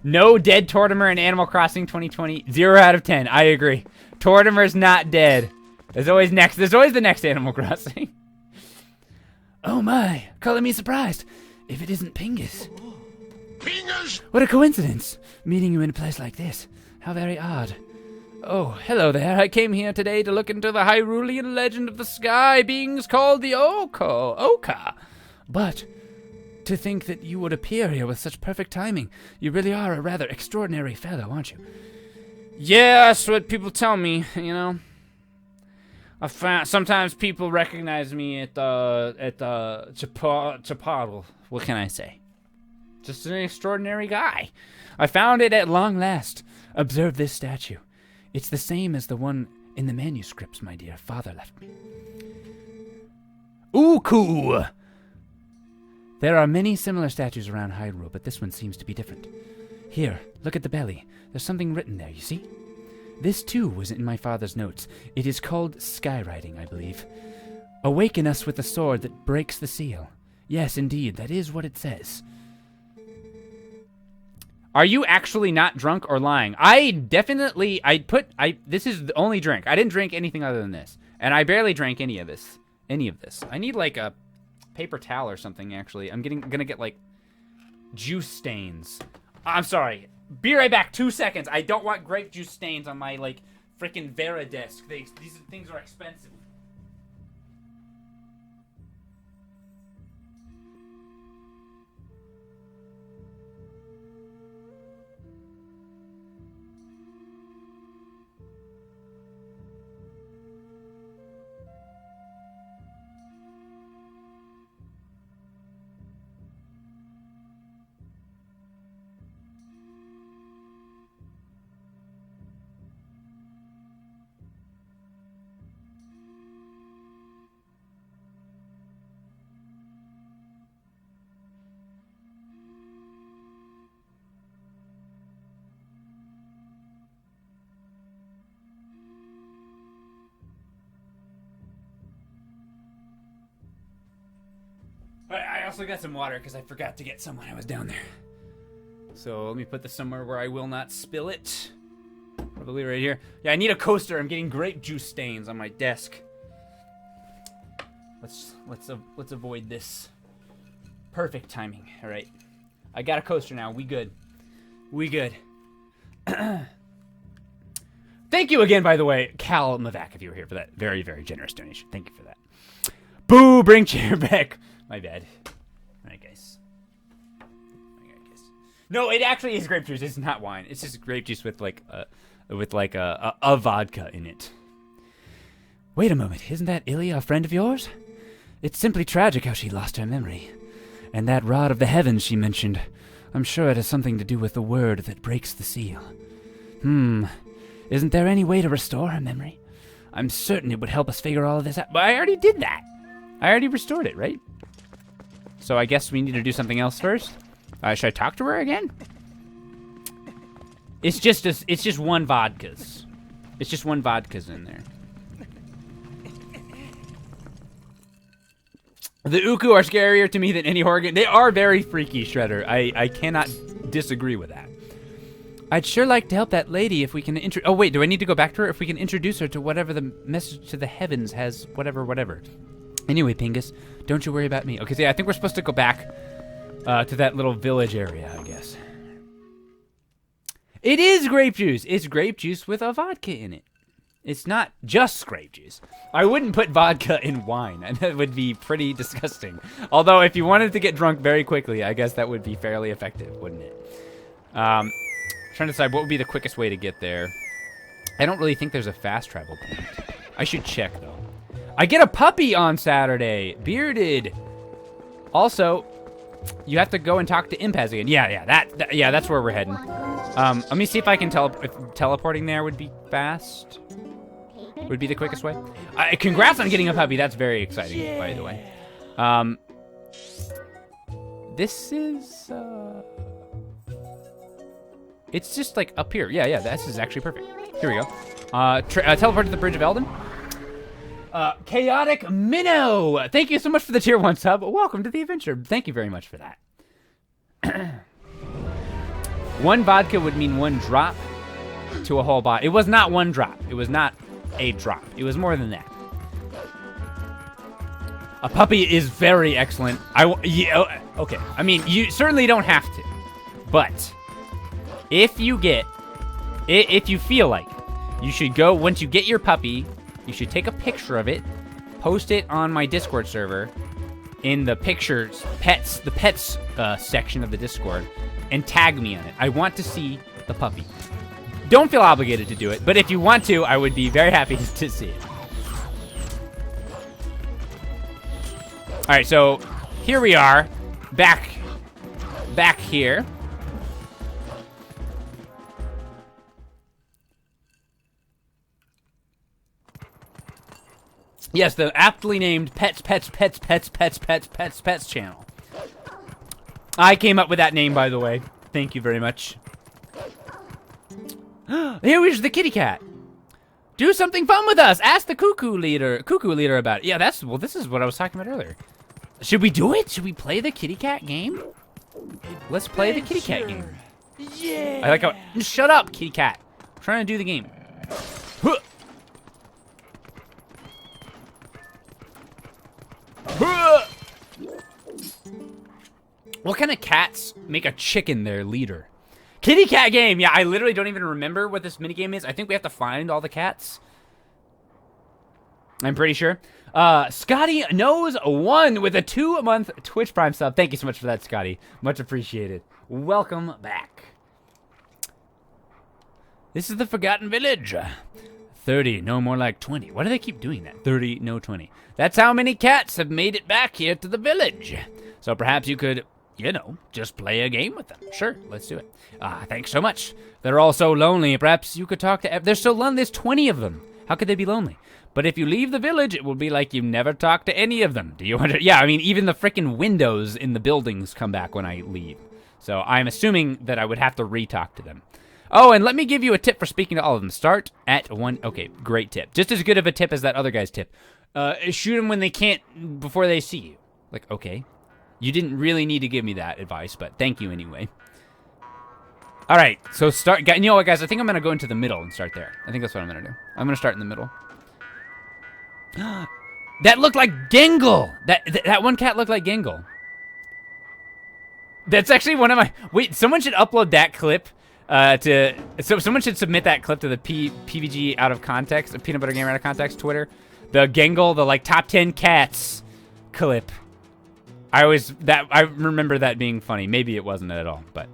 [SPEAKER 1] No dead Tortimer in Animal Crossing 2020. 0 out of 10. I agree. Tortimer's not dead. There's always the next Animal Crossing. Oh my, calling me surprised. If it isn't Pingus.
[SPEAKER 2] Pingus!
[SPEAKER 1] What a coincidence. Meeting you in a place like this. How very odd. Oh, hello there. I came here today to look into the Hyrulean legend of the sky beings called the Oka. But to think that you would appear here with such perfect timing. You really are a rather extraordinary fellow, aren't you? Yeah, that's what people tell me, you know. Sometimes people recognize me at Chipotle. What can I say? Just an extraordinary guy. I found it at long last. Observe this statue. It's the same as the one in the manuscripts my dear father left me. Uku! There are many similar statues around Hyrule, but this one seems to be different. Here, look at the belly. There's something written there, you see? This too was in my father's notes. It is called skywriting, I believe. Awaken us with the sword that breaks the seal. Yes, indeed, that is what it says. Are you actually not drunk or lying? This is the only drink. I didn't drink anything other than this. And I barely drank any of this. I need like a paper towel or something, actually. I'm gonna get like juice stains. I'm sorry. Be right back. 2 seconds. I don't want grape juice stains on my like freaking Vera desk. These things are expensive. I also got some water because I forgot to get some when I was down there. So let me put this somewhere where I will not spill it. Probably right here. Yeah, I need a coaster. I'm getting grape juice stains on my desk. Let's avoid this. Perfect timing. All right. I got a coaster now. We good. Thank you again, by the way, Cal Mavac, if you were here for that very, very generous donation. Thank you for that. Boo! Bring chair back. My bad. All right, guys. No, it actually is grape juice. It's not wine. It's just grape juice with like a vodka in it.
[SPEAKER 6] Wait a moment, isn't that Ilia a friend of yours? It's simply tragic how she lost her memory. And that rod of the heavens she mentioned, I'm sure it has something to do with the word that breaks the seal. Isn't there any way to restore her memory? I'm certain it would help us figure all of this out.
[SPEAKER 1] But I already did that. I already restored it, right? So I guess we need to do something else first. Should I talk to her again? It's just one vodkas. It's just one vodkas in there. The Uku are scarier to me than any horror game. They are very freaky, Shredder. I cannot disagree with that.
[SPEAKER 6] I'd sure like to help that lady if we can oh wait, do I need to go back to her? If we can introduce her to whatever the message to the heavens has, whatever. Anyway, Pingus, don't you worry about me.
[SPEAKER 1] Okay, so yeah, I think we're supposed to go back to that little village area, I guess. It is grape juice. It's grape juice with a vodka in it. It's not just grape juice. I wouldn't put vodka in wine, and that would be pretty disgusting. Although, if you wanted to get drunk very quickly, I guess that would be fairly effective, wouldn't it? Trying to decide what would be the quickest way to get there. I don't really think there's a fast travel point. I should check, though. I get a puppy on Saturday. Bearded. Also, you have to go and talk to Impaz again. Yeah, that's where we're heading. Let me see if I can if teleporting there would be fast. Would be the quickest way. Congrats on getting a puppy. That's very exciting, by the way. This is... It's just like up here. Yeah, this is actually perfect. Here we go. Teleport to the Bridge of Eldon. Chaotic Minnow! Thank you so much for the tier 1 sub. Welcome to the adventure. Thank you very much for that. One vodka would mean one drop to a whole bottle. It was not one drop. It was not a drop. It was more than that. A puppy is very excellent. Okay. I mean, you certainly don't have to. But if you feel like you should go, once you get your puppy, you should take a picture of it, post it on my Discord server in the pictures, the pets section of the Discord, and tag me on it. I want to see the puppy. Don't feel obligated to do it, but if you want to, I would be very happy to see it. All right, so here we are, back here. Yes, the aptly named Pets channel. I came up with that name, by the way. Thank you very much. Here is the kitty cat. Do something fun with us. Ask the cuckoo leader about it. Yeah, this is what I was talking about earlier. Should we do it? Should we play the kitty cat game? Let's play the kitty cat game.
[SPEAKER 3] Yeah.
[SPEAKER 1] I like how... Shut up, kitty cat. I'm trying to do the game. What kind of cats make a chicken their leader? Kitty cat game. Yeah, I literally don't even remember what this minigame is. I think we have to find all the cats. I'm pretty sure. Scotty knows one with a 2-month Twitch Prime sub. Thank you so much for that, Scotty. Much appreciated. Welcome back. This is the Forgotten Village. 30, no more like 20. Why do they keep doing that? 30, no 20. That's how many cats have made it back here to the village. So perhaps you could, just play a game with them. Sure, let's do it. Thanks so much. They're all so lonely. Perhaps you could talk to... They're so lonely. There's 20 of them. How could they be lonely? But if you leave the village, it will be like you never talked to any of them. Do you wonder? Yeah, I mean, even the freaking windows in the buildings come back when I leave. So I'm assuming that I would have to re-talk to them. Oh, and let me give you a tip for speaking to all of them. Start at 1... Okay, great tip. Just as good of a tip as that other guy's tip. Shoot them when they can't, before they see you. Like, okay. You didn't really need to give me that advice, but thank you anyway. All right, so start... You know what, guys? I think I'm going to go into the middle and start there. I think that's what I'm going to do. I'm going to start in the middle. That looked like Gengle! That one cat looked like Gengle. That's actually one of my... Wait, someone should upload that clip so someone should submit that clip to the PBG out of context, Peanut Butter Gamer out of context Twitter. The Gengle, the like top 10 cats clip. I remember that being funny. Maybe it wasn't at all, but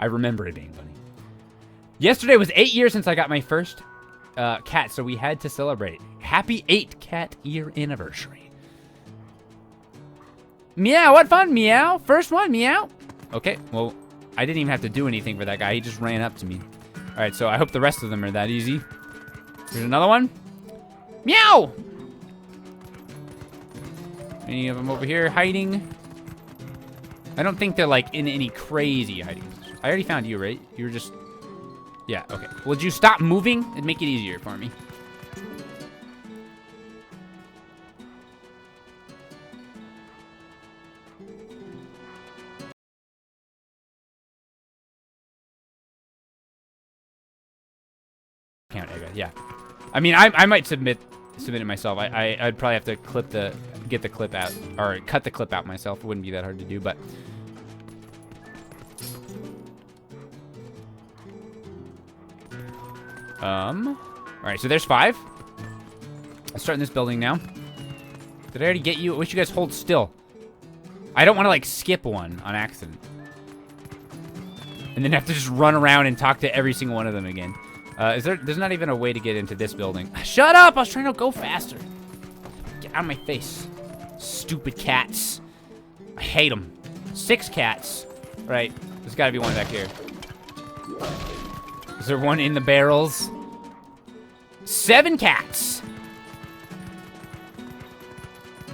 [SPEAKER 1] I remember it being funny. Yesterday was 8 years since I got my first cat, so we had to celebrate. Happy 8 cat year anniversary. Meow, what fun, meow. First one, meow. Okay, well, I didn't even have to do anything for that guy. He just ran up to me. All right, so I hope the rest of them are that easy. Here's another one. Meow! Any of them over here hiding? I don't think they're, like, in any crazy hiding position. I already found you, right? You were just... Yeah, okay. Would you stop moving and make it easier for me? Count, yeah. I mean, I might submit it myself. I'd probably have to get the clip out, or cut the clip out myself. It wouldn't be that hard to do, but... Alright, so there's 5. Let's start in this building now. Did I already get you? I wish you guys hold still. I don't want to, like, skip one on accident. And then have to just run around and talk to every single one of them again. There's not even a way to get into this building. Shut up! I was trying to go faster. Get out of my face. Stupid cats. I hate them. 6 cats. Right. There's got to be one back here. Is there one in the barrels? 7 cats.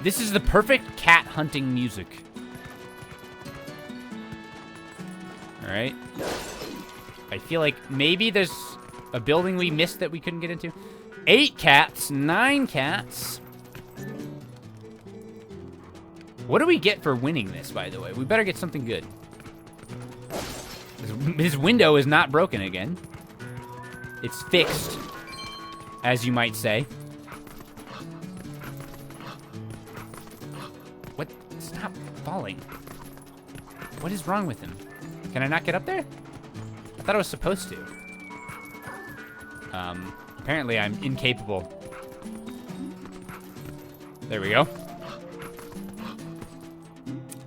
[SPEAKER 1] This is the perfect cat hunting music. Alright. I feel like maybe there's a building we missed that we couldn't get into. 8 cats, 9 cats. What do we get for winning this, by the way? We better get something good. His window is not broken again. It's fixed, as you might say. What? Stop falling. What is wrong with him? Can I not get up there? I thought I was supposed to. Apparently I'm incapable. There we go.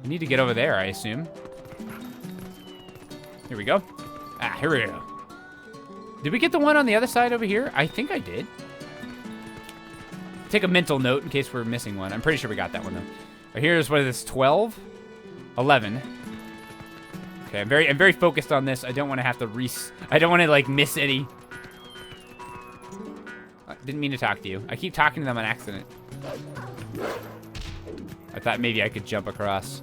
[SPEAKER 1] I need to get over there, I assume. Here we go. Ah, here we go. Did we get the one on the other side over here? I think I did. Take a mental note in case we're missing one. I'm pretty sure we got that one, though. Right, here's, what is this, 12? 11. Okay, I'm very focused on this. I don't want to have to I don't want to, like, miss any. I didn't mean to talk to you. I keep talking to them on accident. I thought maybe I could jump across.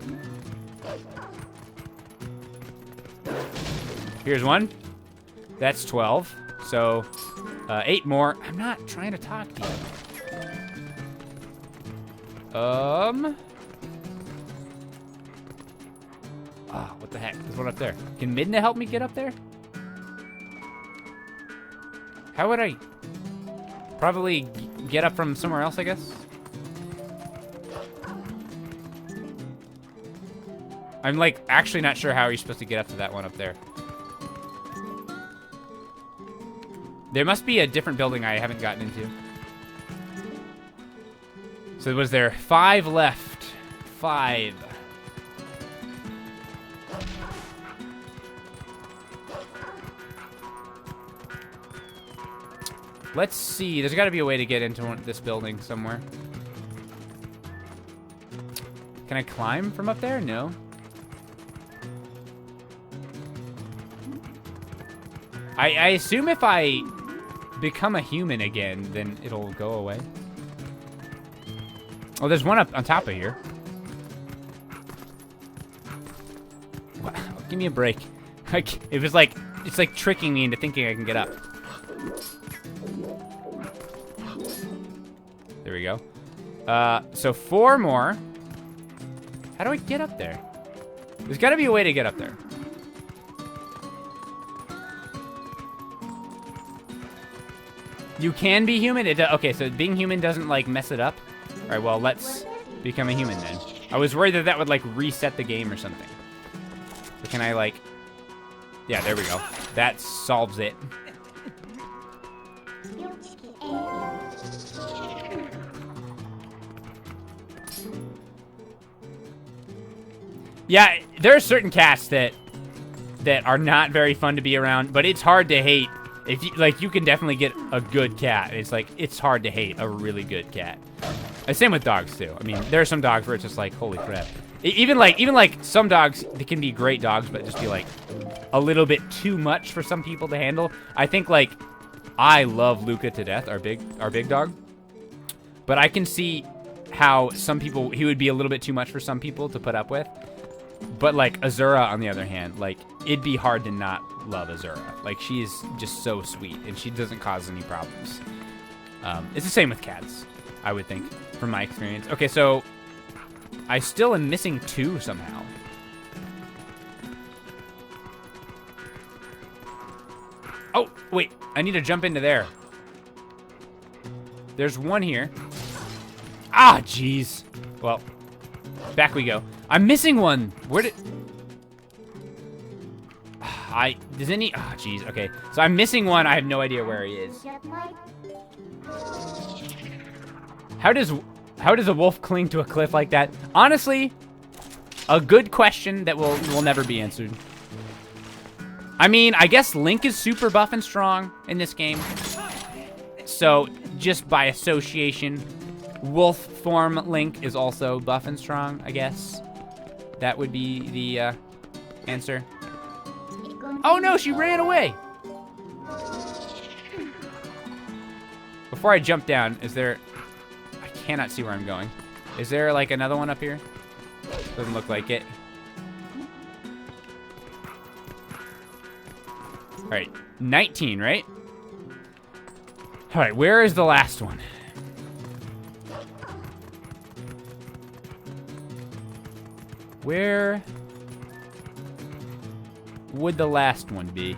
[SPEAKER 1] Here's one. That's 12. So, 8 more. I'm not trying to talk to you. Oh, what the heck? There's one up there. Can Midna help me get up there? How would I... Probably get up from somewhere else, I guess? I'm, like, actually not sure how you're supposed to get up to that one up there. There must be a different building I haven't gotten into. So was there 5 left? 5. Let's see. There's got to be a way to get into this building somewhere. Can I climb from up there? No. I assume if I become a human again, then it'll go away. Oh, there's one up on top of here. Wow, give me a break. It was like, it's like tricking me into thinking I can get up. There we go. So 4 more. How do I get up there? There's got to be a way to get up there. You can be human? Okay, so being human doesn't, like, mess it up? Alright, well, let's become a human then. I was worried that that would, like, reset the game or something. But can I, like... Yeah, there we go. That solves it. Yeah, there are certain cats that that are not very fun to be around, but it's hard to hate. If you, like, you can definitely get a good cat. It's like, it's hard to hate a really good cat. And same with dogs too. I mean, there are some dogs where it's just like, holy crap. Even like some dogs, they can be great dogs, but just be like a little bit too much for some people to handle. I think like, I love Luca to death, our big dog. But I can see how some people, he would be a little bit too much for some people to put up with. But like Azura, on the other hand, like it'd be hard to not love Azura. Like she is just so sweet, and she doesn't cause any problems. It's the same with cats, I would think, from my experience. Okay, so I still am missing 2 somehow. Oh, wait, I need to jump into there. There's 1 here. Ah, jeez. Well, back we go. I'm missing 1. Where did... Does any... Ah, jeez, okay. So I'm missing 1. I have no idea where he is. How does a wolf cling to a cliff like that? Honestly, a good question that will never be answered. I mean, I guess Link is super buff and strong in this game. So, just by association, wolf form Link is also buff and strong, I guess. That would be the answer. Oh no, she ran away! Before I jump down, is there... I cannot see where I'm going. Is there like another one up here? Doesn't look like it. Alright, 19, right? Alright, where is the last one? Where would the last one be?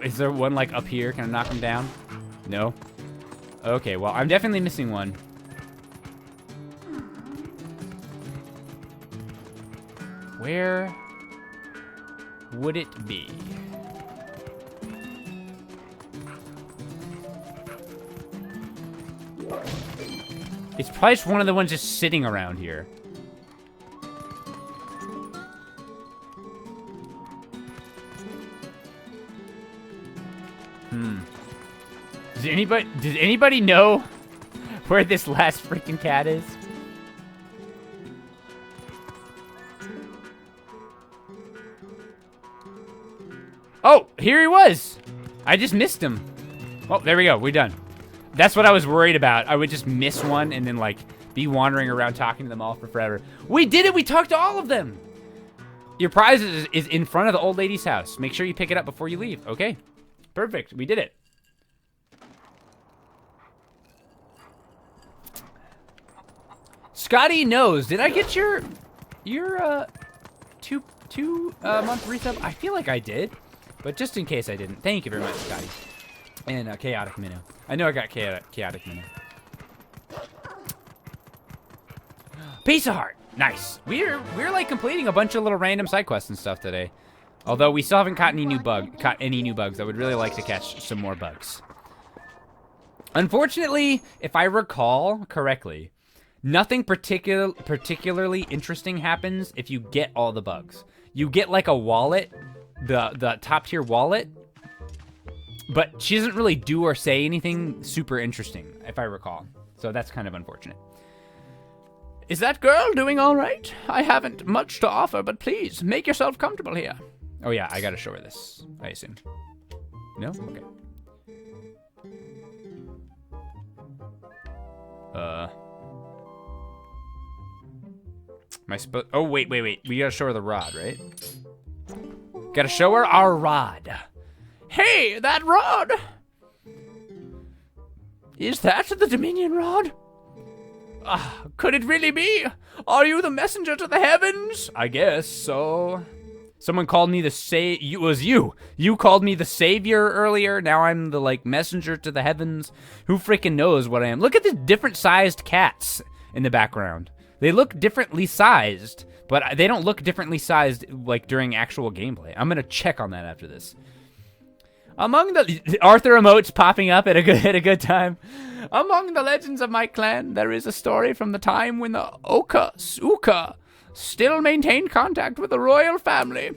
[SPEAKER 1] Is there one like up here? Can I knock him down? No? Okay, well, I'm definitely missing one. Where would it be? It's probably just one of the ones just sitting around here. Does anybody know where this last freaking cat is? Oh, here he was. I just missed him. Well, there we go. We're done. That's what I was worried about. I would just miss one and then like be wandering around talking to them all for forever. We did it. We talked to all of them. Your prize is in front of the old lady's house. Make sure you pick it up before you leave. Okay. Perfect. We did it. Scotty knows. Did I get your two month resub? I feel like I did, but just in case I didn't, thank you very much, Scotty. And chaotic minnow. I know I got chaotic minnow. Piece of heart. Nice. We're like completing a bunch of little random side quests and stuff today. Although we still haven't caught any new bugs. I would really like to catch some more bugs. Unfortunately, if I recall correctly, nothing particularly interesting happens if you get all the bugs. You get like a wallet, the top tier wallet, but she doesn't really do or say anything super interesting, if I recall. So that's kind of unfortunate. Is that girl doing all right? I haven't much to offer, but please make yourself comfortable here. Oh yeah, I gotta show her this, I assume. No? Okay. Oh, wait. We gotta show her the rod, right? Gotta show her our rod. Hey, that rod! Is that the Dominion rod? Could it really be? Are you the messenger to the heavens? I guess so. Someone called me it was you. You called me the savior earlier. Now I'm the, like, messenger to the heavens. Who freaking knows what I am? Look at the different sized cats in the background. They look differently sized, but they don't look differently sized, like, during actual gameplay. I'm gonna check on that after this. Among the Arthur emotes popping up at a good time. Among the legends of my clan, there is a story from the time when the Suka still maintained contact with the royal family.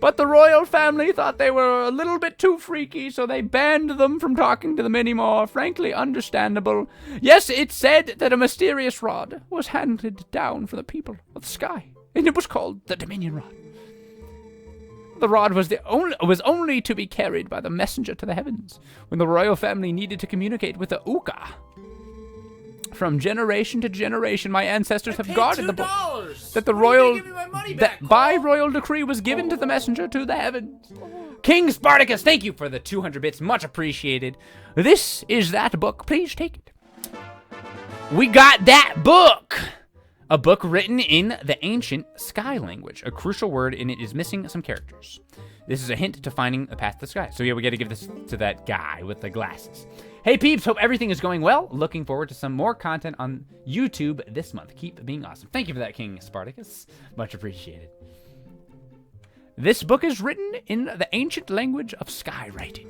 [SPEAKER 1] But the royal family thought they were a little bit too freaky, so they banned them from talking to them anymore. Frankly, understandable. Yes, it said that a mysterious rod was handed down from the people of the sky, and it was called the Dominion Rod. The rod was only to be carried by the messenger to the heavens when the royal family needed to communicate with the Uka. From generation to generation, my ancestors have guarded the book that by royal decree was given to the messenger to the heavens. King Spartacus, thank you for the 200 bits, much appreciated. This is that book. Please take it. We got that book. A book written in the ancient sky language. A crucial word in it is missing some characters. This is a hint to finding the path to the sky. So yeah, we got to give this to that guy with the glasses. Hey peeps, hope everything is going well. Looking forward to some more content on YouTube this month. Keep being awesome. Thank you for that, King Spartacus. Much appreciated. This book is written in the ancient language of skywriting.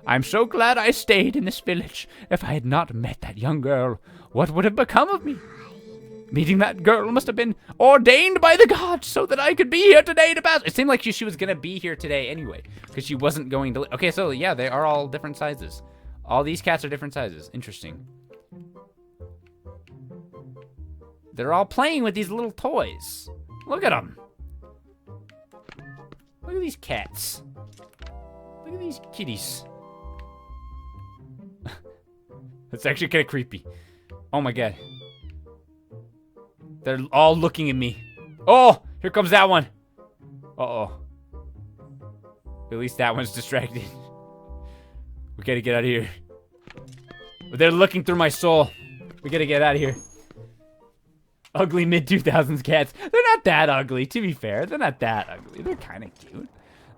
[SPEAKER 1] I'm so glad I stayed in this village. If I had not met that young girl, what would have become of me? Meeting that girl must have been ordained by the gods so that I could be here today to pass. It seemed like she was going to be here today anyway, because she wasn't going to... Okay, so yeah, they are all different sizes. All these cats are different sizes. Interesting. They're all playing with these little toys. Look at them. Look at these cats. Look at these kitties. That's actually kind of creepy. Oh my god. They're all looking at me. Oh, here comes that one. Uh-oh. At least that one's distracted. We gotta get out of here. They're looking through my soul. We gotta get out of here. Ugly mid-2000s cats. They're not that ugly, to be fair. They're not that ugly. They're kind of cute.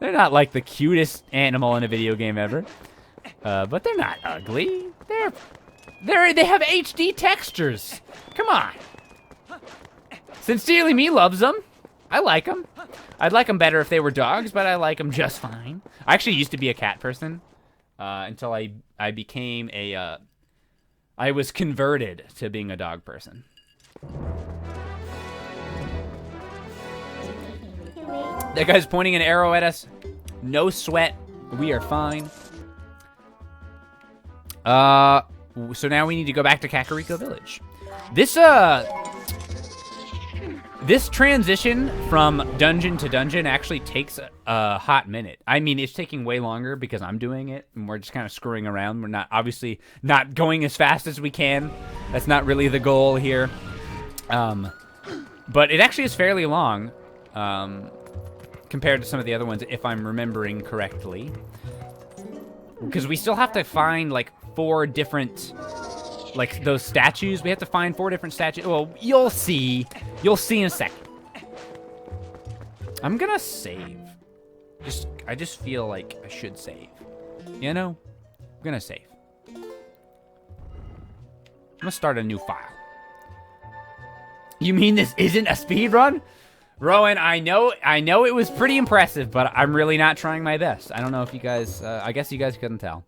[SPEAKER 1] They're not like the cutest animal in a video game ever. But they're not ugly. They have HD textures. Come on. Sincerely Me loves them. I like them. I'd like them better if they were dogs, but I like them just fine. I actually used to be a cat person until I became a... I was converted to being a dog person. That guy's pointing an arrow at us. No sweat. We are fine. So now we need to go back to Kakariko Village. This transition from dungeon to dungeon actually takes a hot minute. I mean, it's taking way longer because I'm doing it, and we're just kind of screwing around. We're obviously not going as fast as we can. That's not really the goal here. But it actually is fairly long compared to some of the other ones, if I'm remembering correctly. Because we still have to find, like, 4 different... Like, those statues. We have to find 4 different statues. Well, you'll see. You'll see in a second. I'm gonna save. I just feel like I should save. You know? I'm gonna save. I'm gonna start a new file. You mean this isn't a speed run? Rowan, I know it was pretty impressive, but I'm really not trying my best. I don't know if you guys... I guess you guys couldn't tell.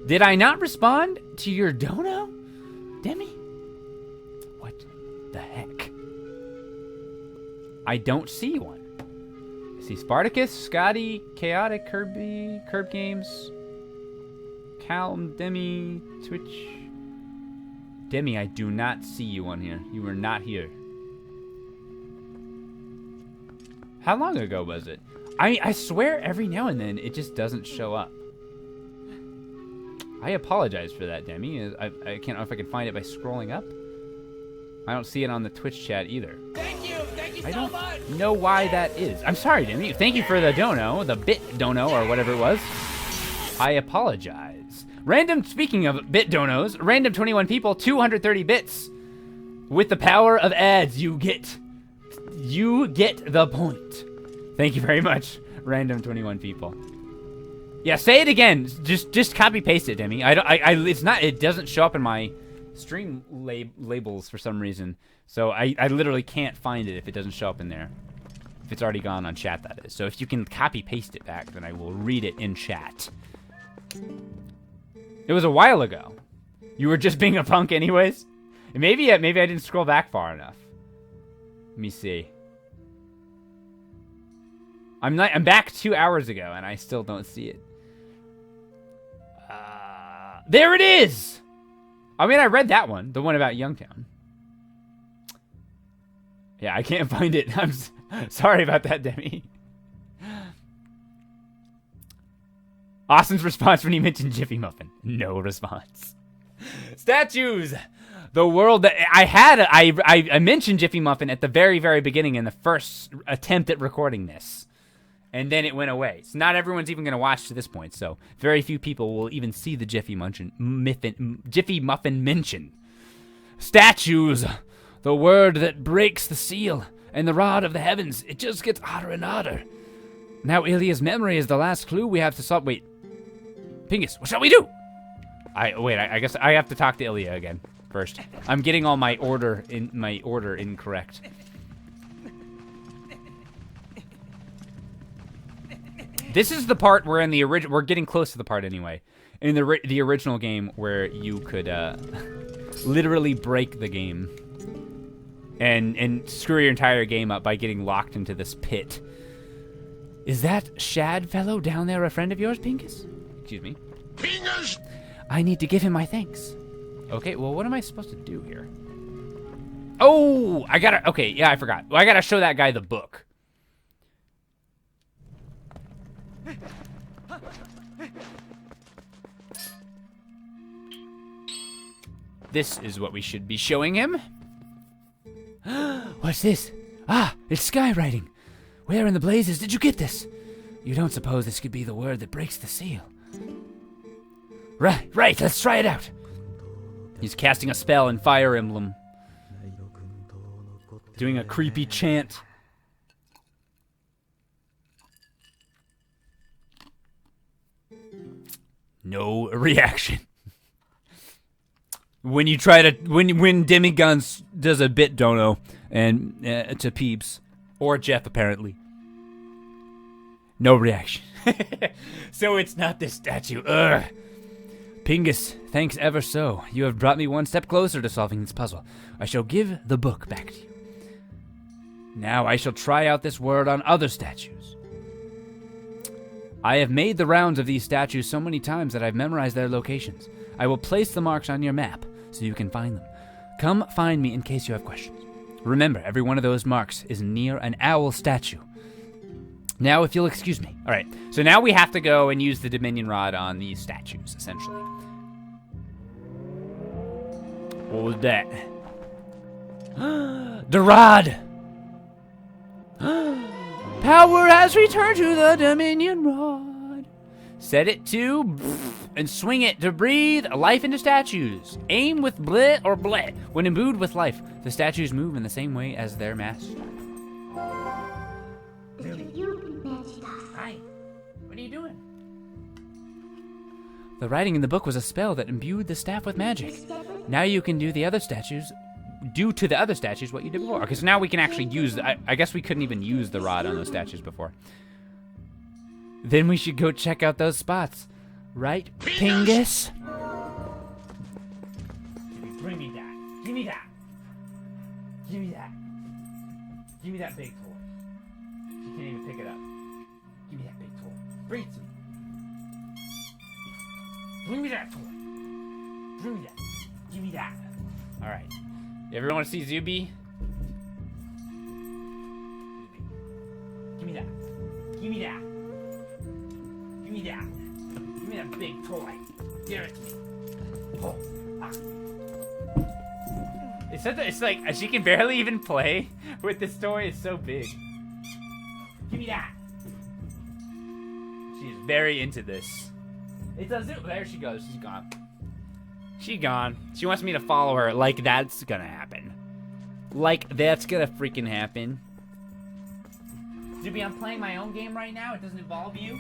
[SPEAKER 1] Did I not respond to your dono, Demi? What the heck? I don't see one. I see Spartacus, Scotty, Chaotic, Kirby, Curb Games, Calm, Demi, Twitch. Demi, I do not see you on here. You are not here. How long ago was it? I swear every now and then it just doesn't show up. I apologize for that, Demi. I can't know if I can find it by scrolling up. I don't see it on the Twitch chat either.
[SPEAKER 3] Thank you so much.
[SPEAKER 1] I don't know why that is. I'm sorry, Demi. Thank you for the dono, the bit dono or whatever it was. I apologize. Speaking of bit donos, random 21 people, 230 bits. With the power of ads, you get the point. Thank you very much, random 21 people. Yeah, say it again. Just copy paste it, Demi. It doesn't show up in my stream labels for some reason. So I literally can't find it if it doesn't show up in there. If it's already gone on chat, that is. So if you can copy paste it back, then I will read it in chat. It was a while ago. You were just being a punk anyways? Maybe I didn't scroll back far enough. Let me see. I'm back 2 hours ago, and I still don't see it. There it is! I mean, I read that one. The one about Youngtown. Yeah, I can't find it. I'm sorry about that, Demi. Austin's response when he mentioned Jiffy Muffin. No response. Statues! The world that I mentioned Jiffy Muffin at the very, very beginning in the first attempt at recording this. And then it went away. So not everyone's even going to watch to this point. So very few people will even see the Jiffy Muffin mention. Statues! The word that breaks the seal. And the rod of the heavens. It just gets odder and odder. Now Ilia's memory is the last clue we have to solve. Wait. Pingus, what shall we do? I guess I have to talk to Ilia again first. I'm getting all my order incorrect. This is the part where in the original, we're getting close to the part anyway. In the original game where you could literally break the game and screw your entire game up by getting locked into this pit. Is that Shad fellow down there a friend of yours, Pingus? Excuse me.
[SPEAKER 2] Pingus!
[SPEAKER 6] I need to give him my thanks.
[SPEAKER 1] Okay, well, what am I supposed to do here? Oh, okay, yeah, I forgot. Well, I gotta show that guy the book. This is what we should be showing him.
[SPEAKER 6] What's this? Ah, it's skywriting. Where in the blazes did you get this? You don't suppose this could be the word that breaks the seal? Right, let's try it out.
[SPEAKER 1] He's casting a spell in Fire Emblem. Doing a creepy chant. No reaction. When you try to when Demiguns does a bit dono and to Peebs or Jeff apparently. No reaction. So it's not this statue. Ugh.
[SPEAKER 6] Pingus, thanks ever so. You have brought me one step closer to solving this puzzle. I shall give the book back to you. Now I shall try out this word on other statues. I have made the rounds of these statues so many times that I've memorized their locations. I will place the marks on your map so you can find them. Come find me in case you have questions. Remember, every one of those marks is near an owl statue. Now, if you'll excuse me.
[SPEAKER 1] All right, so now we have to go and use the Dominion Rod on these statues, essentially. What was that?
[SPEAKER 6] The rod! Power has returned to the Dominion Rod.
[SPEAKER 1] Set it to and swing it to breathe life into statues. Aim with blit or blit. When imbued with life, the statues move in the same way as their master. Hi. What are you doing?
[SPEAKER 6] The writing in the book was a spell that imbued the staff with magic. Now you can do to the other statues what you did before.
[SPEAKER 1] Okay, so now we can actually use... I guess we couldn't even use the rod on those statues before.
[SPEAKER 6] Then we should go check out those spots. Right, Pingus?
[SPEAKER 1] Bring me that. Give me that. Give me that. Give me that big toy. She can't even pick it up. Give me that big toy. Bring it to me. Bring me that toy. Bring me that. Give me that. Alright. You ever want to see Zuby? Give me that. Give me that. Give me that. Give me that big toy. Give it to me. Oh. Ah. It's like she can barely even play with this toy. It's so big. Give me that. She's very into this. It does it. There she goes. She's gone. She gone. She wants me to follow her like that's gonna happen. Like that's gonna freaking happen. Zuby, I'm playing my own game right now. It doesn't involve you.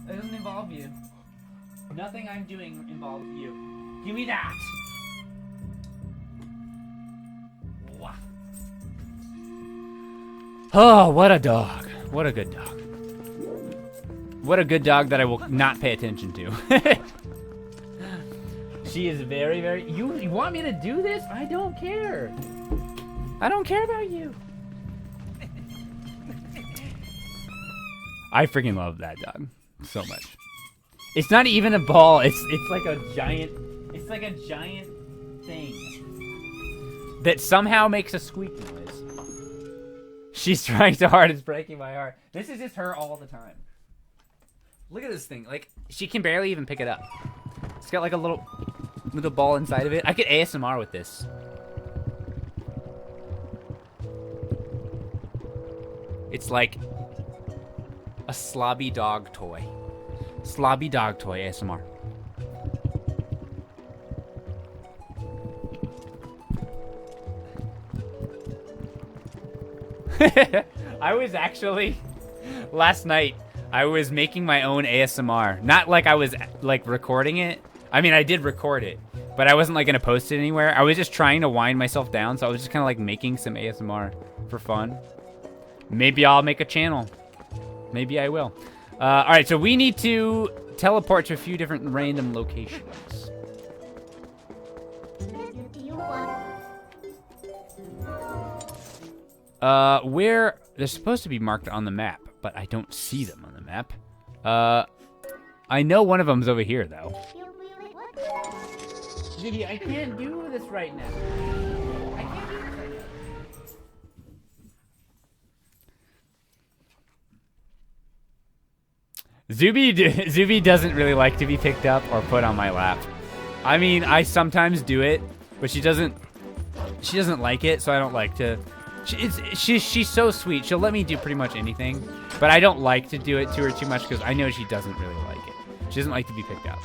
[SPEAKER 1] It doesn't involve you. Nothing I'm doing involves you. Give me that. Wow.
[SPEAKER 6] Oh, what a dog.
[SPEAKER 1] What a good dog. What a good dog that I will not pay attention to. She is very, very... You want me to do this? I don't care. I don't care about you. I freaking love that dog so much. It's not even a ball. It's like a giant... It's like a giant thing that somehow makes a squeak noise. She's trying so hard, it's breaking my heart. This is just her all the time. Look at this thing. Like, she can barely even pick it up. It's got like a little ball inside of it. I could ASMR with this. It's like a slobby dog toy. Slobby dog toy ASMR. I was actually, last night, I was making my own ASMR. Not like I was like recording it. I mean, I did record it, but I wasn't like gonna post it anywhere. I was just trying to wind myself down, so I was just kind of like making some ASMR for fun. Maybe I'll make a channel. Maybe I will. All right, so we need to teleport to a few different random locations. Where they're supposed to be marked on the map, but I don't see them on the map. I know one of them's over here, though. Gibby, I can't do this right now. I can't do this right now. Zuby doesn't really like to be picked up or put on my lap. I mean, I sometimes do it, but she doesn't like it, so I don't like to. She's so sweet. She'll let me do pretty much anything, but I don't like to do it to her too much because I know she doesn't really like it. She doesn't like to be picked up.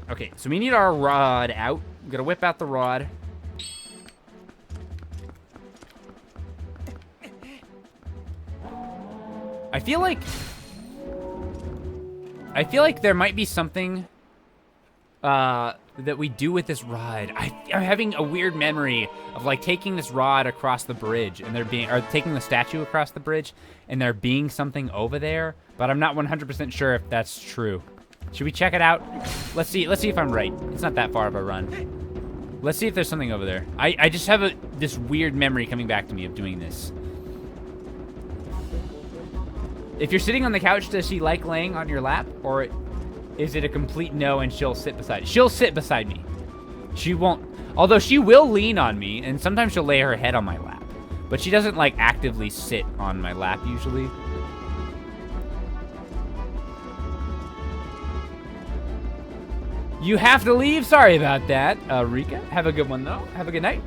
[SPEAKER 1] Okay, so we need our rod out. I'm gonna whip out the rod. I feel like there might be something that we do with this rod. I'm having a weird memory of like taking this rod across the bridge and or taking the statue across the bridge and there being something over there, but I'm not 100% sure if that's true. Should we check it out? Let's see if I'm right. It's not that far of a run. Let's see if there's something over there. I just have this weird memory coming back to me of doing this. If you're sitting on the couch, does she like laying on your lap? Or is it a complete no and she'll sit beside you? She'll sit beside me. She won't. Although she will lean on me, and sometimes she'll lay her head on my lap. But she doesn't, like, actively sit on my lap, usually. You have to leave? Sorry about that, Rika. Have a good one, though. Have a good night.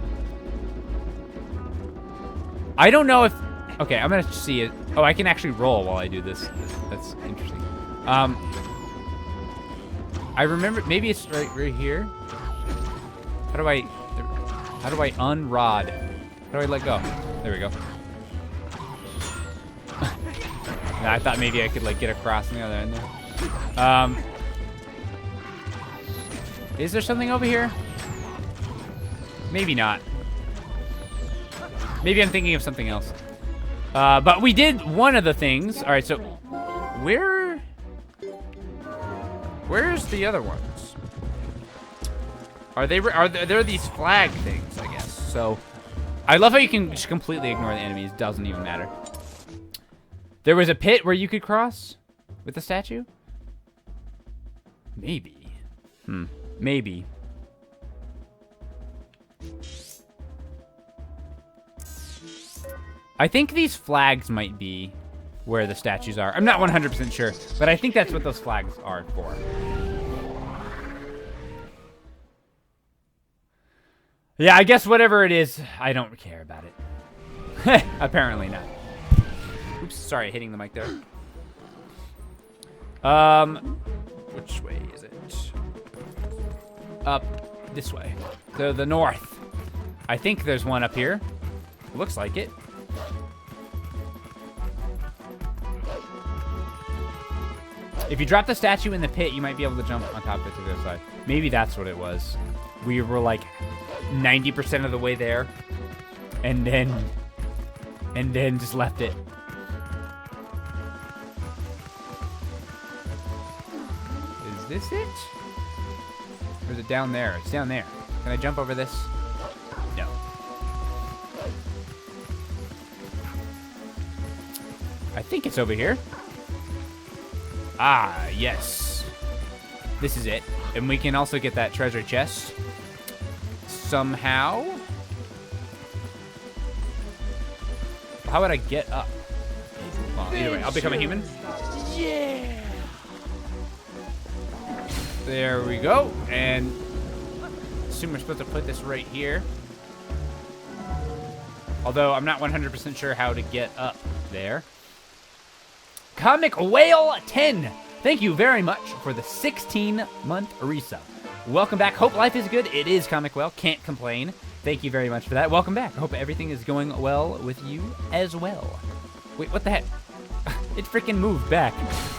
[SPEAKER 1] I don't know if... Okay, I'm gonna see it. Oh, I can actually roll while I do this. That's interesting. I remember, maybe it's right here. How do I unrod? How do I let go? There we go. Nah, I thought maybe I could like get across on the other end there. Is there something over here? Maybe not. Maybe I'm thinking of something else. But we did one of the things. All right, so where's the other ones? Are there these flag things, I guess. So I love how you can just completely ignore the enemies. Doesn't even matter. There was a pit where you could cross with the statue? Maybe. Maybe. I think these flags might be where the statues are. I'm not 100% sure, but I think that's what those flags are for. Yeah, I guess whatever it is, I don't care about it. Apparently not. Oops, sorry, hitting the mic there. Which way is it? Up this way. To the north. I think there's one up here. Looks like it. If you drop the statue in the pit, you might be able to jump on top of it to the other side. Maybe that's what it was. We were like 90% of the way there, and then just left it. this it? Or is it down there? It's down there. Can I jump over this? No. I think it's over here. Ah, yes. This is it. And we can also get that treasure chest. Somehow. How would I get up? Well, either way, I'll become a human.
[SPEAKER 3] Yeah.
[SPEAKER 1] There we go. And assume we're supposed to put this right here. Although I'm not 100% sure how to get up there. Comic Whale 10. Thank you very much for the 16-month resub. Welcome back. Hope life is good. It is Comic Whale. Can't complain. Thank you very much for that. Welcome back. I hope everything is going well with you as well. Wait, what the heck? It freaking moved back.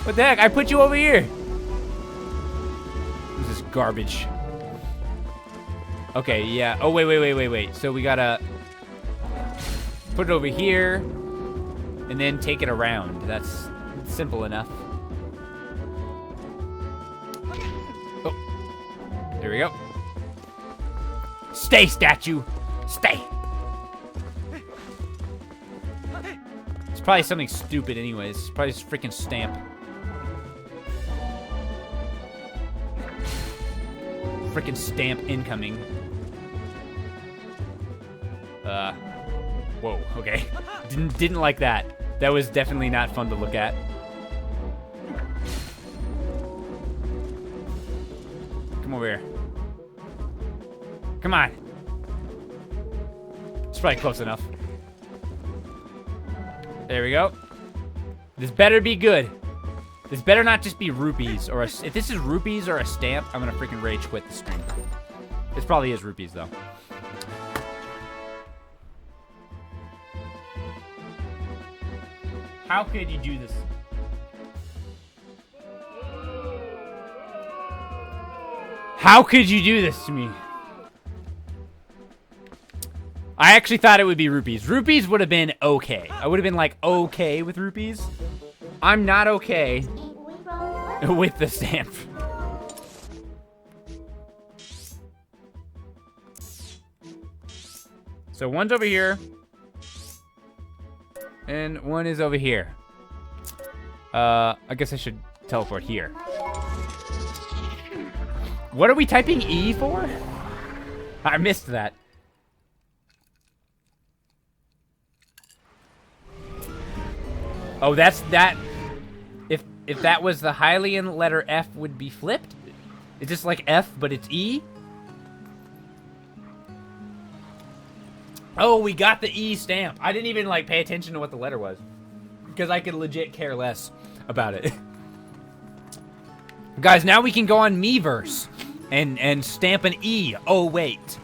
[SPEAKER 1] What the heck? I put you over here. This is garbage. Okay, yeah. Oh, wait. So we gotta put it over here and then take it around. That's simple enough. Oh, there we go. Stay, statue. Stay. It's probably something stupid anyways. It's probably just freaking stamp. Freaking stamp incoming. Whoa, okay. Didn't like that. That was definitely not fun to look at. Come over here. Come on. It's probably close enough. There we go. This better be good. This better not just be rupees or if this is rupees or a stamp, I'm gonna freaking rage quit the stream. This probably is rupees though. How could you do this? How could you do this to me? I actually thought it would be rupees. Rupees would have been okay. I would have been like okay with rupees. I'm not okay with the stamp. So one's over here. And one is over here. I guess I should teleport here. What are we typing E for? I missed that. Oh, that's that. If that was the Hylian letter F would be flipped? It's just like F, but it's E? Oh, we got the E stamp. I didn't even like pay attention to what the letter was. Because I could legit care less about it. Guys, now we can go on Miiverse and stamp an E. Oh, wait.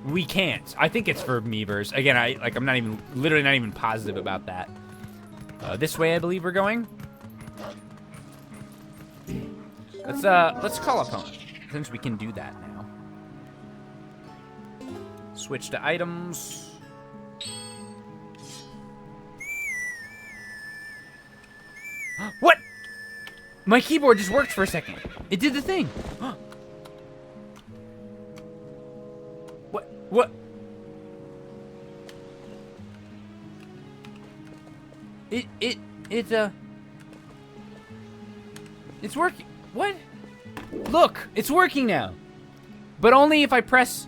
[SPEAKER 1] We can't. I think it's for Miiverse. Again, I'm not even, literally not even positive about that. This way, I believe we're going. Let's call opponent, since we can do that now. Switch to items. What? My keyboard just worked for a second. It did the thing. What? It's working. What? Look, it's working now. But only if I press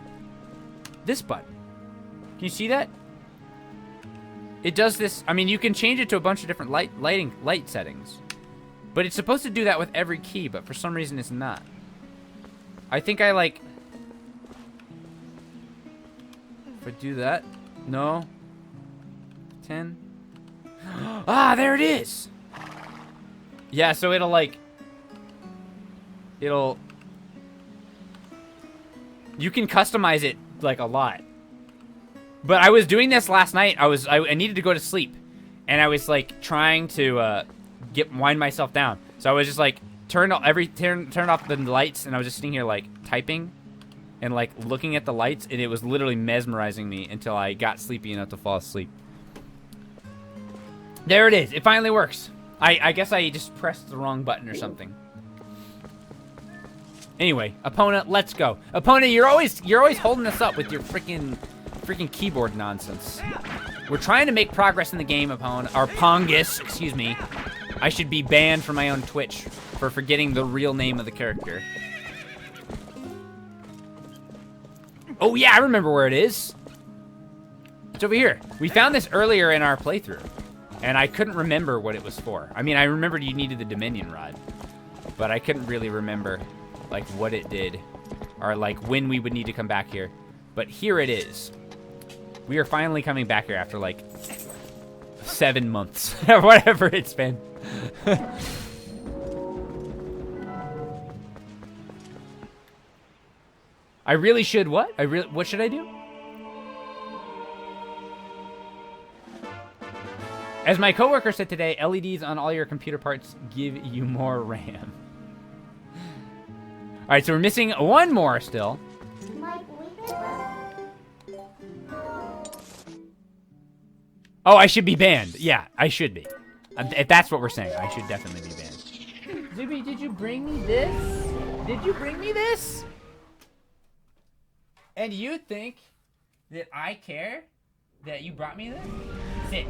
[SPEAKER 1] this button. Can you see that? It does this. I mean, you can change it to a bunch of different light settings. But it's supposed to do that with every key, but for some reason it's not. I think I like... If I do that... No. 10. Ah, there it is! Yeah, so it'll like... It'll... You can customize it like a lot. But I was doing this last night. I needed to go to sleep. And I was like trying to wind myself down. So I was just like turn off the lights, and I was just sitting here like typing and like looking at the lights, and it was literally mesmerizing me until I got sleepy enough to fall asleep. There it is. It finally works. I guess I just pressed the wrong button or something. Anyway, Epona, let's go. Epona, you're always holding us up with your freaking keyboard nonsense. We're trying to make progress in the game, Epona. Or Pongus, excuse me. I should be banned from my own Twitch for forgetting the real name of the character. Oh yeah, I remember where it is. It's over here. We found this earlier in our playthrough, and I couldn't remember what it was for. I mean, I remembered you needed the Dominion Rod, but I couldn't really remember, like, what it did, or, like, when we would need to come back here. But here it is. We are finally coming back here after, like, 7 months, or whatever it's been. I really should what? What should I do? As my coworker said today, LEDs on all your computer parts give you more RAM. All right, so we're missing one more still. Oh, I should be banned. Yeah, I should be. If that's what we're saying, I should definitely be banned. Zuby, did you bring me this? Did you bring me this? And you think that I care that you brought me this? Sit.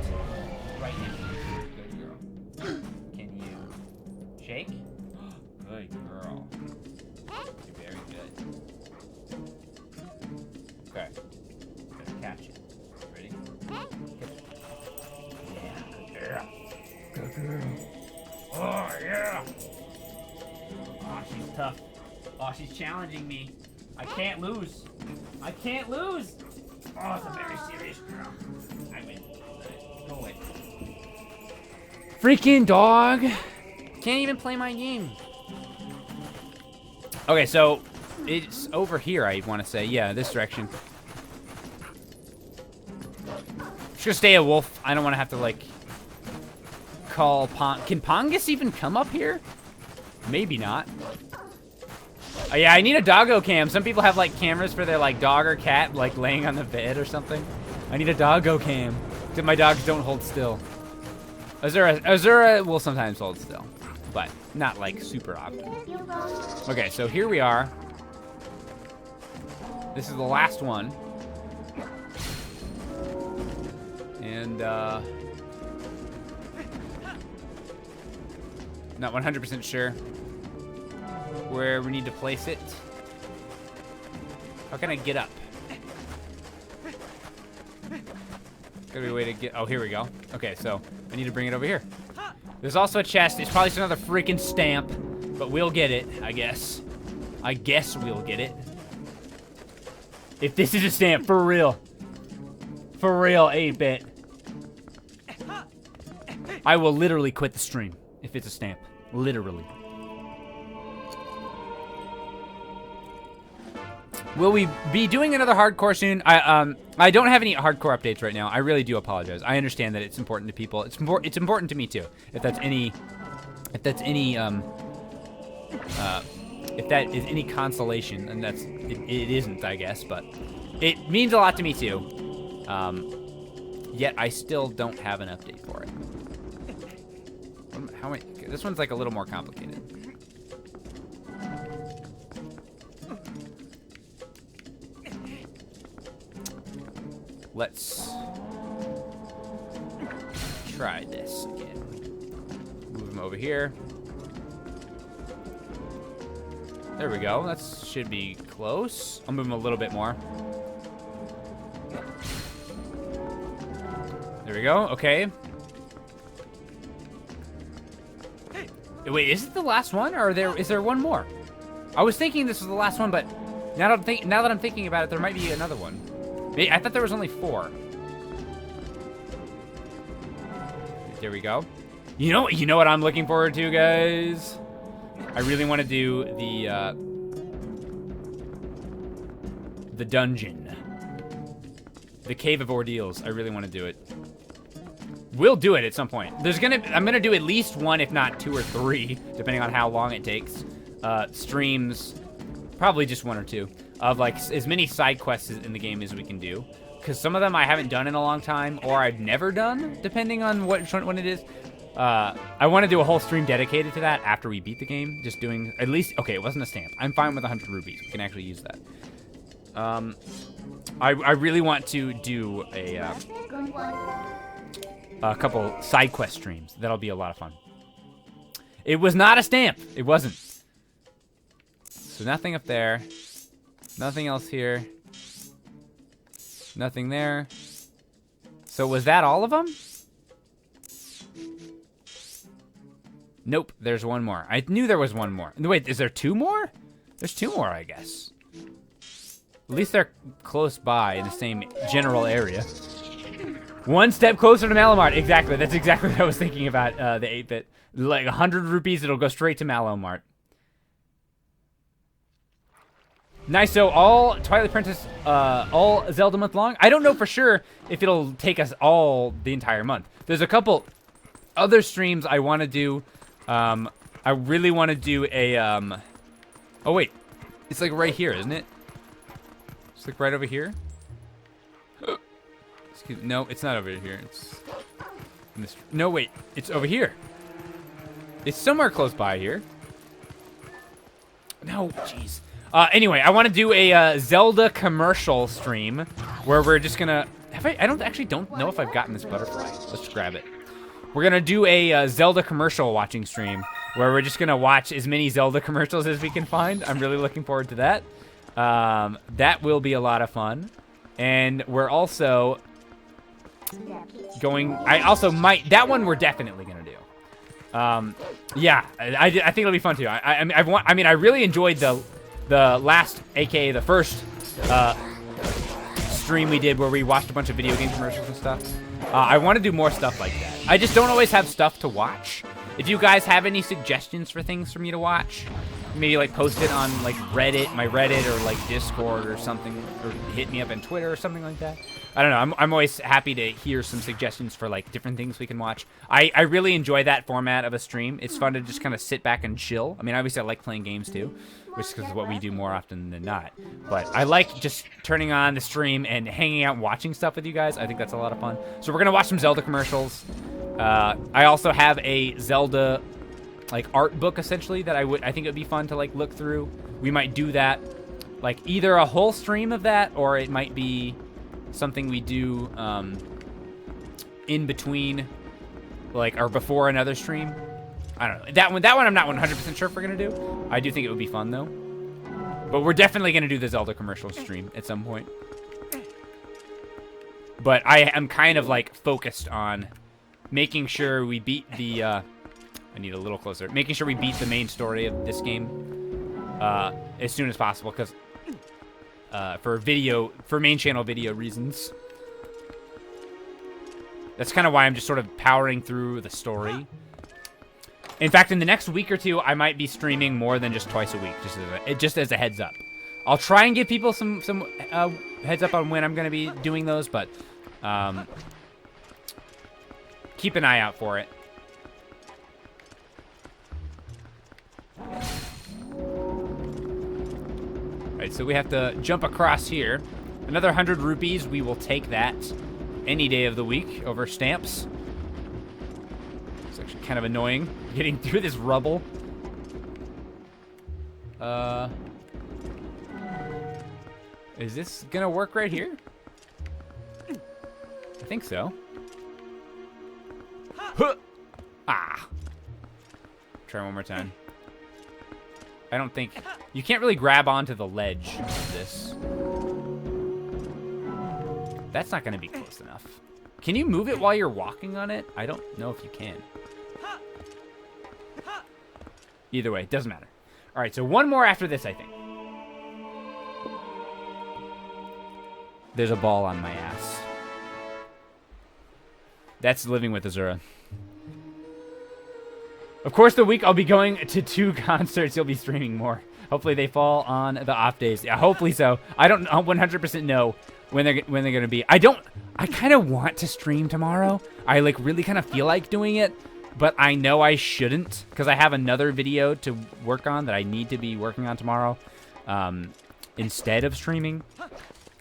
[SPEAKER 1] Right now. Good girl. Can you shake? Good girl. You're very good. Okay. Gonna catch it. Ready? Yeah, good girl. Good girl. Oh, yeah. Oh, she's tough. Oh, she's challenging me. I can't lose. I can't lose. Oh, it's a very serious girl. I win. Go away. Freaking dog. Can't even play my game. Okay, so it's over here, I want to say. Yeah, this direction. Just gonna stay a wolf. I don't want to have to, like, call Can Pongus even come up here? Maybe not. Oh, yeah, I need a doggo cam. Some people have, like, cameras for their, like, dog or cat, like, laying on the bed or something. I need a doggo cam. Because my dogs don't hold still. Azura will sometimes hold still. But not, like, super often. Okay, so here we are. This is the last one. And, not 100% sure where we need to place it. How can I get up? Gotta be a way to get, oh, here we go. Okay, so I need to bring it over here. There's also a chest. It's probably just another freaking stamp, but we'll get it, I guess. I guess we'll get it. If this is a stamp, for real. For real, 8-bit. I will literally quit the stream if it's a stamp. Literally. Will we be doing another hardcore soon? I don't have any hardcore updates right now. I really do apologize. I understand that it's important to people. It's important to me too. If that is any consolation, and it isn't, I guess, but it means a lot to me too. Yet I still don't have an update for it. How many? This one's like a little more complicated. Let's try this again. Move him over here. There we go. That should be close. I'll move him a little bit more. There we go. Okay. Wait, is it the last one, or is there one more? I was thinking this was the last one, but now that I'm thinking about it, there might be another one. I thought there was only 4. There we go. You know what I'm looking forward to, guys? I really want to do the dungeon. The Cave of Ordeals. I really want to do it. We'll do it at some point. I'm gonna do at least 1, if not 2 or 3, depending on how long it takes. Streams, probably just 1 or 2. Of, like, as many side quests in the game as we can do. Because some of them I haven't done in a long time, or I've never done, depending on which one it is. I want to do a whole stream dedicated to that after we beat the game. Just doing at least, okay, it wasn't a stamp. I'm fine with 100 rupees. We can actually use that. I really want to do a couple side quest streams. That'll be a lot of fun. It was not a stamp. It wasn't. So nothing up there. Nothing else here. Nothing there. So was that all of them? Nope, there's one more. I knew there was one more. Wait, is there two more? There's two more, I guess. At least they're close by in the same general area. One step closer to Malomart. Exactly, that's exactly what I was thinking about the 8-bit. Like 100 rupees, it'll go straight to Malomart. Nice, so all Twilight Princess, all Zelda month long? I don't know for sure if it'll take us all the entire month. There's a couple other streams I want to do. I really want to do a, oh wait, it's like right here, isn't it? It's like right over here. Excuse me, no, it's not over here. It's in this, no, wait, it's over here. It's somewhere close by here. No, jeez. Anyway, I want to do a Zelda commercial stream where we're just gonna. I don't know if I've gotten this butterfly. Let's grab it. We're gonna do a Zelda commercial watching stream where we're just gonna watch as many Zelda commercials as we can find. I'm really looking forward to that. That will be a lot of fun, and we're also going. I also might. That one we're definitely gonna do. Yeah, I think it'll be fun too. I mean, I really enjoyed the last, aka the first stream we did where we watched a bunch of video game commercials and stuff. I want to do more stuff like that. I just don't always have stuff to watch. If you guys have any suggestions for things for me to watch, maybe like post it on like Reddit, my Reddit, or like Discord or something, or hit me up on Twitter or something like that. I don't know. I'm always happy to hear some suggestions for like different things we can watch. I really enjoy that format of a stream. It's fun to just kind of sit back and chill. I mean, obviously I like playing games too, which is what we do more often than not. But I like just turning on the stream and hanging out and watching stuff with you guys. I think that's a lot of fun. So we're gonna watch some Zelda commercials. I also have a Zelda like art book essentially that I think it would be fun to like look through. We might do that, like either a whole stream of that, or it might be something we do in between, like, or before another stream. I don't know. That one I'm not 100% sure if we're gonna do. I do think it would be fun though. But we're definitely gonna do the Zelda commercial stream at some point. But I am kind of like focused on making sure we beat the I need a little closer. Making sure we beat the main story of this game as soon as possible, because for main channel video reasons. That's kind of why I'm just sort of powering through the story. In fact, in the next week or two, I might be streaming more than just twice a week, just as a heads up. I'll try and give people some heads up on when I'm going to be doing those, but keep an eye out for it. Alright, so we have to jump across here. Another 100 rupees, we will take that any day of the week over stamps. It's actually kind of annoying getting through this rubble. Is this gonna work right here? I think so. Huh. Ah. Try one more time. I don't think... You can't really grab onto the ledge of this. That's not going to be close enough. Can you move it while you're walking on it? I don't know if you can. Either way, it doesn't matter. All right, so one more after this, I think. There's a ball on my ass. That's living with Azura. Of course, the week I'll be going to 2 concerts. You'll be streaming more. Hopefully, they fall on the off days. Yeah, hopefully so. I don't 100% know when they're gonna be. I kind of want to stream tomorrow. I like really kind of feel like doing it, but I know I shouldn't because I have another video to work on that I need to be working on tomorrow instead of streaming.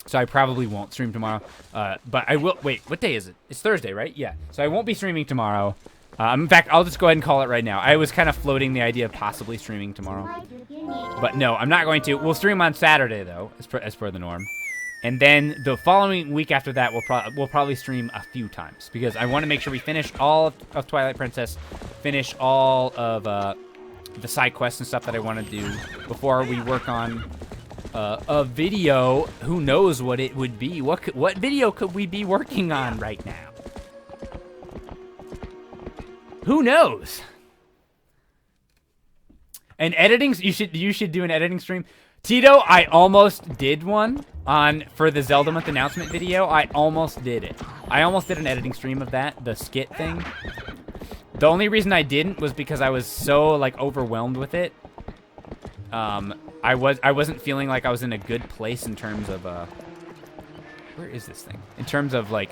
[SPEAKER 1] So I probably won't stream tomorrow. But I will. Wait, what day is it? It's Thursday, right? Yeah. So I won't be streaming tomorrow. In fact, I'll just go ahead and call it right now. I was kind of floating the idea of possibly streaming tomorrow. But no, I'm not going to. We'll stream on Saturday, though, as per the norm. And then the following week after that, we'll probably stream a few times. Because I want to make sure we finish all of Twilight Princess, finish all of the side quests and stuff that I want to do before we work on a video. Who knows what it would be? What video could we be working on right now? Who knows? And editing, you should do an editing stream. Tito, I almost did one for the Zelda Month announcement video. I almost did it. I almost did an editing stream of that, the skit thing. The only reason I didn't was because I was so like overwhelmed with it. I wasn't feeling like I was in a good place in terms of where is this thing? In terms of like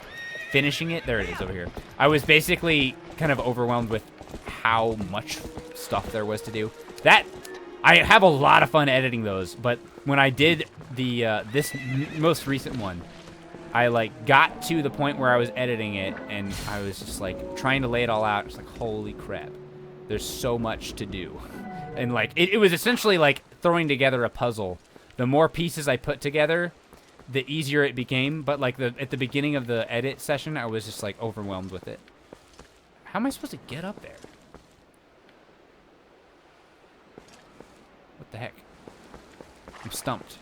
[SPEAKER 1] finishing it. There it is over here. I was basically kind of overwhelmed with how much stuff there was to do. I have a lot of fun editing those, but when I did the this most recent one, I like got to the point where I was editing it and I was just like trying to lay it all out. It's like, holy crap, there's so much to do. And like it was essentially like throwing together a puzzle. The more pieces I put together, the easier it became. But like at the beginning of the edit session, I was just like overwhelmed with it. How am I supposed to get up there? What the heck? I'm stumped.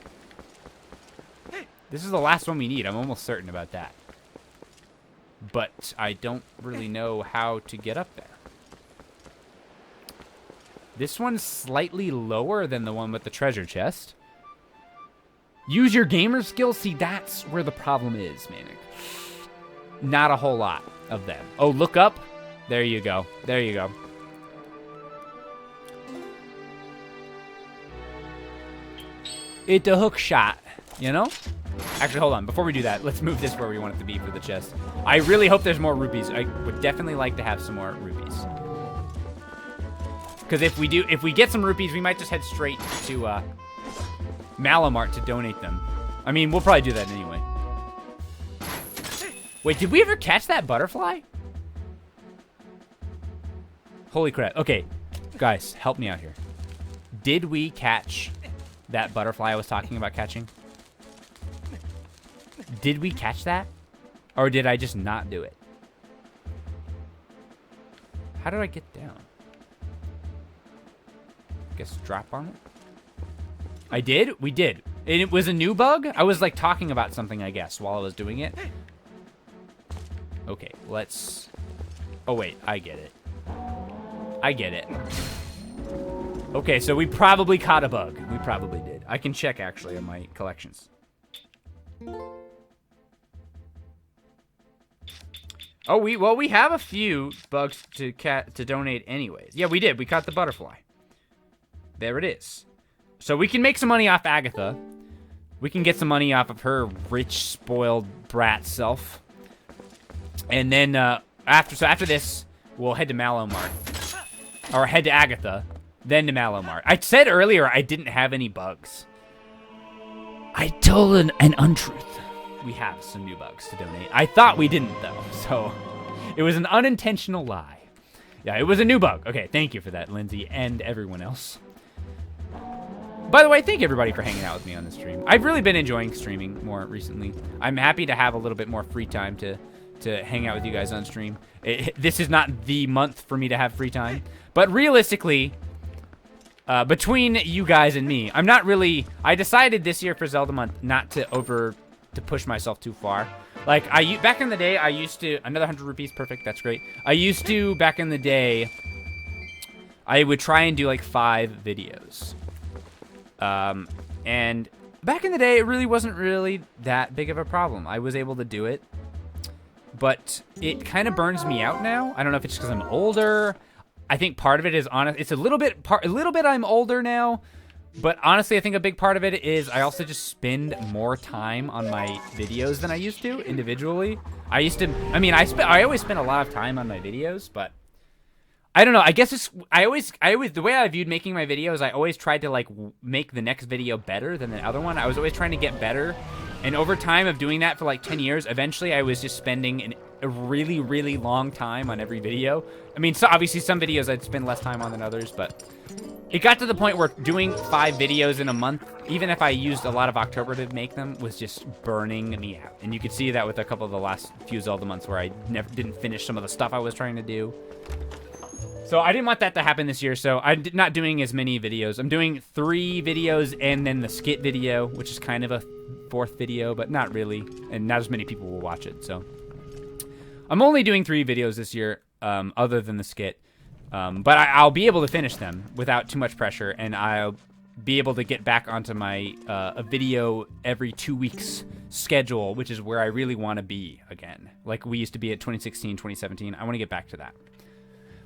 [SPEAKER 1] This is the last one we need. I'm almost certain about that. But I don't really know how to get up there. This one's slightly lower than the one with the treasure chest. Use your gamer skills. See, that's where the problem is, Manic. Not a whole lot of them. Oh, look up. There you go. There you go. It's a hook shot, you know? Actually, hold on. Before we do that, let's move this where we want it to be for the chest. I really hope there's more rupees. I would definitely like to have some more rupees. Because if we get some rupees, we might just head straight to Malamart to donate them. I mean, we'll probably do that anyway. Wait, did we ever catch that butterfly? Holy crap. Okay, guys, help me out here. Did we catch that butterfly I was talking about catching? Did we catch that? Or did I just not do it? How did I get down? I guess drop on it? I did? We did. And it was a new bug? I was like talking about something, I guess, while I was doing it. Okay, let's... Oh, wait, I get it. I get it. Okay, so we probably caught a bug. We probably did. I can check, actually, on my collections. Oh, we have a few bugs to donate anyways. Yeah, we did. We caught the butterfly. There it is. So we can make some money off Agatha. We can get some money off of her rich, spoiled brat self. And then after this, we'll head to Malamart. Or head to Agatha, then to Malamart. I said earlier I didn't have any bugs. I told an untruth. We have some new bugs to donate. I thought we didn't, though, so it was an unintentional lie. Yeah, it was a new bug. Okay, thank you for that, Lindsay, and everyone else. By the way, thank everybody for hanging out with me on the stream. I've really been enjoying streaming more recently. I'm happy to have a little bit more free time to hang out with you guys on stream. This is not the month for me to have free time. But realistically, between you guys and me, I'm not really... I decided this year for Zelda Month not to push myself too far. Like, back in the day, I used to... Another 100 rupees, perfect, that's great. I used to, back in the day, I would try and do like 5 videos. And back in the day, it really wasn't really that big of a problem. I was able to do it. But it kind of burns me out now. I don't know if it's because I'm older. I think part of it is honest. It's a little bit I'm older now. But honestly, I think a big part of it is I also just spend more time on my videos than I used to individually. I always spend a lot of time on my videos, but I don't know. I guess I always the way I viewed making my videos, I always tried to like make the next video better than the other one. I was always trying to get better. And over time of doing that for like 10 years, eventually I was just spending a really, really long time on every video. I mean, so obviously some videos I'd spend less time on than others, but it got to the point where doing 5 videos in a month, even if I used a lot of October to make them, was just burning me out. And you could see that with a couple of the last few Zelda months where I didn't finish some of the stuff I was trying to do. So I didn't want that to happen this year, so I'm not doing as many videos. I'm doing 3 videos and then the skit video, which is kind of a 4th video, but not really, and not as many people will watch it, so. I'm only doing 3 videos this year, other than the skit, but I'll be able to finish them without too much pressure, and I'll be able to get back onto my a video every 2 weeks schedule, which is where I really want to be again. Like we used to be at 2016, 2017. I want to get back to that.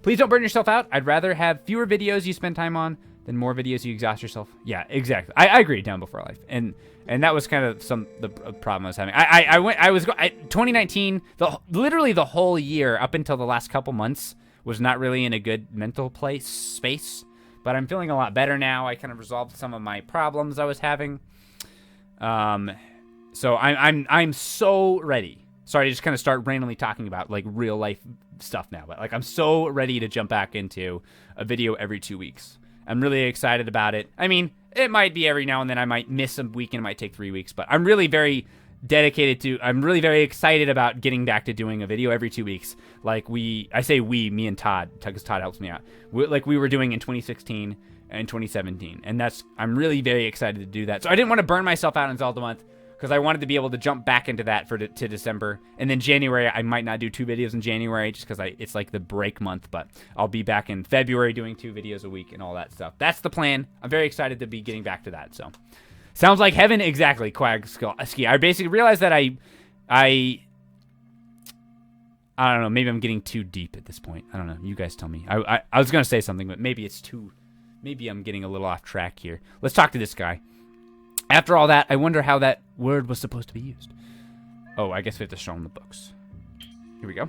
[SPEAKER 1] Please don't burn yourself out. I'd rather have fewer videos you spend time on than more videos you exhaust yourself. Yeah, exactly. I agree. Down before life, and that was kind of the problem I was having. 2019. Literally the whole year up until the last couple months was not really in a good mental space. But I'm feeling a lot better now. I kind of resolved some of my problems I was having. So I'm so ready. Sorry to just kind of start randomly talking about like real life stuff now, but like I'm so ready to jump back into a video every 2 weeks. I'm really excited about it. I mean, it might be every now and then I might miss a week and it might take 3 weeks, but I'm really very I'm really very excited about getting back to doing a video every 2 weeks. Like me and Todd, because Todd helps me out. Like we were doing in 2016 and 2017. And I'm really very excited to do that. So I didn't want to burn myself out in Zelda month because I wanted to be able to jump back into that to December. And then January, I might not do 2 videos in January just because it's like the break month, but I'll be back in February doing 2 videos a week and all that stuff. That's the plan. I'm very excited to be getting back to that, so. Sounds like heaven, exactly, Quagski. I basically realized that I don't know, maybe I'm getting too deep at this point. I don't know, you guys tell me. I was going to say something, but maybe I'm getting a little off track here. Let's talk to this guy. After all that, I wonder how that word was supposed to be used. Oh, I guess we have to show him the books. Here we go.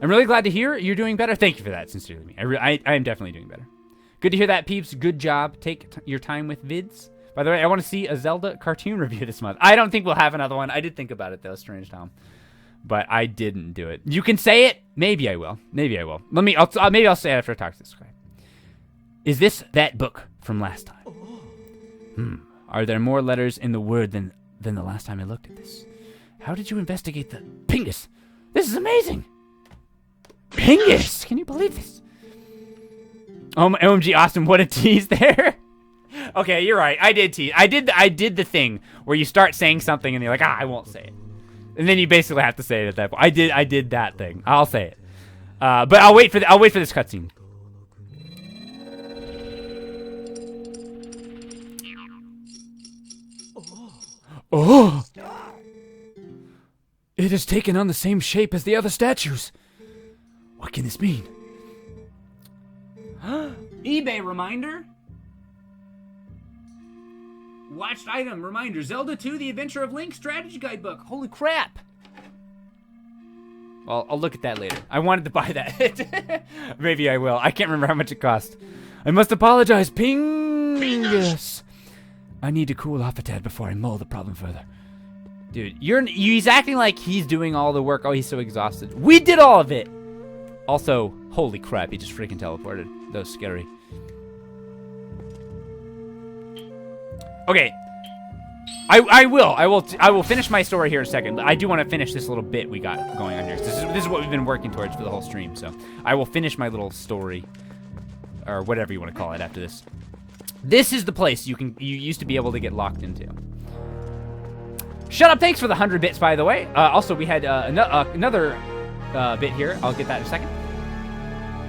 [SPEAKER 1] I'm really glad to hear you're doing better. Thank you for that, sincerely. I am definitely doing better. Good to hear that, peeps. Good job. Take your time with vids. By the way, I want to see a Zelda cartoon review this month. I don't think we'll have another one. I did think about it, though, Strange Tom. But I didn't do it. You can say it. Maybe I will. Maybe I will. Maybe I'll say it after I talk to this guy. Is this that book from last time? Are there more letters in the word than the last time I looked at this? How did you investigate the Pingus? This is amazing. Pingus! Can you believe this? OMG, Austin, what a tease there. Okay, you're right. I did tease. I did the thing where you start saying something and you're like, I won't say it. And then you basically have to say it at that point. I did that thing. I'll say it. But I'll wait for this cutscene. Oh! It has taken on the same shape as the other statues. What can this mean? eBay reminder. Watched item reminder. Zelda 2: The Adventure of Link strategy guidebook. Holy crap. Well, I'll look at that later. I wanted to buy that. Maybe I will. I can't remember how much it cost. I must apologize, Pingus. I need to cool off a tad before I mull the problem further. Dude, he's acting like he's doing all the work. Oh, he's so exhausted. We did all of it. Also, holy crap, he just freaking teleported. That was scary. Okay. I will finish my story here in a second. I do want to finish this little bit we got going on here. This is what we've been working towards for the whole stream, so I will finish my little story, or whatever you want to call it after this. This is the place you used to be able to get locked into. Shut up, thanks for the 100 bits, by the way. Also, we had another bit here. I'll get that in a second.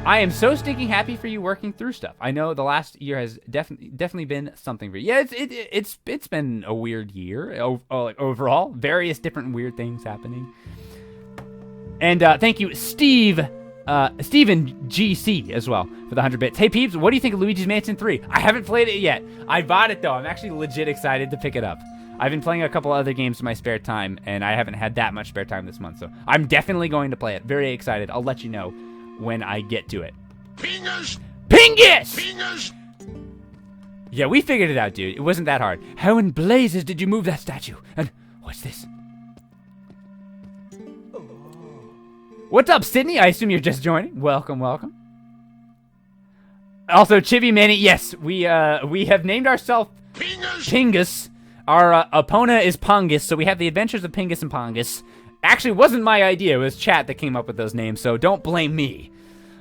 [SPEAKER 1] I am so stinking happy for you working through stuff. I know the last year has definitely been something for you. Yeah, it's been a weird year overall. Various different weird things happening. And thank you, Steven GC as well for the 100 bits. Hey peeps, what do you think of Luigi's Mansion 3? I haven't played it yet. I bought it though. I'm actually legit excited to pick it up. I've been playing a couple other games in my spare time, and I haven't had that much spare time this month, so I'm definitely going to play it. Very excited. I'll let you know when I get to it. Pingus! Yeah, we figured it out, dude. It wasn't that hard. How in blazes did you move that statue? And what's this? What's up, Sydney? I assume you're just joining. Welcome, welcome. Also, Chibi Manny, yes, we have named ourselves Pingus. Our opponent is Pongus, so we have the adventures of Pingus and Pongus. Actually, it wasn't my idea. It was chat that came up with those names, so don't blame me.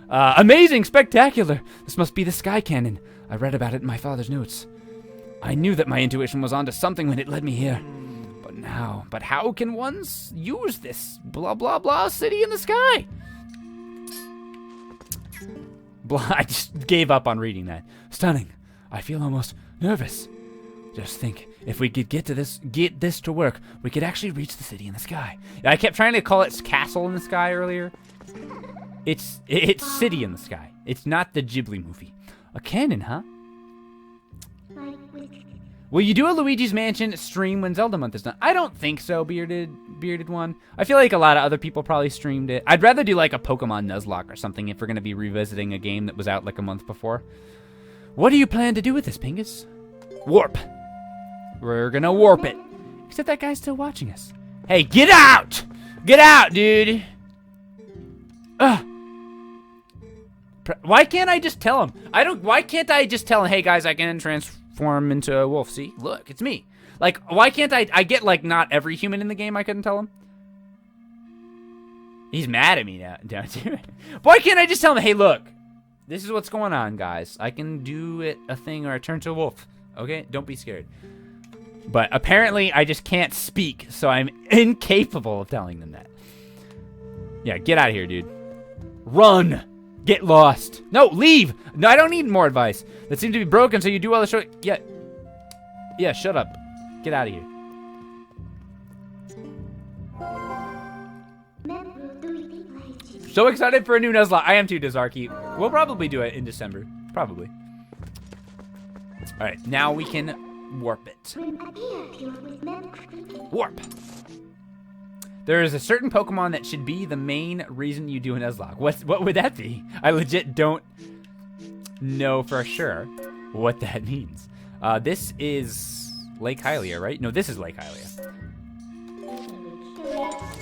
[SPEAKER 1] Amazing, spectacular. This must be the Sky Cannon. I read about it in my father's notes. I knew that my intuition was onto something when it led me here. But how can one use this blah blah blah city in the sky? Blah, I just gave up on reading that. Stunning. I feel almost nervous. Just think, if we could get this to work, we could actually reach the city in the sky. I kept trying to call it castle in the sky earlier. It's city in the sky. It's not the Ghibli movie. A cannon, huh? Will you do a Luigi's Mansion stream when Zelda month is done? I don't think so, bearded one. I feel like a lot of other people probably streamed it. I'd rather do like a Pokemon Nuzlocke or something if we're going to be revisiting a game that was out like a month before. What do you plan to do with this, Pingus? Warp. We're going to warp it. Except that guy's still watching us. Hey, get out! Get out, dude! Ugh. Why can't I just tell him? Why can't I just tell him, hey guys, I can transform into a wolf. See? Look, it's me. Like, why can't I get, like, not every human in the game I couldn't tell him? He's mad at me now, don't you? Why can't I just tell him, hey, look, this is what's going on, guys. I can do a thing or I turn to a wolf. Okay? Don't be scared. But apparently I just can't speak, so I'm incapable of telling them that. Yeah, get out of here, dude. Run! Get lost. No, leave! No, I don't need more advice. That seemed to be broken, so you do all the show. Yeah, shut up. Get out of here. So excited for a new Nuzlocke. I am too, Dazarki. We'll probably do it in December. Probably. Alright, now we can warp it. Warp. There is a certain Pokemon that should be the main reason you do a Nuzlocke. What would that be? I legit don't know for sure what that means. This is Lake Hylia, right? No, this is Lake Hylia.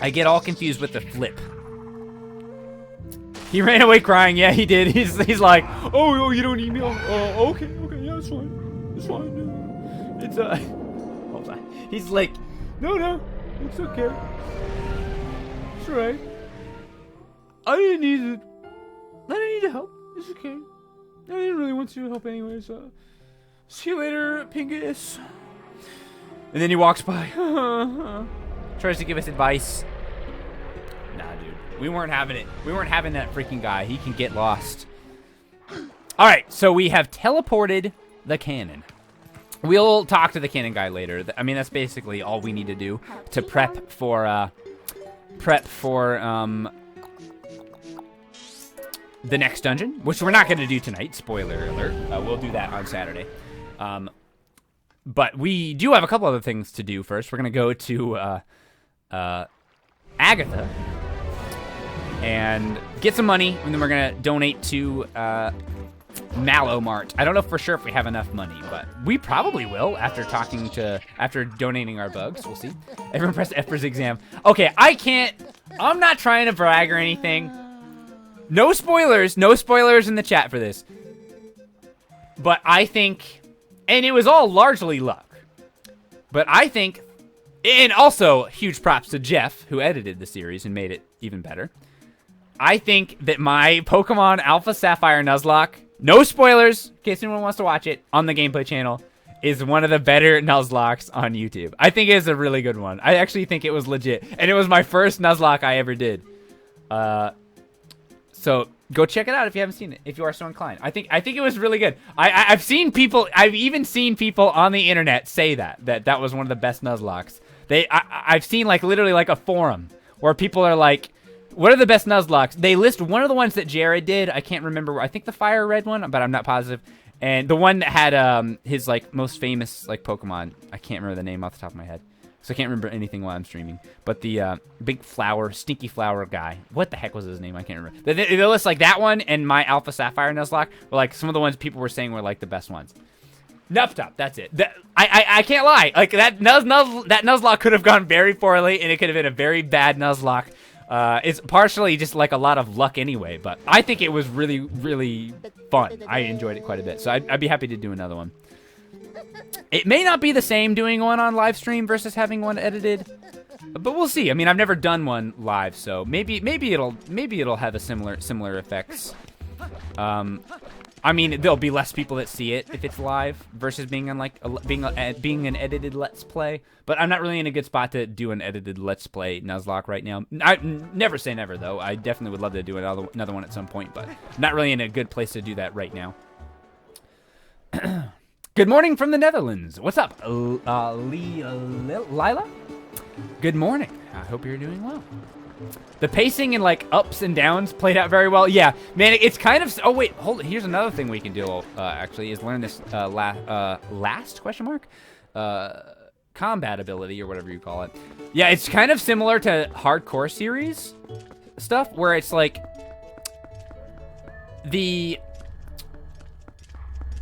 [SPEAKER 1] I get all confused with the flip. He ran away crying. Yeah, he did. He's like, oh, you don't need me. Okay, yeah, it's fine. It's fine. It's hold on. He's like, no, it's okay. It's alright. I didn't need help. It's okay. I didn't really want your help anyways. See you later, Pingus. And then he walks by. Tries to give us advice. Nah, dude. We weren't having it. We weren't having that freaking guy. He can get lost. Alright, so we have teleported the cannon. We'll talk to the cannon guy later. I mean, that's basically all we need to do to prep for the next dungeon, which we're not going to do tonight. Spoiler alert. We'll do that on Saturday. But we do have a couple other things to do first. We're going to go to Agatha and get some money, and then we're going to donate to Mallow Mart. I don't know for sure if we have enough money, but we probably will after donating our bugs. We'll see. Everyone press F for his exam. Okay, I'm not trying to brag or anything. No spoilers in the chat for this. But I think, and it was all largely luck, but I think, and also huge props to Jeff, who edited the series and made it even better. I think that my Pokemon Alpha Sapphire Nuzlocke, no spoilers, in case anyone wants to watch it, on the gameplay channel, is one of the better Nuzlocks on YouTube. I think it is a really good one. I actually think it was legit. And it was my first Nuzlocke I ever did. So go check it out if you haven't seen it, if you are so inclined. I think it was really good. I've even seen people on the internet say that was one of the best Nuzlocks. I've seen like literally like a forum where people are like, what are the best Nuzlocks? They list one of the ones that Jared did. I can't remember. I think the fire red one, but I'm not positive. And the one that had his like most famous like Pokemon. I can't remember the name off the top of my head, so I can't remember anything while I'm streaming. But the big flower, stinky flower guy. What the heck was his name? I can't remember. They list like that one and my Alpha Sapphire Nuzlocke were like some of the ones people were saying were like the best ones. Nuptop, that's it. I can't lie. Like, that Nuzlocke could have gone very poorly, and it could have been a very bad Nuzlocke. It's partially just, like, a lot of luck anyway, but I think it was really, really fun. I enjoyed it quite a bit, so I'd be happy to do another one. It may not be the same doing one on live stream versus having one edited, but we'll see. I mean, I've never done one live, so maybe it'll have a similar effects. I mean, there'll be less people that see it if it's live versus being on like being an edited Let's Play. But I'm not really in a good spot to do an edited Let's Play Nuzlocke right now. I never say never though. I definitely would love to do another one at some point, but not really in a good place to do that right now. Good morning from the Netherlands. What's up, Lila? Good morning. I hope you're doing well. The pacing and like ups and downs played out very well. Yeah, man, it's kind of. Oh wait, hold it. Here's another thing we can do. Actually, is learn this last question mark combat ability or whatever you call it. Yeah, it's kind of similar to hardcore series stuff where it's like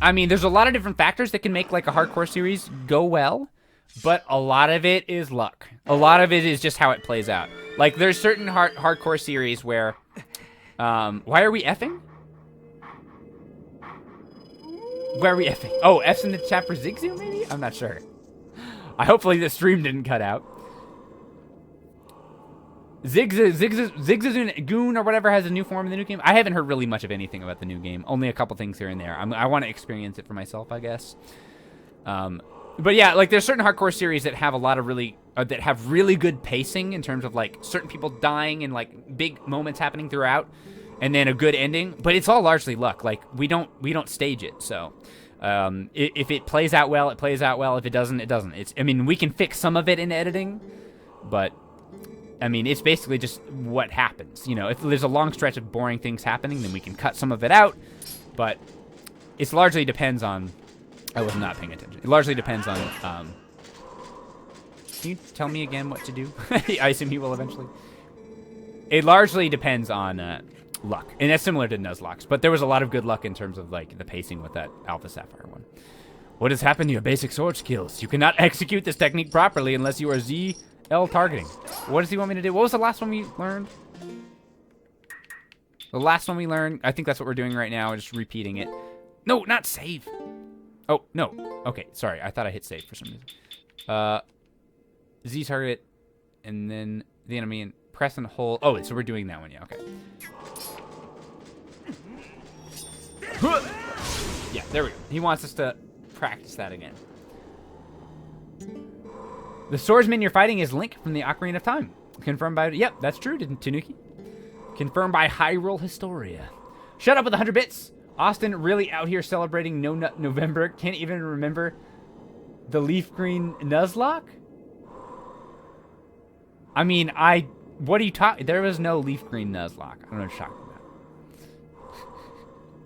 [SPEAKER 1] I mean, there's a lot of different factors that can make like a hardcore series go well, but a lot of it is luck. A lot of it is just how it plays out. Like, there's certain hardcore series where, why are we effing? Where are we effing? Oh, F's in the chat for Zigzoo, maybe? I'm not sure. Hopefully the stream didn't cut out. Zigzagoon or whatever has a new form in the new game. I haven't heard really much of anything about the new game. Only a couple things here and there. I want to experience it for myself, I guess. But yeah, like there's certain hardcore series that have a lot of really good pacing in terms of like certain people dying and like big moments happening throughout, and then a good ending. But it's all largely luck. Like we don't stage it. So if it plays out well, it plays out well. If it doesn't, it doesn't. I mean, we can fix some of it in editing, but I mean, it's basically just what happens. You know, if there's a long stretch of boring things happening, then we can cut some of it out. But it largely depends on. I was not paying attention. It largely depends on. Can you tell me again what to do? I assume he will eventually. It largely depends on luck, and that's similar to Nuzlocke's. But there was a lot of good luck in terms of like the pacing with that Alpha Sapphire one. What has happened to your basic sword skills? You cannot execute this technique properly unless you are ZL targeting. What does he want me to do? What was the last one we learned? The last one we learned. I think that's what we're doing right now. Just repeating it. No, not save. Oh, no. Okay, sorry. I thought I hit save for some reason. Z target, and then the enemy, and press and hold. Oh, so we're doing that one, yeah, okay. Yeah, there we go. He wants us to practice that again. The swordsman you're fighting is Link from the Ocarina of Time. Confirmed by... Yep, that's true, Tanuki. Confirmed by Hyrule Historia. Shut up with 100 bits. Austin really out here celebrating No Nut November. Can't even remember the leaf green Nuzlocke? I mean, what are you talking? There was no leaf green Nuzlocke. I don't know what you're talking about.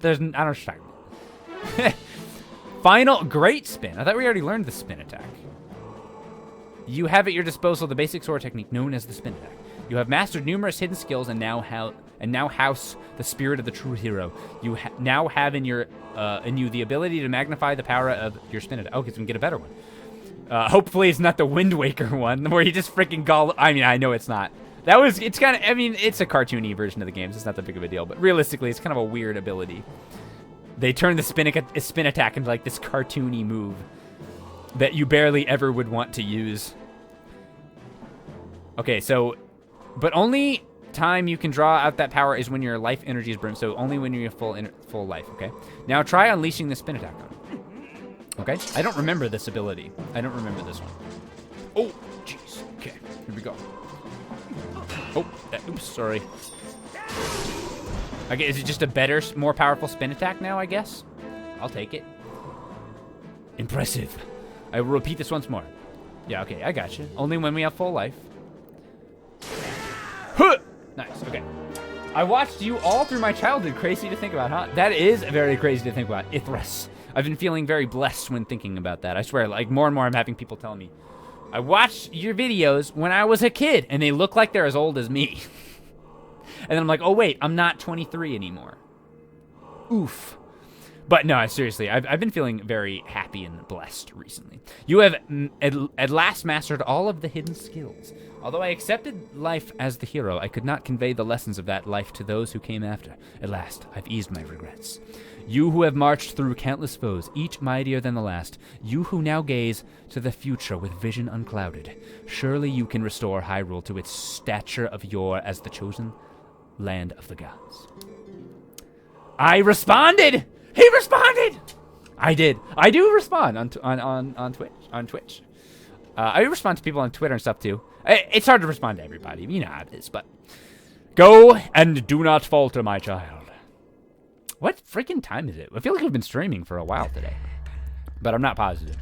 [SPEAKER 1] I don't know what you're talking about. Final great spin. I thought we already learned the spin attack. You have at your disposal the basic sword technique known as the spin attack. You have mastered numerous hidden skills and now house the spirit of the true hero. You now have in you the ability to magnify the power of your spin attack. Okay, so we can get a better one. Hopefully it's not the Wind Waker one where you just freaking I mean, I know it's not. It's kind of, I mean, it's a cartoony version of the game, so it's not that big of a deal, but realistically, it's kind of a weird ability. They turn the spin attack into like this cartoony move that you barely ever would want to use. Okay, so, but only time you can draw out that power is when your life energy is burned, so only when you're full life, okay? Now try unleashing the spin attack on it. Okay? I don't remember this ability. I don't remember this one. Oh, jeez. Okay, here we go. Oh, oops, sorry. Okay, is it just a better, more powerful spin attack now, I guess? I'll take it. Impressive. I will repeat this once more. Yeah, okay, I got you. Only when we have full life. Huh! Nice, okay. I watched you all through my childhood. Crazy to think about, huh? That is very crazy to think about. Ithras. I've been feeling very blessed when thinking about that. I swear, like, more and more I'm having people tell me, I watched your videos when I was a kid, and they look like they're as old as me. And then I'm like, oh, wait, I'm not 23 anymore. Oof. But no, seriously, I've been feeling very happy and blessed recently. You have at last mastered all of the hidden skills. Although I accepted life as the hero, I could not convey the lessons of that life to those who came after. At last, I've eased my regrets. You who have marched through countless foes, each mightier than the last, you who now gaze to the future with vision unclouded, surely you can restore Hyrule to its stature of yore as the chosen land of the gods. I responded! He responded! I did. I do respond on Twitch. I respond to people on Twitter and stuff too. It's hard to respond to everybody. You know how it is, but go and do not falter, my child. What freaking time is it? I feel like we've been streaming for a while today, but I'm not positive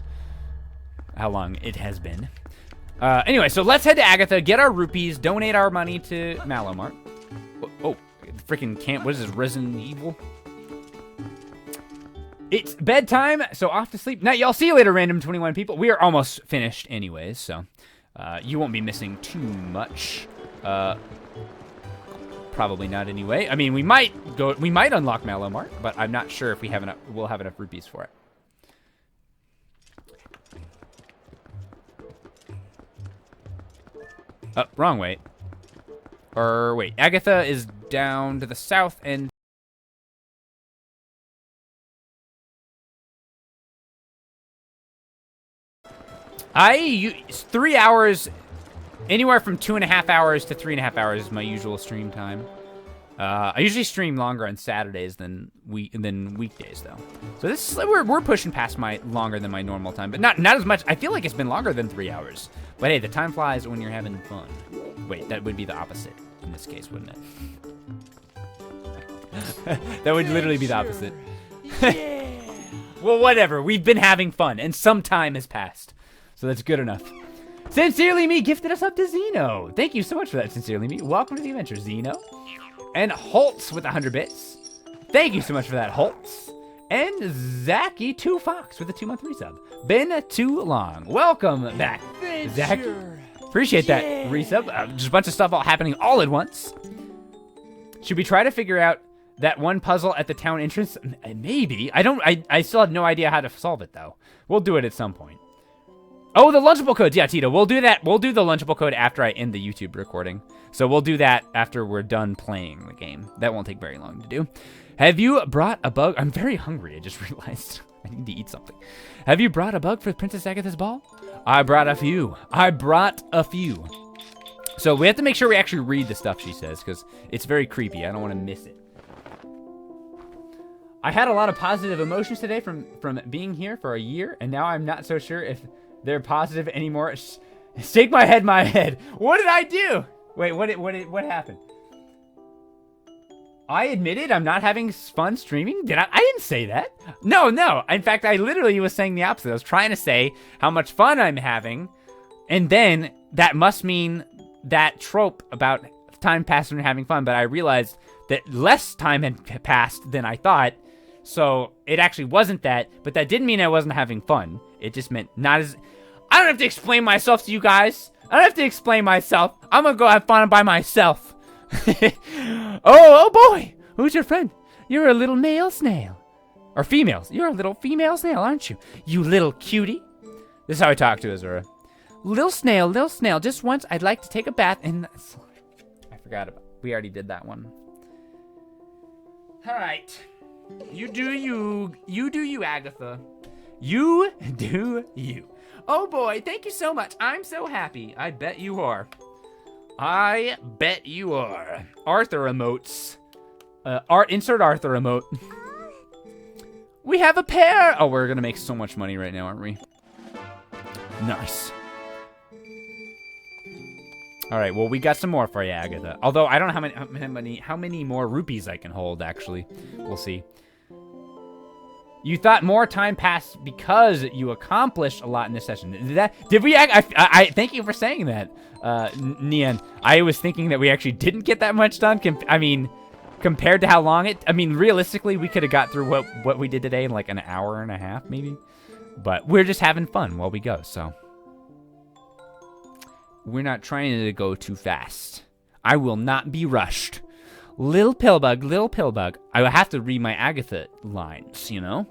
[SPEAKER 1] how long it has been. Anyway, so let's head to Agatha, get our rupees, donate our money to Malomart. Oh, freaking camp. What is this, Resident Evil? It's bedtime, so off to sleep. Now, y'all see you later, random 21 people. We are almost finished anyways, so you won't be missing too much. Probably not anyway. I mean, we might unlock Malomart, but I'm not sure if we'll have enough rupees for it. Wrong way. Or wait, Agatha is down to the south and I use 3 hours, anywhere from 2.5 hours to 3.5 hours is my usual stream time. I usually stream longer on Saturdays than weekdays though. So this is, we're pushing past my longer than my normal time, but not as much. I feel like it's been longer than 3 hours. But hey, the time flies when you're having fun. Wait, that would be the opposite in this case, wouldn't it? That would literally be the opposite.
[SPEAKER 3] Yeah.
[SPEAKER 1] Well, whatever. We've been having fun, and some time has passed. So that's good enough. Sincerely Me gifted us up to Zeno. Thank you so much for that, Sincerely Me. Welcome to the adventure, Zeno. And Holtz with 100 bits. Thank you so much for that, Holtz. And Zachy2 Fox with a 2-month resub. Been too long. Welcome back, Zach. Appreciate that resub. Just a bunch of stuff all happening all at once. Should we try to figure out that one puzzle at the town entrance? Maybe. I still have no idea how to solve it, though. We'll do it at some point. Oh, the Lunchable code. Yeah, Tito, we'll do that. We'll do the Lunchable code after I end the YouTube recording. So we'll do that after we're done playing the game. That won't take very long to do. Have you brought a bug? I'm very hungry, I just realized. I need to eat something. Have you brought a bug for Princess Agatha's ball? I brought a few. So we have to make sure we actually read the stuff she says, because it's very creepy. I don't want to miss it. I had a lot of positive emotions today from being here for a year, and now I'm not so sure if they're positive anymore. Shake my head. What did I do? Wait, what happened? I admitted I'm not having fun streaming? I didn't say that. No. In fact, I literally was saying the opposite. I was trying to say how much fun I'm having, and then that must mean that trope about time passing and having fun, but I realized that less time had passed than I thought, so it actually wasn't that, but that didn't mean I wasn't having fun. It just meant not as... I don't have to explain myself to you guys. I don't have to explain myself. I'm gonna go have fun by myself. Oh boy, who's your friend? You're a little male snail. Or females. You're a little female snail, aren't you? You little cutie. This is how I talk to Azura. Little snail, just once I'd like to take a bath in... I forgot about... We already did that one. Alright. You do you, Agatha. You do you. Oh boy, thank you so much. I'm so happy. I bet you are. Arthur emotes. Insert Arthur emote. We have a pair. Oh, we're gonna make so much money right now, aren't we? Nice. All right, well, we got some more for you, Agatha. Although I don't know how many more rupees I can hold. Actually, we'll see. You thought more time passed because you accomplished a lot in this session. Did we? I thank you for saying that, Nian. I was thinking that we actually didn't get that much done. I mean, compared to how long it... I mean, realistically, we could have got through what we did today in like an hour and a half, maybe. But we're just having fun while we go, so... We're not trying to go too fast. I will not be rushed. Lil Pillbug. I have to read my Agatha lines, you know?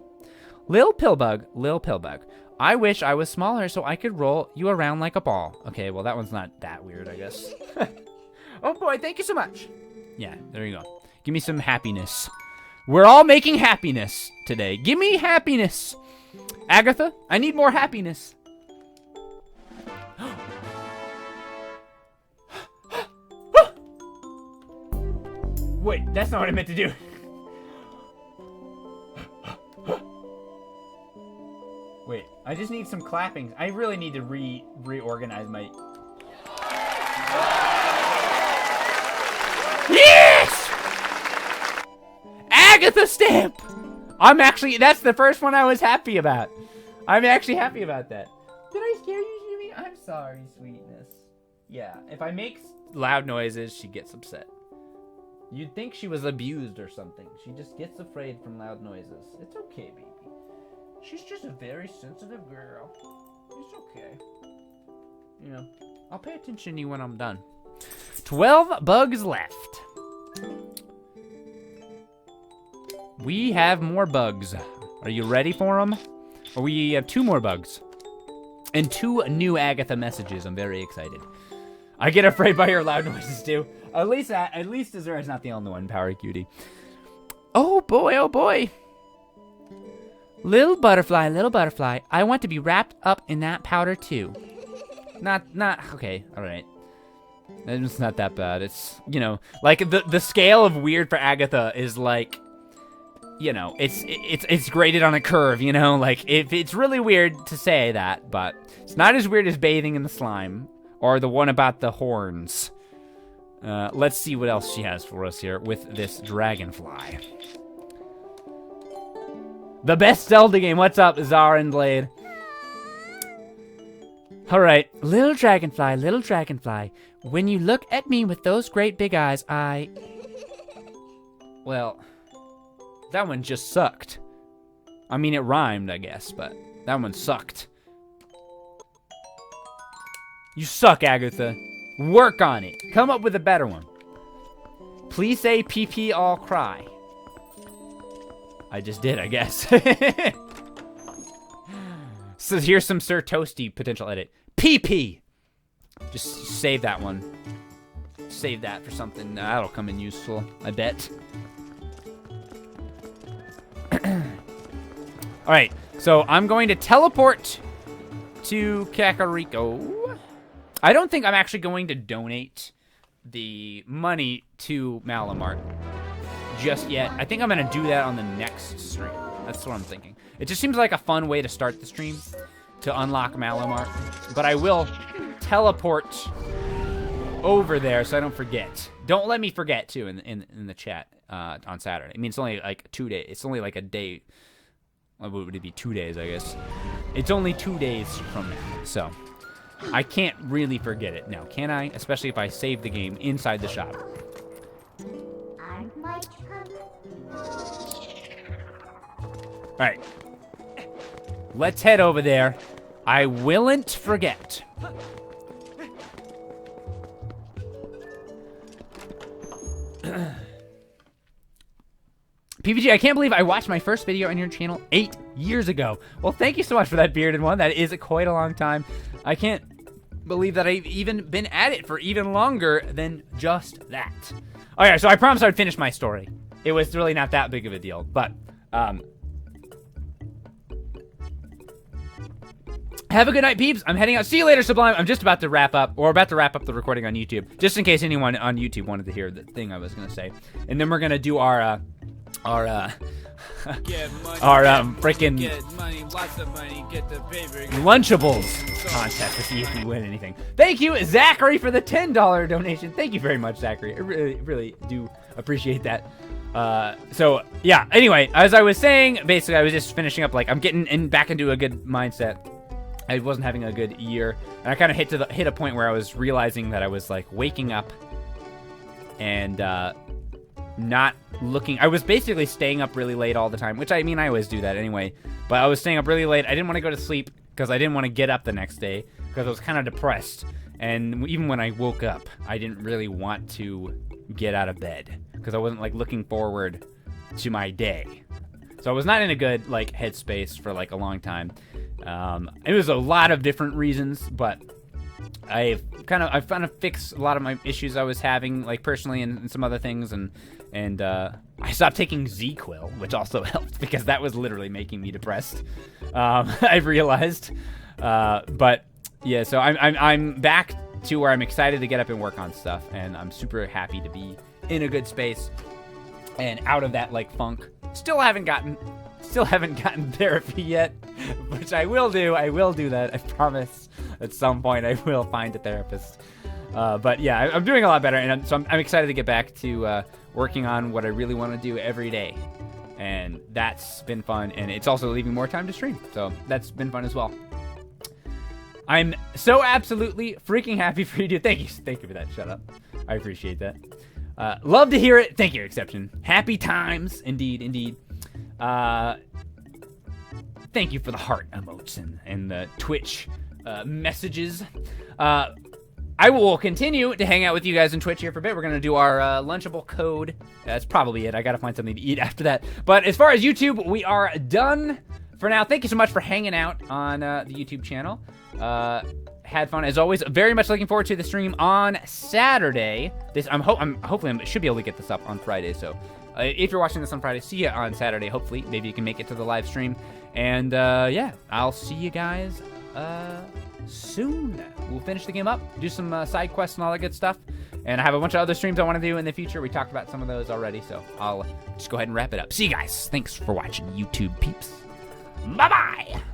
[SPEAKER 1] Lil Pillbug. I wish I was smaller so I could roll you around like a ball. Okay, well, that one's not that weird, I guess. Oh, boy, thank you so much. Yeah, there you go. Give me some happiness. We're all making happiness today. Give me happiness. Agatha, I need more happiness. Wait, that's not what I meant to do. Wait, I just need some clapping. I really need to reorganize my... Yes! Agatha stamp! That's the first one I was happy about. I'm actually happy about that. Did I scare you, Jimmy? I'm sorry, sweetness. Yeah, if I make loud noises, she gets upset. You'd think she was abused or something. She just gets afraid from loud noises. It's okay, baby. She's just a very sensitive girl. It's okay. You know, I'll pay attention to you when I'm done. 12 bugs left. We have more bugs. Are you ready for them? Or we have 2 more bugs. And 2 new Agatha messages. I'm very excited. I get afraid by your loud noises too. At least Azura's not the only one, Power Cutie. Oh boy, oh boy. Little butterfly, I want to be wrapped up in that powder too. Okay, alright. It's not that bad. It's, you know, like the scale of weird for Agatha is like, you know, it's graded on a curve, you know? Like, if it's really weird to say that, but it's not as weird as bathing in the slime or the one about the horns. Let's see what else she has for us here with this dragonfly. The best Zelda game. What's up, Zara and Blade? Alright. Little dragonfly. When you look at me with those great big eyes, Well, that one just sucked. I mean, it rhymed, I guess, but that one sucked. You suck, Agatha. Work on it. Come up with a better one. Please say PP all cry. I just did, I guess. So here's some Sir Toasty potential edit. PP! Just save that one. Save that for something that'll come in useful, I bet. Alright, so I'm going to teleport to Kakariko. I don't think I'm actually going to donate the money to Malamart just yet. I think I'm going to do that on the next stream. That's what I'm thinking. It just seems like a fun way to start the stream, to unlock Malamart. But I will teleport over there so I don't forget. Don't let me forget, too, in the chat on Saturday. I mean, it's only like 2 days. It's only like a day. What would it be? 2 days, I guess. It's only 2 days from now, so I can't really forget it now, can I? Especially if I save the game inside the shop. Alright. Let's head over there. I willn't forget. PBG, I can't believe I watched my first video on your channel 8 years ago. Well, thank you so much for that bearded one. That is quite a long time. I can't believe that I've even been at it for even longer than just that. Oh yeah, so I promised I'd finish my story. It was really not that big of a deal, but have a good night, peeps. I'm heading out. See you later, Sublime. I'm just about to wrap up, or about to wrap up the recording on YouTube, just in case anyone on YouTube wanted to hear the thing I was gonna say. And then we're gonna do our freaking Lunchables contest to see if we win anything. Thank you, Zachary, for the $10 donation. Thank you very much, Zachary. I really, really do appreciate that. So yeah. Anyway, as I was saying, basically, I was just finishing up. Like, I'm getting back into a good mindset. I wasn't having a good year, and I kind of hit a point where I was realizing that I was like waking up and not looking. I was basically staying up really late all the time, which I mean I always do that anyway. But I was staying up really late. I didn't want to go to sleep because I didn't want to get up the next day because I was kind of depressed. And even when I woke up, I didn't really want to get out of bed because I wasn't like looking forward to my day. So I was not in a good like headspace for like a long time. It was a lot of different reasons, but I've kind of fixed a lot of my issues I was having, like personally, and some other things, and I stopped taking Z-Quil, which also helped because that was literally making me depressed. I've realized, but yeah, so I'm back to where I'm excited to get up and work on stuff, and I'm super happy to be in a good space and out of that like funk. Still haven't gotten therapy yet, which I will do. I will do that. I promise. At some point, I will find a therapist. But yeah, I'm doing a lot better, and so I'm excited to get back to working on what I really want to do every day, and that's been fun. And it's also leaving more time to stream, so that's been fun as well. I'm so absolutely freaking happy for you, dude. Thank you for that. Shut up. I appreciate that. Love to hear it. Thank you, Exception. Happy times, indeed. Thank you for the heart emotes and the Twitch messages. I will continue to hang out with you guys on Twitch here for a bit. We're going to do our Lunchable code. That's probably it. I got to find something to eat after that. But as far as YouTube, we are done for now. Thank you so much for hanging out on the YouTube channel. Had fun as always. Very much looking forward to the stream on Saturday. Hopefully I should be able to get this up on Friday. So if you're watching this on Friday, see you on Saturday. Hopefully, maybe you can make it to the live stream. And yeah, I'll see you guys soon. We'll finish the game up, do some side quests and all that good stuff. And I have a bunch of other streams I want to do in the future. We talked about some of those already, so I'll just go ahead and wrap it up. See you guys. Thanks for watching, YouTube peeps. Bye-bye.